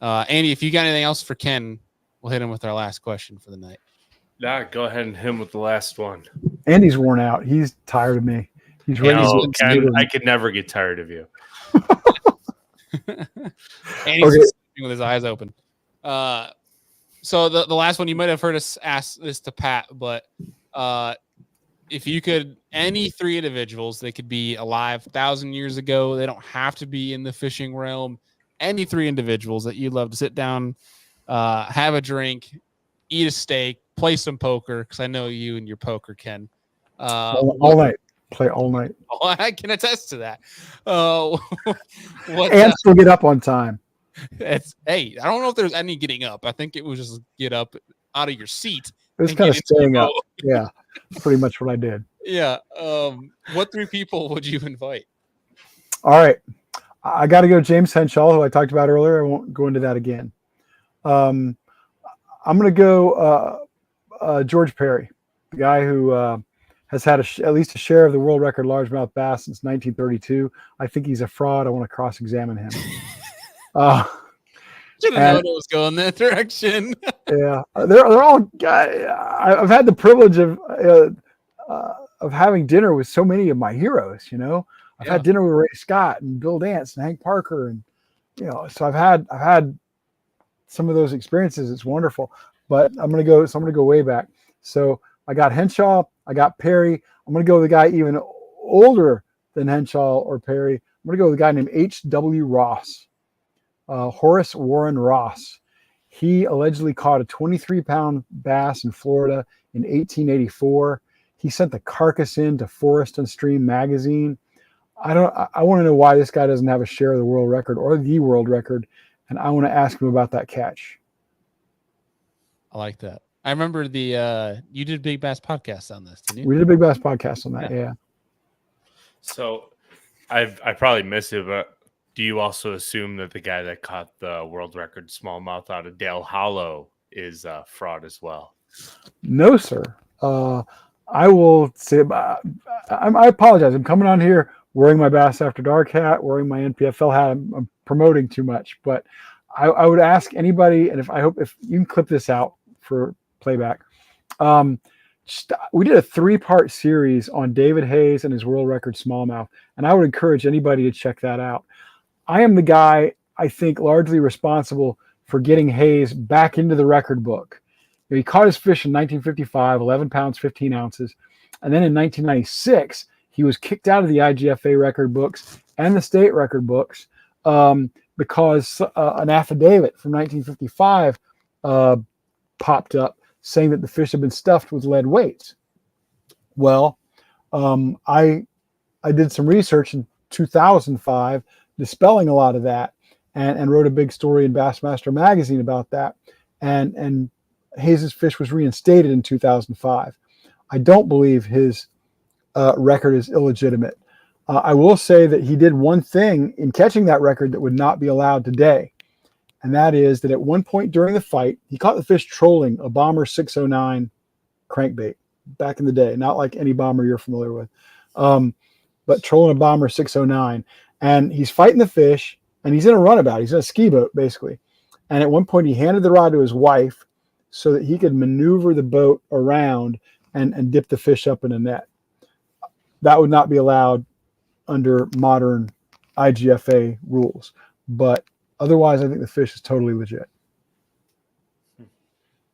Andy, if you got anything else for Ken, we'll hit him with our last question for the night. Nah, go ahead and hit him with the last one. Andy's worn out. He's tired of me. He's ready. Ken, I could never get tired of you. Andy's sleeping with his eyes open. So the last one, you might have heard us ask this to Pat, but if you could, any three individuals, they could be alive 1,000 years ago. They don't have to be in the fishing realm. Any three individuals that you'd love to sit down, have a drink, eat a steak, play some poker, because I know you and your poker, Ken. All night. Play all night. Oh, I can attest to that. And still get up on time. Hey, I don't know if there's any getting up. I think it was just get up out of your seat. It was kind of staying up. Yeah, pretty much what I did. Yeah. What three people would you invite? All right. I got to go James Henshaw, who I talked about earlier. I won't go into that again. I'm going to go George Perry, the guy who has had at least a share of the world record largemouth bass since 1932. I think he's a fraud. I want to cross-examine him. Should have known it was going that direction. Yeah, they're all. I've had the privilege of having dinner with so many of my heroes. You know, I've had dinner with Ray Scott and Bill Dance and Hank Parker, and so I've had some of those experiences. It's wonderful. But I'm gonna go way back. So I got Henshaw, I got Perry. I'm gonna go with a guy even older than Henshaw or Perry. I'm gonna go with a guy named H.W. Ross. Horace Warren Ross. He allegedly caught a 23-pound bass in Florida in 1884. He sent the carcass in to Forest and Stream magazine. I want to know why this guy doesn't have a share of the world record or the world record, and I want to ask him about that catch. I like that. I remember you did Big Bass podcast on this, didn't you? We did a Big Bass podcast on that, yeah. So I probably missed it, but do you also assume that the guy that caught the world record smallmouth out of Dale Hollow is a fraud as well? No, sir. I will say, I apologize. I'm coming on here wearing my Bass After Dark hat, wearing my NPFL hat. I'm promoting too much, but I would ask anybody, and I hope if you can clip this out for playback. We did a 3-part series on David Hayes and his world record smallmouth, and I would encourage anybody to check that out. I am the guy, I think, largely responsible for getting Hayes back into the record book. He caught his fish in 1955, 11 pounds, 15 ounces. And then in 1996, he was kicked out of the IGFA record books and the state record books because an affidavit from 1955 popped up saying that the fish had been stuffed with lead weights. Well, I did some research in 2005 dispelling a lot of that, and wrote a big story in Bassmaster magazine about that. And Hayes's fish was reinstated in 2005. I don't believe his record is illegitimate. I will say that he did one thing in catching that record that would not be allowed today, and that is that at one point during the fight, he caught the fish trolling a Bomber 609 crankbait back in the day, not like any bomber you're familiar with, but trolling a bomber 609, and he's fighting the fish, and he's in a runabout. He's in a ski boat basically, and at one point he handed the rod to his wife so that he could maneuver the boat around and dip the fish up in a net. That would not be allowed under modern IGFA rules, but otherwise I think the fish is totally legit.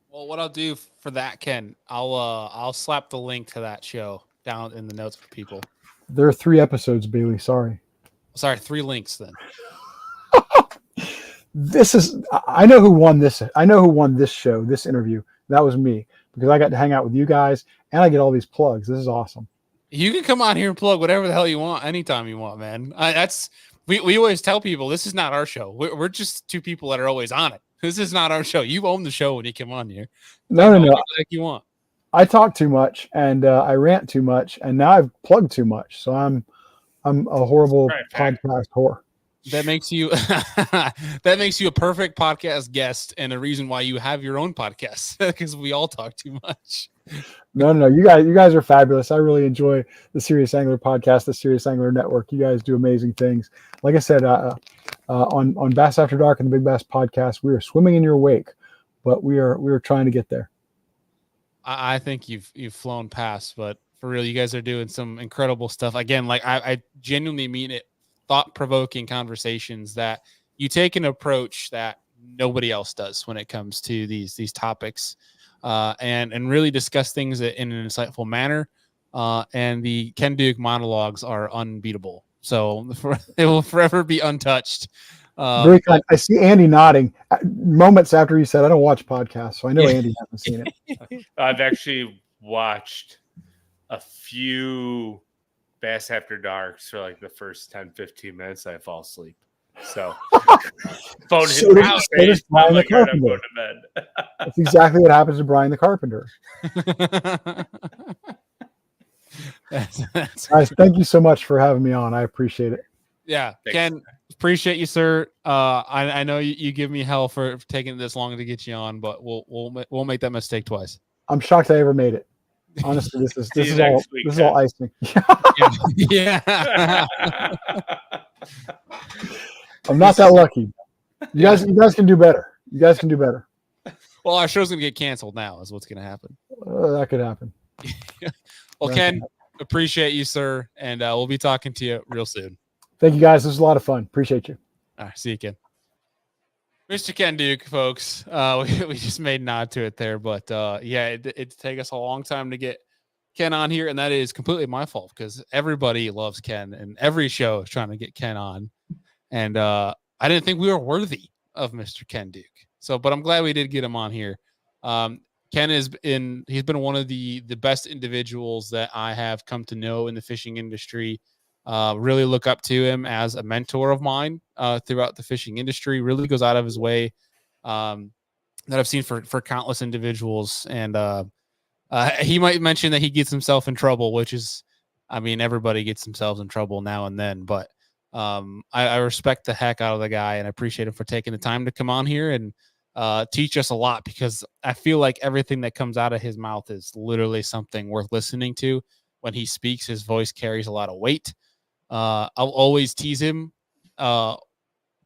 Well, what I'll do for that, Ken, I'll slap the link to that show down in the notes for people. There are 3 episodes, Bailey. Sorry, 3 links then. I know who won this. I know who won this show, this interview. That was me, because I got to hang out with you guys and I get all these plugs. This is awesome. You can come on here and plug whatever the hell you want anytime you want, man. We always tell people this is not our show. We're just 2 people that are always on it. This is not our show. You own the show when you come on here. No. Like you want. I talk too much and I rant too much, and now I've plugged too much. So I'm a horrible podcast whore. That makes you a perfect podcast guest and a reason why you have your own podcast, because we all talk too much. No. You guys are fabulous. I really enjoy the Serious Angler podcast, the Serious Angler Network. You guys do amazing things. Like I said, on Bass After Dark and the Big Bass podcast, we are swimming in your wake, but we are trying to get there. I think you've flown past, but for real, you guys are doing some incredible stuff. Again, like I genuinely mean it. Thought-provoking conversations that you take an approach that nobody else does when it comes to these topics, and really discuss things in an insightful manner. And the Ken Duke monologues are unbeatable, so they will forever be untouched. Very kind. I see Andy nodding moments after he said, "I don't watch podcasts," so I know Andy hasn't seen it. I've actually watched a few Bass After Dark for like the first 10-15 minutes. I fall asleep. So phone So does Brian the I'm Carpenter. going to bed. That's exactly what happens to Brian the Carpenter. Guys, thank you so much for having me on. I appreciate it. Yeah, Thanks. Ken, appreciate you, sir. I know you give me hell for taking this long to get you on, but we'll make that mistake twice. I'm shocked I ever made it. Honestly, this is all icing. Yeah. I'm not that lucky. You guys can do better. You guys can do better. Well, our show's gonna get canceled now. Is what's gonna happen. That could happen. Well, Ken, appreciate you, sir, and we'll be talking to you real soon. Thank you, guys. This was a lot of fun. Appreciate you. All right, see you, Ken. Mr. Ken Duke, folks. We just made a nod to it there, but yeah, it'd take us a long time to get Ken on here, and that is completely my fault because everybody loves Ken, and every show is trying to get Ken on, and I didn't think we were worthy of Mr. Ken Duke. So, but I'm glad we did get him on here. Ken he's been one of the best individuals that I have come to know in the fishing industry. Really look up to him as a mentor of mine throughout the fishing industry. Really goes out of his way that I've seen for countless individuals. And he might mention that he gets himself in trouble, which is, I mean, everybody gets themselves in trouble now and then. But I respect the heck out of the guy, and I appreciate him for taking the time to come on here and teach us a lot, because I feel like everything that comes out of his mouth is literally something worth listening to. When he speaks, his voice carries a lot of weight. I'll always tease him to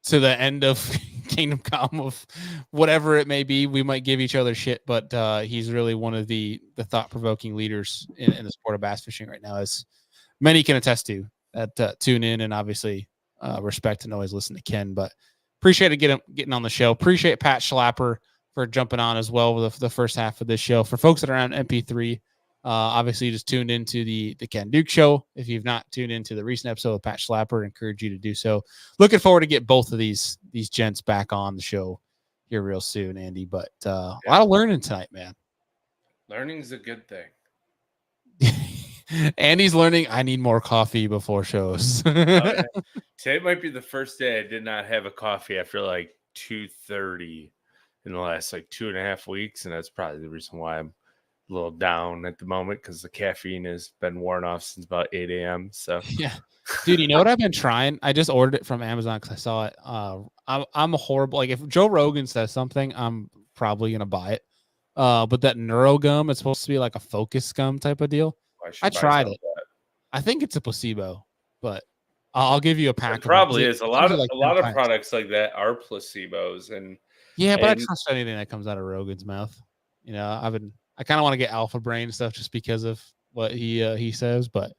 the end of Kingdom Come of whatever it may be. We might give each other shit, but he's really one of the thought-provoking leaders in the sport of bass fishing right now, as many can attest to that tune in, and obviously respect and always listen to Ken. But appreciate it getting on the show. Appreciate Pat Schlapper for jumping on as well with the first half of this show. For folks that are on MP3, obviously you just tuned into the Ken Duke show. If you've not tuned into the recent episode of Pat Schlapper, I encourage you to do so. Looking forward to get both of these gents back on the show here real soon, Andy. But a lot of learning tonight, man. Learning's a good thing. Andy's learning. I need more coffee before shows. Today might be the first day I did not have a coffee after like 2:30 in the last like 2.5 weeks, and that's probably the reason why I'm a little down at the moment, because the caffeine has been worn off since about 8 a.m. So yeah, dude, you know what I've been trying? I just ordered it from Amazon because I saw it. I'm a horrible, like, if Joe Rogan says something, I'm probably gonna buy it. But that neuro gum is supposed to be like a focus gum type of deal. I tried it. I think it's a placebo, but I'll give you a pack. It probably is. A lot of times. products like that are placebos, and but I trust anything that comes out of Rogan's mouth. You know, I kind of want to get Alpha Brain stuff just because of what he says, but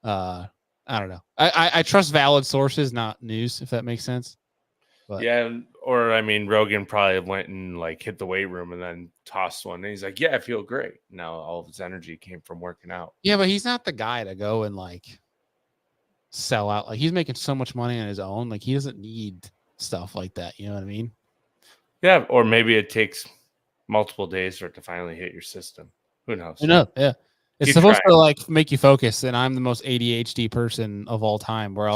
I don't know. I trust valid sources, not news, if that makes sense. But or I mean, Rogan probably went and like hit the weight room and then tossed one, and he's like, "Yeah, I feel great." Now all of his energy came from working out. Yeah, but he's not the guy to go and like sell out. Like he's making so much money on his own. Like he doesn't need stuff like that. You know what I mean? Yeah, or maybe it takes multiple days for it to finally hit your system. Who knows? Yeah. It's supposed to like make you focus, and I'm the most ADHD person of all time. Where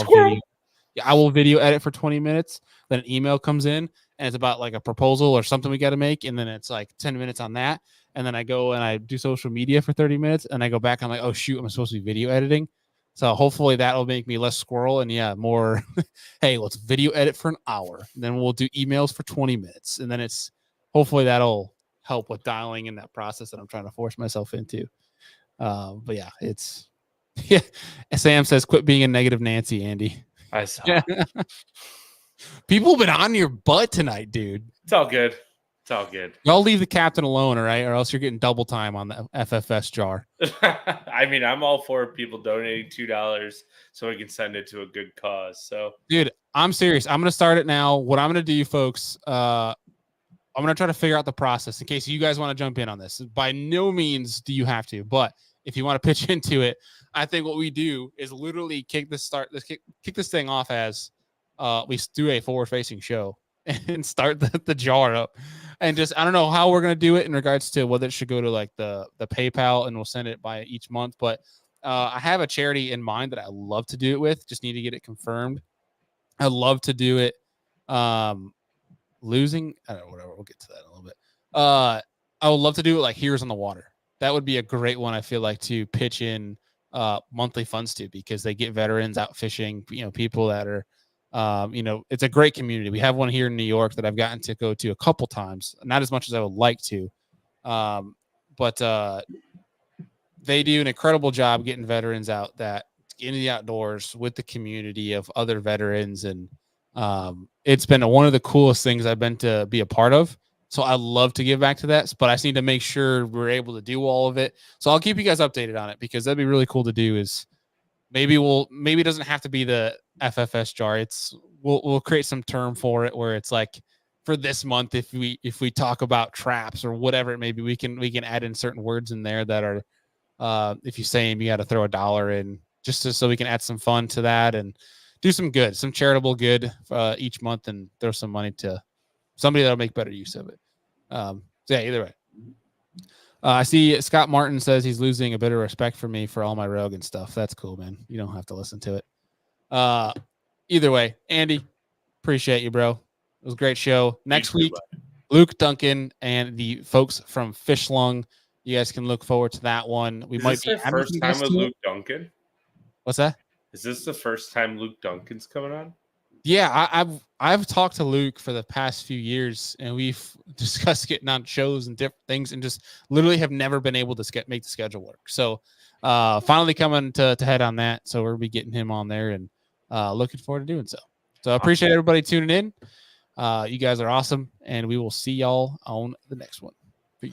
I will video edit for 20 minutes, then an email comes in, and it's about like a proposal or something we got to make, and then it's like 10 minutes on that, and then I go and I do social media for 30 minutes, and I go back and I'm like, oh shoot, I'm supposed to be video editing. So hopefully that will make me less squirrel and more. Hey, let's video edit for an hour, then we'll do emails for 20 minutes, and then it's hopefully that'll help with dialing in that process that I'm trying to force myself into. But yeah, it's Sam says, quit being a negative Nancy, Andy. I saw. People have been on your butt tonight, dude. It's all good. It's all good. Y'all leave the captain alone, all right? Or else you're getting double time on the FFS jar. I mean, I'm all for people donating $2 so we can send it to a good cause. So, dude, I'm serious. I'm going to start it now. What I'm going to do, folks, I'm going to try to figure out the process in case you guys want to jump in on this. By no means do you have to, but if you want to pitch into it, I think what we do is literally kick this thing off as we do a forward-facing show and start the jar up. And just, I don't know how we're going to do it in regards to whether it should go to like the PayPal and we'll send it by each month. But I have a charity in mind that I love to do it with. Just need to get it confirmed. I love to do it. Losing, I don't know, whatever. We'll get to that in a little bit. I would love to do it like Heroes on the Water. That would be a great one, I feel like, to pitch in monthly funds to, because they get veterans out fishing, people that are, it's a great community. We have one here in New York that I've gotten to go to a couple times, not as much as I would like to. But they do an incredible job getting veterans out that into the outdoors with the community of other veterans. And it's been one of the coolest things I've been to be a part of. So I love to give back to that, but I just need to make sure we're able to do all of it. So I'll keep you guys updated on it, because that'd be really cool to do. Is maybe it doesn't have to be the FFS jar. We'll create some term for it where it's like, for this month, if we talk about traps or whatever it may be, we can add in certain words in there that are, if you say you got to throw $1 in, just so we can add some fun to that and do some good, some charitable good each month, and throw some money to somebody that'll make better use of it. So yeah, either way. I see Scott Martin says he's losing a bit of respect for me for all my Rogan stuff. That's cool, man. You don't have to listen to it. Either way, Andy, appreciate you, bro. It was a great show. Next week, Luke Duncan and the folks from Fish Lung. You guys can look forward to that one. Is this the first time with Luke Duncan? What's that? Is this the first time Luke Duncan's coming on? Yeah, I've talked to Luke for the past few years, and we've discussed getting on shows and different things, and just literally have never been able to make the schedule work. So finally coming to head on that. So we'll be getting him on there, and looking forward to doing so. So I appreciate everybody tuning in. You guys are awesome, and we will see y'all on the next one. Peace.